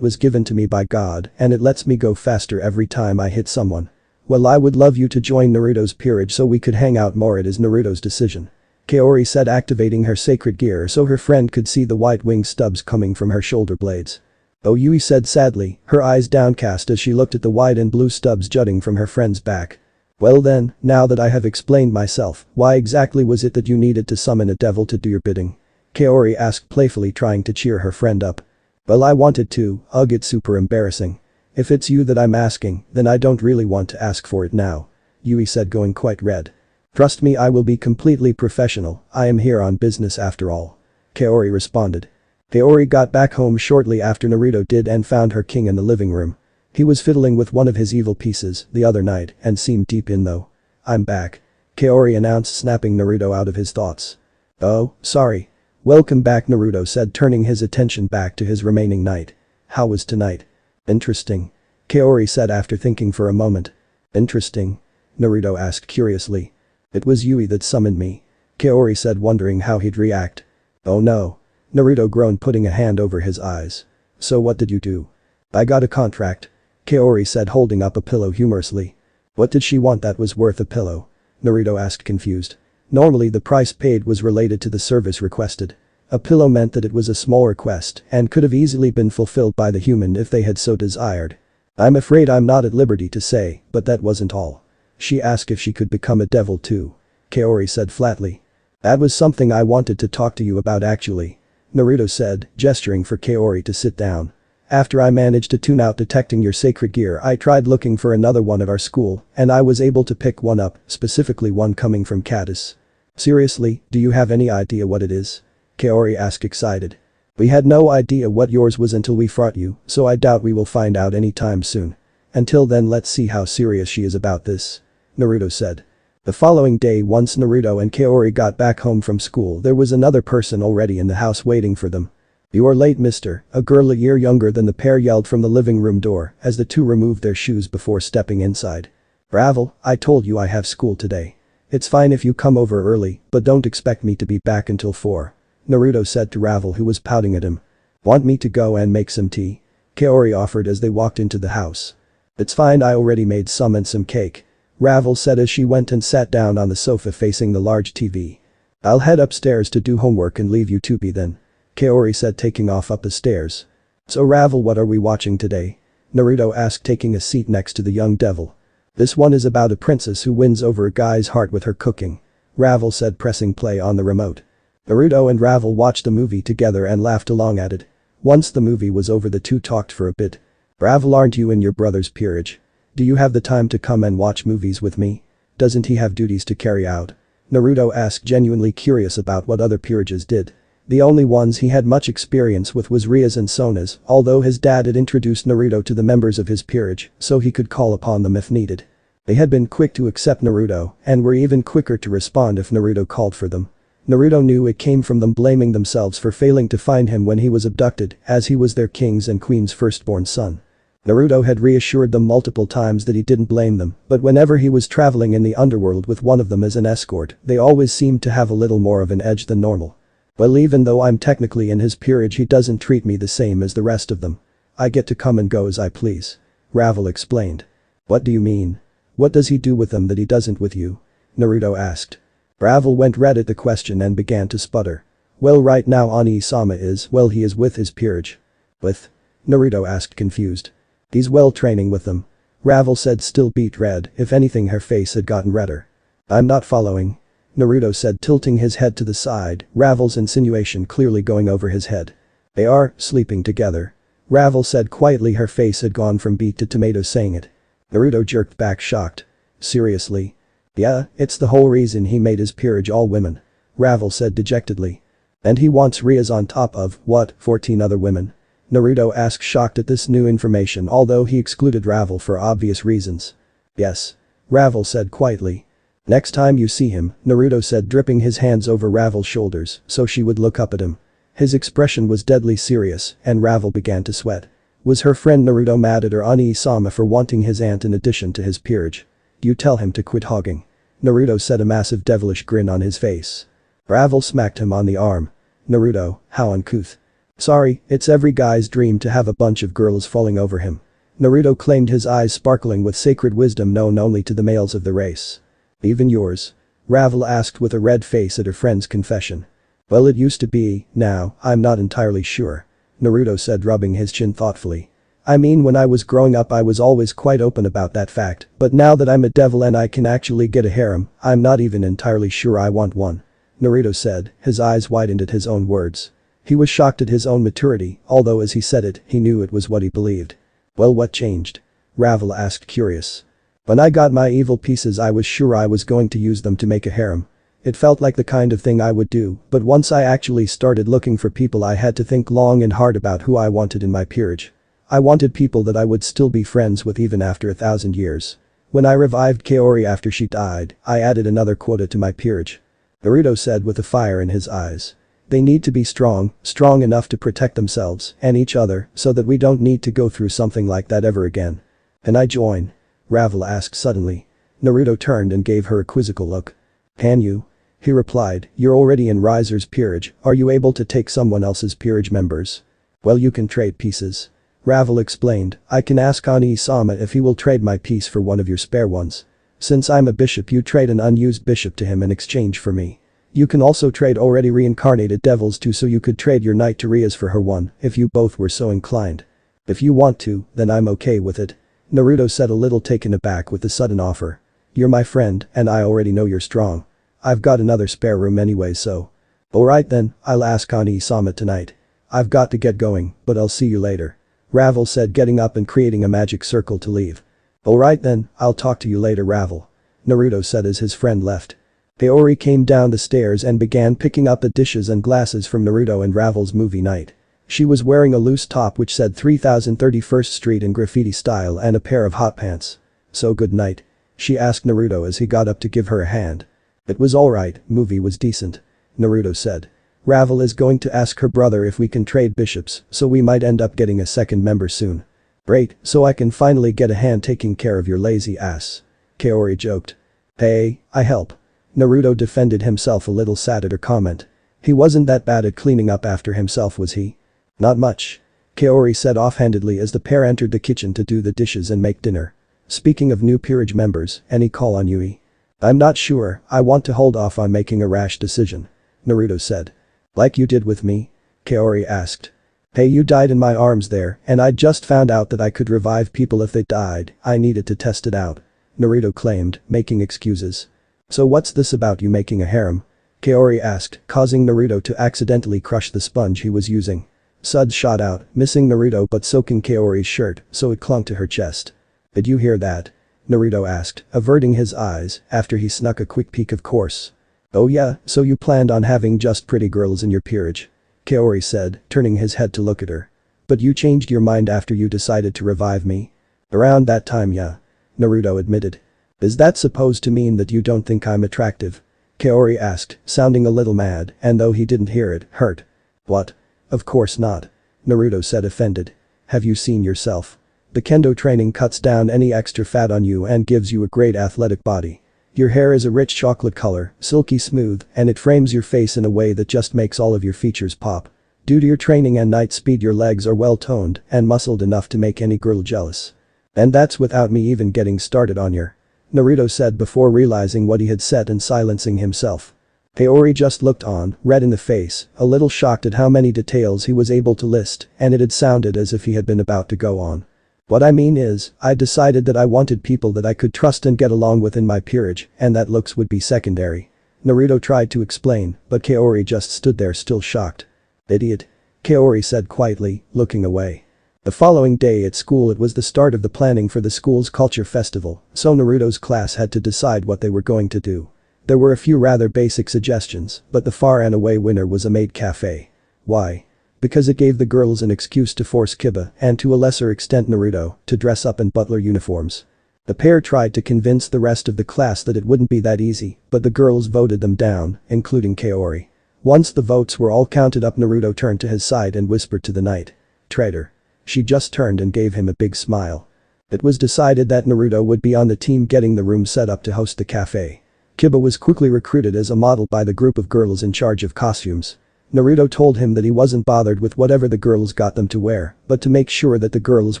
was given to me by God and it lets me go faster every time I hit someone. Well, I would love you to join Naruto's peerage so we could hang out more. It is Naruto's decision," Kaori said, activating her sacred gear so her friend could see the white wing stubs coming from her shoulder blades. "Oh," Yui said sadly, her eyes downcast as she looked at the white and blue stubs jutting from her friend's back. "Well then, now that I have explained myself, why exactly was it that you needed to summon a devil to do your bidding?" Kaori asked, playfully trying to cheer her friend up. "Well, I wanted to, ugh, it's super embarrassing. If it's you that I'm asking, then I don't really want to ask for it now," Yui said, going quite red. "Trust me, I will be completely professional, I am here on business after all," Kaori responded. Kaori got back home shortly after Naruto did and found her king in the living room. He was fiddling with one of his evil pieces the other night and seemed deep in though. "I'm back," Kaori announced, snapping Naruto out of his thoughts. "Oh, sorry. Welcome back," Naruto said, turning his attention back to his remaining night. "How was tonight?" "Interesting," Kaori said after thinking for a moment. "Interesting?" Naruto asked curiously. "It was Yui that summoned me," Kaori said, wondering how he'd react. "Oh no," Naruto groaned, putting a hand over his eyes. "So what did you do?" "I got a contract," Kaori said, holding up a pillow humorously. "What did she want that was worth a pillow?" Naruto asked, confused. Normally the price paid was related to the service requested. A pillow meant that it was a small request and could have easily been fulfilled by the human if they had so desired. "I'm afraid I'm not at liberty to say, but that wasn't all. She asked if she could become a devil too," Kaori said flatly. "That was something I wanted to talk to you about actually," Naruto said, gesturing for Kaori to sit down. "After I managed to tune out detecting your sacred gear, I tried looking for another one at our school and I was able to pick one up, specifically one coming from Caddis." "Seriously, do you have any idea what it is?" Kaori asked, excited. "We had no idea what yours was until we fought you, so I doubt we will find out anytime soon. Until then, let's see how serious she is about this," Naruto said. The following day, once Naruto and Kaori got back home from school, there was another person already in the house waiting for them. "You are late, mister," a girl a year younger than the pair yelled from the living room door as the two removed their shoes before stepping inside. "Bravo, I told you I have school today," It's fine if you come over early, but don't expect me to be back until 4. Naruto said to Ravel, who was pouting at him. Want me to go and make some tea? Kaori offered as they walked into the house. It's fine, I already made some and some cake. Ravel said as she went and sat down on the sofa facing the large TV. I'll head upstairs to do homework and leave you to be then. Kaori said, taking off up the stairs. So Ravel, what are we watching today? Naruto asked, taking a seat next to the young devil. This one is about a princess who wins over a guy's heart with her cooking. Ravel said, pressing play on the remote. Naruto and Ravel watched the movie together and laughed along at it. Once the movie was over, the two talked for a bit. Ravel, aren't you in your brother's peerage? Do you have the time to come and watch movies with me? Doesn't he have duties to carry out? Naruto asked, genuinely curious about what other peerages did. The only ones he had much experience with was Ria's and Sona's, although his dad had introduced Naruto to the members of his peerage, so he could call upon them if needed. They had been quick to accept Naruto, and were even quicker to respond if Naruto called for them. Naruto knew it came from them blaming themselves for failing to find him when he was abducted, as he was their king's and queen's firstborn son. Naruto had reassured them multiple times that he didn't blame them, but whenever he was traveling in the underworld with one of them as an escort, they always seemed to have a little more of an edge than normal. Well, even though I'm technically in his peerage, he doesn't treat me the same as the rest of them. I get to come and go as I please. Ravel explained. What do you mean? What does he do with them that he doesn't with you? Naruto asked. Ravel went red at the question and began to sputter. Well, right now Oni-sama is, well, he is with his peerage. With? Naruto asked, confused. He's well training with them. Ravel said, still beet red, if anything her face had gotten redder. I'm not following. Naruto said, tilting his head to the side, Ravel's insinuation clearly going over his head. They are sleeping together. Ravel said quietly, her face had gone from beet to tomato saying it. Naruto jerked back, shocked. Seriously? Yeah, it's the whole reason he made his peerage all women. Ravel said dejectedly. And he wants Ria's on top of, what, 14 other women? Naruto asked, shocked at this new information, although he excluded Ravel for obvious reasons. Yes. Ravel said quietly. Next time you see him, Naruto said, dripping his hands over Ravel's shoulders so she would look up at him. His expression was deadly serious, and Ravel began to sweat. Was her friend Naruto mad at her Oni-sama for wanting his aunt in addition to his peerage? You tell him to quit hogging. Naruto said, a massive devilish grin on his face. Ravel smacked him on the arm. Naruto, how uncouth. Sorry, it's every guy's dream to have a bunch of girls falling over him. Naruto claimed, his eyes sparkling with sacred wisdom known only to the males of the race. Even yours? Ravel asked with a red face at her friend's confession. Well, it used to be, now, I'm not entirely sure. Naruto said, rubbing his chin thoughtfully. I mean, when I was growing up I was always quite open about that fact, but now that I'm a devil and I can actually get a harem, I'm not even entirely sure I want one. Naruto said, his eyes widened at his own words. He was shocked at his own maturity, although as he said it, he knew it was what he believed. Well, what changed? Ravel asked, curious. When I got my evil pieces I was sure I was going to use them to make a harem. It felt like the kind of thing I would do, but once I actually started looking for people I had to think long and hard about who I wanted in my peerage. I wanted people that I would still be friends with even after 1,000 years. When I revived Kaori after she died, I added another quota to my peerage. Naruto said with a fire in his eyes. They need to be strong enough to protect themselves and each other so that we don't need to go through something like that ever again. Can I join? Ravel asked suddenly. Naruto turned and gave her a quizzical look. Can you? He replied, you're already in Riser's peerage, are you able to take someone else's peerage members? Well, you can trade pieces. Ravel explained, I can ask Oni-sama if he will trade my piece for one of your spare ones. Since I'm a bishop, you trade an unused bishop to him in exchange for me. You can also trade already reincarnated devils too, so you could trade your knight to Ria's for her one, if you both were so inclined. If you want to, then I'm okay with it. Naruto said, a little taken aback with the sudden offer. You're my friend, and I already know you're strong. I've got another spare room anyway, so. Alright then, I'll ask Oni-sama tonight. I've got to get going, but I'll see you later. Ravel said, getting up and creating a magic circle to leave. Alright then, I'll talk to you later, Ravel. Naruto said as his friend left. Kaori came down the stairs and began picking up the dishes and glasses from Naruto and Ravel's movie night. She was wearing a loose top which said 3031st Street in graffiti style and a pair of hot pants. So good night? She asked Naruto as he got up to give her a hand. It was alright, movie was decent. Naruto said. Ravel is going to ask her brother if we can trade bishops, so we might end up getting a second member soon. Great, so I can finally get a hand taking care of your lazy ass. Kaori joked. Hey, I help. Naruto defended himself a little sad at her comment. He wasn't that bad at cleaning up after himself, was he? Not much. Kaori said offhandedly as the pair entered the kitchen to do the dishes and make dinner. Speaking of new peerage members, any call on Yui? I'm not sure, I want to hold off on making a rash decision. Naruto said. Like you did with me? Kaori asked. Hey, you died in my arms there, and I just found out that I could revive people if they died, I needed to test it out. Naruto claimed, making excuses. So what's this about you making a harem? Kaori asked, causing Naruto to accidentally crush the sponge he was using. Suds shot out, missing Naruto but soaking Kaori's shirt, so it clung to her chest. Did you hear that? Naruto asked, averting his eyes, after he snuck a quick peek of course. Oh yeah, so you planned on having just pretty girls in your peerage? Kaori said, turning his head to look at her. But you changed your mind after you decided to revive me? Around that time, yeah. Naruto admitted. Is that supposed to mean that you don't think I'm attractive? Kaori asked, sounding a little mad, and though he didn't hear it, hurt. What? Of course not. Naruto said, offended. Have you seen yourself? The kendo training cuts down any extra fat on you and gives you a great athletic body. Your hair is a rich chocolate color, silky smooth, and it frames your face in a way that just makes all of your features pop. Due to your training and night speed, your legs are well toned and muscled enough to make any girl jealous. And that's without me even getting started on your. Naruto said before realizing what he had said and silencing himself. Kaori just looked on, red in the face, a little shocked at how many details he was able to list, and it had sounded as if he had been about to go on. What I mean is, I decided that I wanted people that I could trust and get along with in my peerage, and that looks would be secondary. Naruto tried to explain, but Kaori just stood there still shocked. Idiot. Kaori said quietly, looking away. The following day at school, it was the start of the planning for the school's culture festival, so Naruto's class had to decide what they were going to do. There were a few rather basic suggestions, but the far and away winner was a maid cafe. Why? Because it gave the girls an excuse to force Kiba, and to a lesser extent Naruto, to dress up in butler uniforms. The pair tried to convince the rest of the class that it wouldn't be that easy, but the girls voted them down, including Kaori. Once the votes were all counted up, Naruto turned to his side and whispered to the knight. Traitor. She just turned and gave him a big smile. It was decided that Naruto would be on the team getting the room set up to host the cafe. Kiba was quickly recruited as a model by the group of girls in charge of costumes. Naruto told him that he wasn't bothered with whatever the girls got them to wear, but to make sure that the girls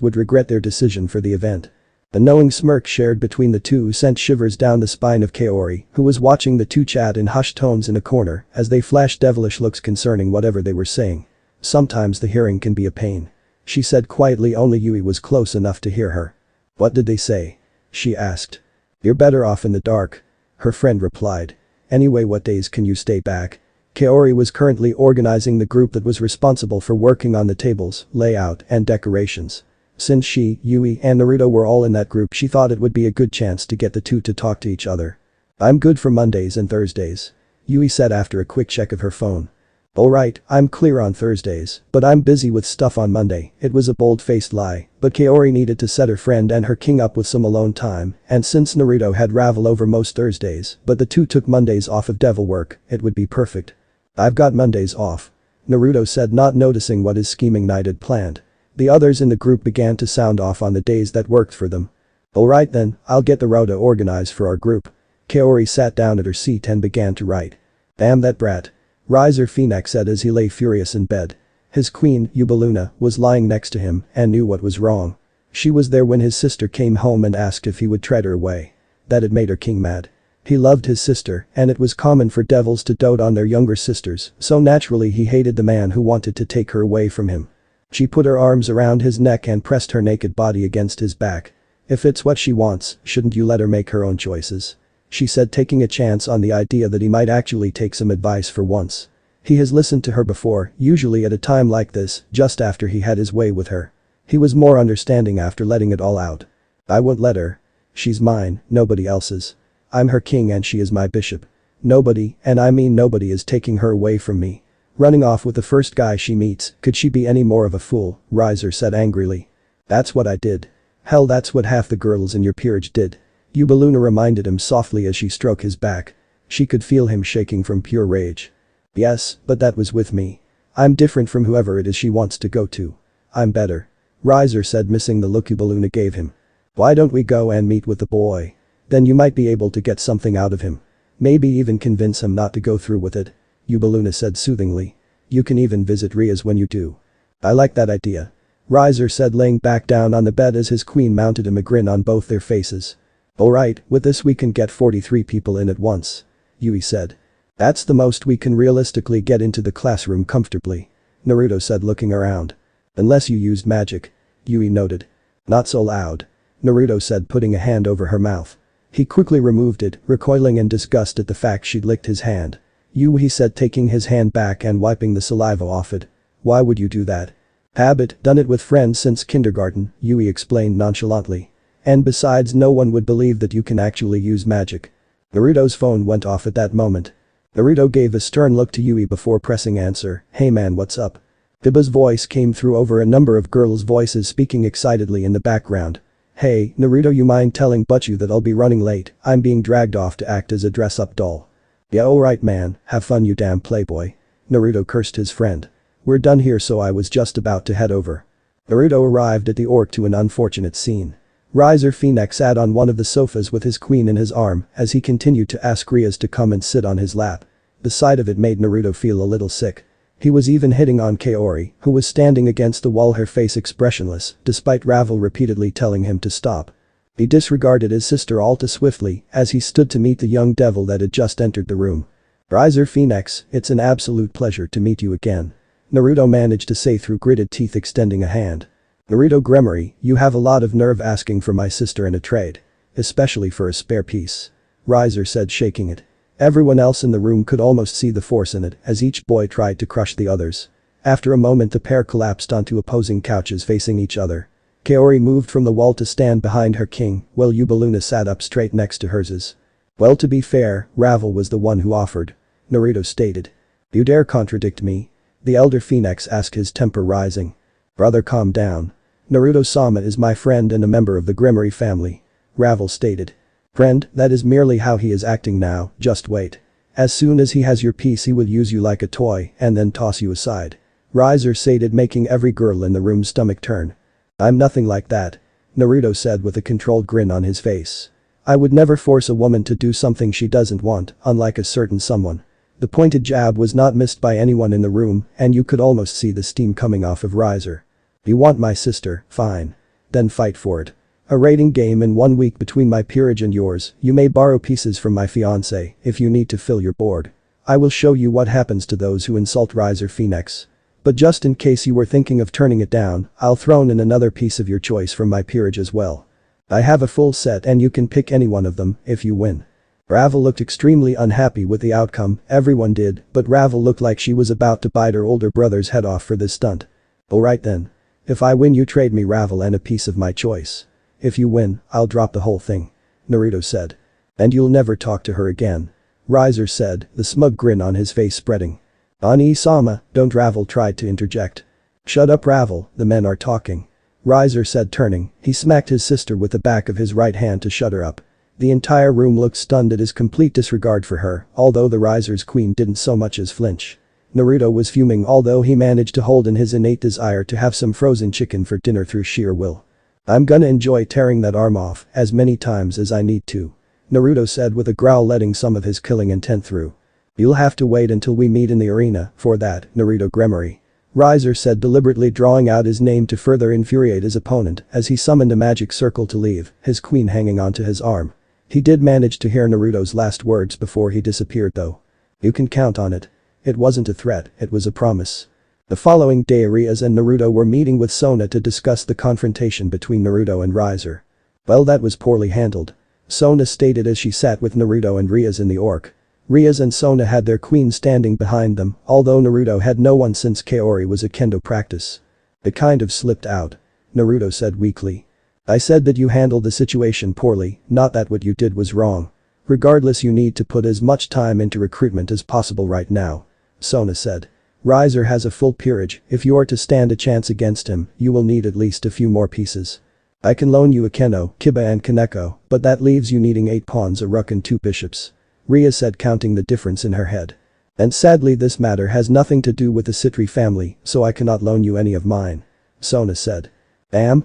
would regret their decision for the event. The knowing smirk shared between the two sent shivers down the spine of Kaori, who was watching the two chat in hushed tones in a corner as they flashed devilish looks concerning whatever they were saying. Sometimes the hearing can be a pain. She said quietly, only Yui was close enough to hear her. What did they say? She asked. You're better off in the dark. Her friend replied. Anyway, what days can you stay back? Kaori was currently organizing the group that was responsible for working on the tables, layout, and decorations. Since she, Yui, and Naruto were all in that group, she thought it would be a good chance to get the two to talk to each other. I'm good for Mondays and Thursdays. Yui said after a quick check of her phone. Alright, I'm clear on Thursdays, but I'm busy with stuff on Monday. It was a bold-faced lie, but Kaori needed to set her friend and her king up with some alone time, and since Naruto had Ravel over most Thursdays, but the two took Mondays off of devil work, it would be perfect. I've got Mondays off. Naruto said, not noticing what his scheming knight had planned. The others in the group began to sound off on the days that worked for them. Alright then, I'll get the Rota organized for our group. Kaori sat down at her seat and began to write. Damn that brat. Riser Phoenix said as he lay furious in bed. His queen, Ubaluna, was lying next to him and knew what was wrong. She was there when his sister came home and asked if he would tread her away. That had made her king mad. He loved his sister, and it was common for devils to dote on their younger sisters, so naturally he hated the man who wanted to take her away from him. She put her arms around his neck and pressed her naked body against his back. If it's what she wants, shouldn't you let her make her own choices? She said, taking a chance on the idea that he might actually take some advice for once. He has listened to her before, usually at a time like this, just after he had his way with her. He was more understanding after letting it all out. I won't let her. She's mine, nobody else's. I'm her king and she is my bishop. Nobody, and I mean nobody, is taking her away from me. Running off with the first guy she meets, could she be any more of a fool? Riser said angrily. That's what I did. Hell, that's what half the girls in your peerage did. Ubaluna reminded him softly as she stroked his back. She could feel him shaking from pure rage. Yes, but that was with me. I'm different from whoever it is she wants to go to. I'm better. Riser said, missing the look Ubaluna gave him. Why don't we go and meet with the boy? Then you might be able to get something out of him. Maybe even convince him not to go through with it. Yubaluna said soothingly. You can even visit Riaz when you do. I like that idea. Riser said laying back down on the bed as his queen mounted him a grin on both their faces. Alright, with this we can get 43 people in at once. Yui said. That's the most we can realistically get into the classroom comfortably. Naruto said looking around. Unless you used magic. Yui noted. Not so loud. Naruto said putting a hand over her mouth. He quickly removed it, recoiling in disgust at the fact she'd licked his hand. Yui said taking his hand back and wiping the saliva off it. Why would you do that? Habit, done it with friends since kindergarten, Yui explained nonchalantly. And besides no one would believe that you can actually use magic. Naruto's phone went off at that moment. Naruto gave a stern look to Yui before pressing answer. Hey man, what's up? Biba's voice came through over a number of girls' voices speaking excitedly in the background. Hey, Naruto, you mind telling Butchu that I'll be running late, I'm being dragged off to act as a dress-up doll. Yeah, alright man, have fun you damn playboy. Naruto cursed his friend. We're done here, so I was just about to head over. Naruto arrived at the orc to an unfortunate scene. Riser Phoenix sat on one of the sofas with his queen in his arm as he continued to ask Riaz to come and sit on his lap. The sight of it made Naruto feel a little sick. He was even hitting on Kaori, who was standing against the wall, her face expressionless, despite Ravel repeatedly telling him to stop. He disregarded his sister all too swiftly as he stood to meet the young devil that had just entered the room. Riser Phoenix, it's an absolute pleasure to meet you again. Naruto managed to say through gritted teeth, extending a hand. Naruto Gremory, you have a lot of nerve asking for my sister in a trade. Especially for a spare piece. Riser said, shaking it. Everyone else in the room could almost see the force in it as each boy tried to crush the others. After a moment the pair collapsed onto opposing couches facing each other. Kaori moved from the wall to stand behind her king, while Yubaluna sat up straight next to hers. Well, to be fair, Ravel was the one who offered. Naruto stated. You dare contradict me? The elder Phoenix asked, his temper rising. Brother, calm down. Naruto-sama is my friend and a member of the Gremory family. Ravel stated. Friend, that is merely how he is acting now, just wait. As soon as he has your piece he will use you like a toy and then toss you aside. Riser stated, making every girl in the room's stomach turn. I'm nothing like that. Naruto said with a controlled grin on his face. I would never force a woman to do something she doesn't want, unlike a certain someone. The pointed jab was not missed by anyone in the room and you could almost see the steam coming off of Riser. You want my sister, fine. Then fight for it. A rating game in 1 week between my peerage and yours, you may borrow pieces from my fiancé if you need to fill your board. I will show you what happens to those who insult Riser Phoenix. But just in case you were thinking of turning it down, I'll throw in another piece of your choice from my peerage as well. I have a full set and you can pick any one of them if you win. Ravel looked extremely unhappy with the outcome, everyone did, but Ravel looked like she was about to bite her older brother's head off for this stunt. Alright then. If I win you trade me Ravel and a piece of my choice. If you win, I'll drop the whole thing. Naruto said. And you'll never talk to her again. Riser said, the smug grin on his face spreading. Ani-sama, don't. Ravel tried to interject. Shut up Ravel, the men are talking. Riser said, turning, he smacked his sister with the back of his right hand to shut her up. The entire room looked stunned at his complete disregard for her, although the Riser's queen didn't so much as flinch. Naruto was fuming, although he managed to hold in his innate desire to have some frozen chicken for dinner through sheer will. I'm gonna enjoy tearing that arm off as many times as I need to. Naruto said with a growl, letting some of his killing intent through. You'll have to wait until we meet in the arena for that, Naruto Gremory. Riser said, deliberately drawing out his name to further infuriate his opponent as he summoned a magic circle to leave, his queen hanging onto his arm. He did manage to hear Naruto's last words before he disappeared though. You can count on it. It wasn't a threat, it was a promise. The following day Riaz and Naruto were meeting with Sona to discuss the confrontation between Naruto and Riser. Well, that was poorly handled. Sona stated as she sat with Naruto and Riaz in the orc. Riaz and Sona had their queen standing behind them, although Naruto had no one since Kaori was a kendo practice. It kind of slipped out. Naruto said weakly. I said that you handled the situation poorly, not that what you did was wrong. Regardless, you need to put as much time into recruitment as possible right now. Sona said. Riser has a full peerage, if you are to stand a chance against him, you will need at least a few more pieces. I can loan you a Keno, Kiba and Kaneko, but that leaves you needing 8 pawns, a rook and 2 bishops. Ria said, counting the difference in her head. And sadly this matter has nothing to do with the Citri family, so I cannot loan you any of mine. Sona said.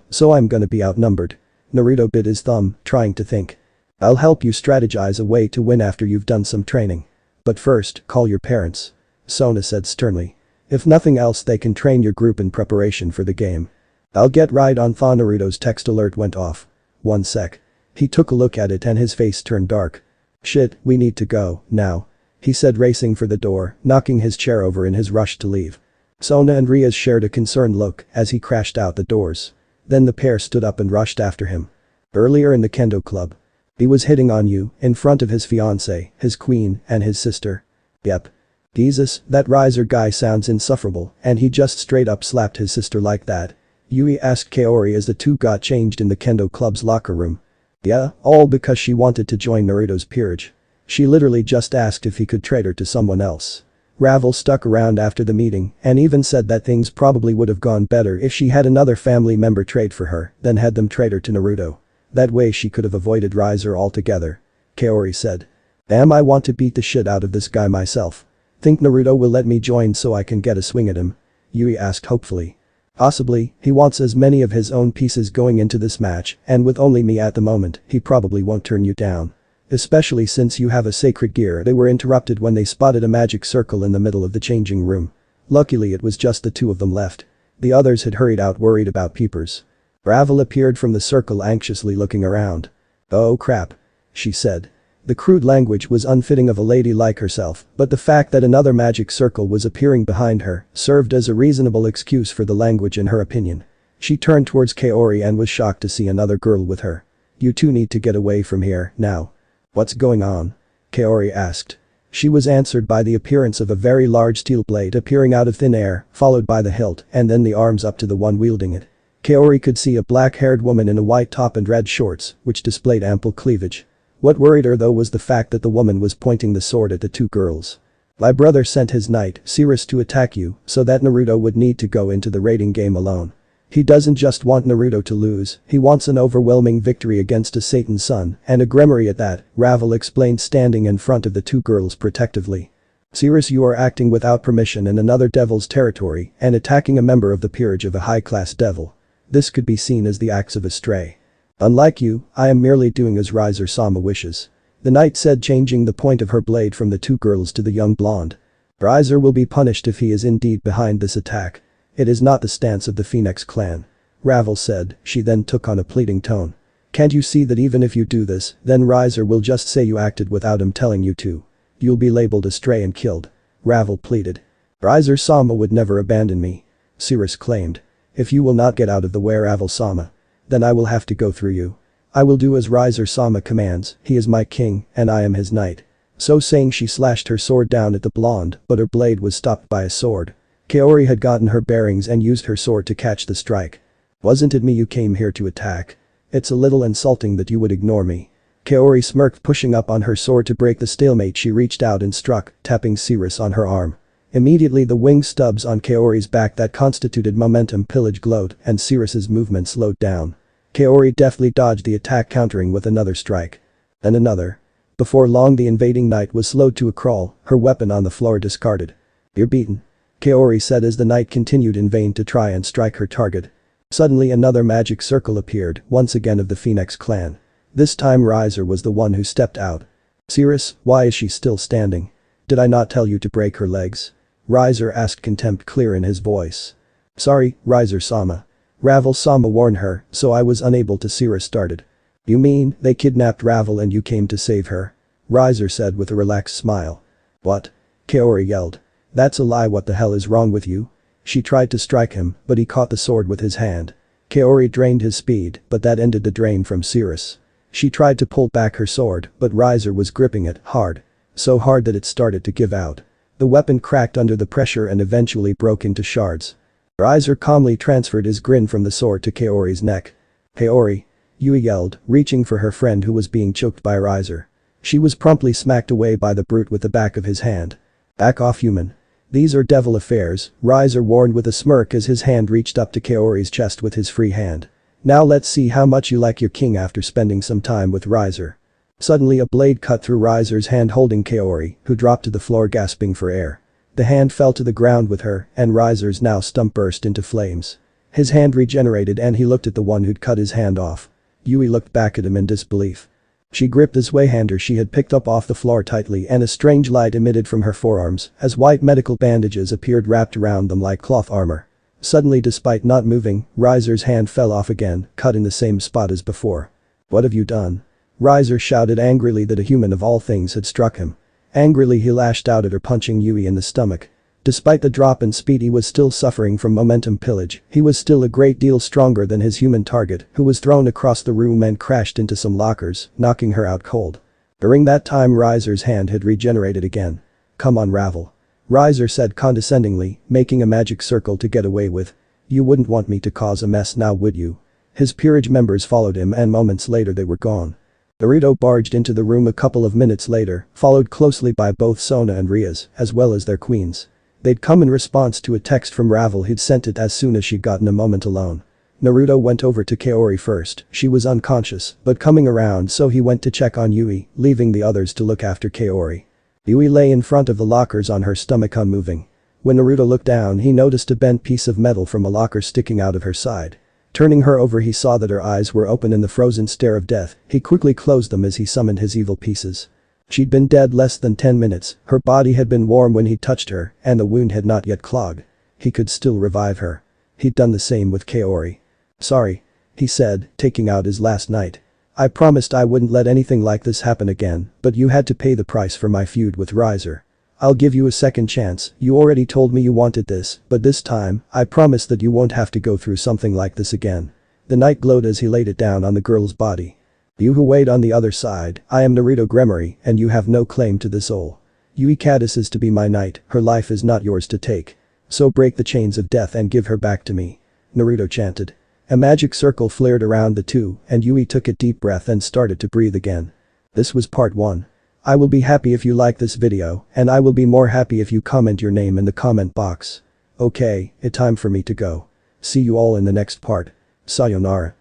So I'm gonna be outnumbered. Naruto bit his thumb, trying to think. I'll help you strategize a way to win after you've done some training. But first, call your parents. Sona said sternly. If nothing else they can train your group in preparation for the game. I'll get right on. Naruto's text alert went off. One sec. He took a look at it and his face turned dark. Shit, we need to go, now. He said, racing for the door, knocking his chair over in his rush to leave. Sona and Riaz shared a concerned look as he crashed out the doors. Then the pair stood up and rushed after him. Earlier in the kendo club. He was hitting on you, in front of his fiancée, his queen, and his sister. Yep. Jesus, that Riser guy sounds insufferable, and he just straight up slapped his sister like that. Yui asked Kaori as the two got changed in the kendo club's locker room. Yeah, all because she wanted to join Naruto's peerage. She literally just asked if he could trade her to someone else. Ravel stuck around after the meeting and even said that things probably would have gone better if she had another family member trade for her than had them trade her to Naruto. That way she could have avoided Riser altogether. Kaori said. Damn, I want to beat the shit out of this guy myself. Think Naruto will let me join so I can get a swing at him? Yui asked hopefully. Possibly, he wants as many of his own pieces going into this match, and with only me at the moment, he probably won't turn you down. Especially since you have a sacred gear. They were interrupted when they spotted a magic circle in the middle of the changing room. Luckily it was just the two of them left. The others had hurried out worried about peepers. Ravel appeared from the circle anxiously looking around. Oh crap. She said. The crude language was unfitting of a lady like herself, but the fact that another magic circle was appearing behind her served as a reasonable excuse for the language in her opinion. She turned towards Kaori and was shocked to see another girl with her. You two need to get away from here, now. What's going on? Kaori asked. She was answered by the appearance of a very large steel blade appearing out of thin air, followed by the hilt and then the arms up to the one wielding it. Kaori could see a black-haired woman in a white top and red shorts, which displayed ample cleavage. What worried her though was the fact that the woman was pointing the sword at the two girls. My brother sent his knight, Sirzechs, to attack you so that Naruto would need to go into the raiding game alone. He doesn't just want Naruto to lose, he wants an overwhelming victory against a Satan's son and a Gremory at that, Ravel explained standing in front of the two girls protectively. Sirzechs, you are acting without permission in another devil's territory and attacking a member of the peerage of a high-class devil. This could be seen as the acts of a stray. Unlike you, I am merely doing as Riser-sama wishes. The knight said, changing the point of her blade from the two girls to the young blonde. Riser will be punished if he is indeed behind this attack. It is not the stance of the Phoenix clan. Ravel said, she then took on a pleading tone. Can't you see that even if you do this, then Riser will just say you acted without him telling you to. You'll be labeled a stray and killed. Ravel pleaded. Riser-sama would never abandon me. Sirzechs claimed. If you will not get out of the way, Ravel-sama, then I will have to go through you. I will do as Riser-sama commands, he is my king, and I am his knight. So saying she slashed her sword down at the blonde, but her blade was stopped by a sword. Kaori had gotten her bearings and used her sword to catch the strike. Wasn't it me you came here to attack? It's a little insulting that you would ignore me. Kaori smirked, pushing up on her sword to break the stalemate. She reached out and struck, tapping Sirzechs on her arm. Immediately the wing stubs on Kaori's back that constituted momentum pillage glowed and Sirzechs' movement slowed down. Kaori deftly dodged the attack, countering with another strike. And another. Before long the invading knight was slowed to a crawl, her weapon on the floor discarded. You're beaten. Kaori said as the knight continued in vain to try and strike her target. Suddenly another magic circle appeared, once again of the Phoenix clan. This time Riser was the one who stepped out. Sirzechs, why is she still standing? Did I not tell you to break her legs? Riser asked, contempt clear in his voice. Sorry, Riser-sama. Ravel-sama warned her, so I was unable to. Sirzechs started. You mean, they kidnapped Ravel and you came to save her? Riser said with a relaxed smile. What? Kaori yelled. That's a lie, what the hell is wrong with you? She tried to strike him, but he caught the sword with his hand. Kaori drained his speed, but that ended the drain from Sirzechs. She tried to pull back her sword, but Riser was gripping it hard. So hard that it started to give out. The weapon cracked under the pressure and eventually broke into shards. Riser calmly transferred his grin from the sword to Kaori's neck. Kaori. Yui yelled, reaching for her friend who was being choked by Riser. She was promptly smacked away by the brute with the back of his hand. Back off, human. These are devil affairs, Riser warned with a smirk as his hand reached up to Kaori's chest with his free hand. Now let's see how much you like your king after spending some time with Riser. Suddenly a blade cut through Riser's hand, holding Kaori, who dropped to the floor gasping for air. The hand fell to the ground with her, and Riser's now stump burst into flames. His hand regenerated and he looked at the one who'd cut his hand off. Yui looked back at him in disbelief. She gripped the Zweihander she had picked up off the floor tightly and a strange light emitted from her forearms as white medical bandages appeared wrapped around them like cloth armor. Suddenly, despite not moving, Reiser's hand fell off again, cut in the same spot as before. "What have you done?" Reiser shouted angrily that a human of all things had struck him. Angrily he lashed out at her, punching Yui in the stomach. Despite the drop in speed, he was still suffering from momentum pillage. He was still a great deal stronger than his human target, who was thrown across the room and crashed into some lockers, knocking her out cold. During that time Reiser's hand had regenerated again. "Come on, Ravel," Reiser said condescendingly, making a magic circle to get away with. "You wouldn't want me to cause a mess now, would you?" His peerage members followed him and moments later they were gone. Naruto barged into the room a couple of minutes later, followed closely by both Sona and Rias, as well as their queens. They'd come in response to a text from Ravel who'd sent it as soon as she'd gotten a moment alone. Naruto went over to Kaori first. She was unconscious, but coming around, so he went to check on Yui, leaving the others to look after Kaori. Yui lay in front of the lockers on her stomach unmoving. When Naruto looked down, he noticed a bent piece of metal from a locker sticking out of her side. Turning her over, he saw that her eyes were open in the frozen stare of death. He quickly closed them as he summoned his evil pieces. She'd been dead less than 10 minutes, her body had been warm when he touched her, and the wound had not yet clogged. He could still revive her. He'd done the same with Kaori. "Sorry," he said, taking out his last knight. "I promised I wouldn't let anything like this happen again, but you had to pay the price for my feud with Reiser. I'll give you a second chance. You already told me you wanted this, but this time, I promise that you won't have to go through something like this again." The knight glowed as he laid it down on the girl's body. "You who wait on the other side, I am Naruto Gremory, and you have no claim to this soul. Yui Caddis is to be my knight, her life is not yours to take. So break the chains of death and give her back to me," Naruto chanted. A magic circle flared around the two, and Yui took a deep breath and started to breathe again. This was part 1. I will be happy if you like this video, and I will be more happy if you comment your name in the comment box. Okay, it's time for me to go. See you all in the next part. Sayonara.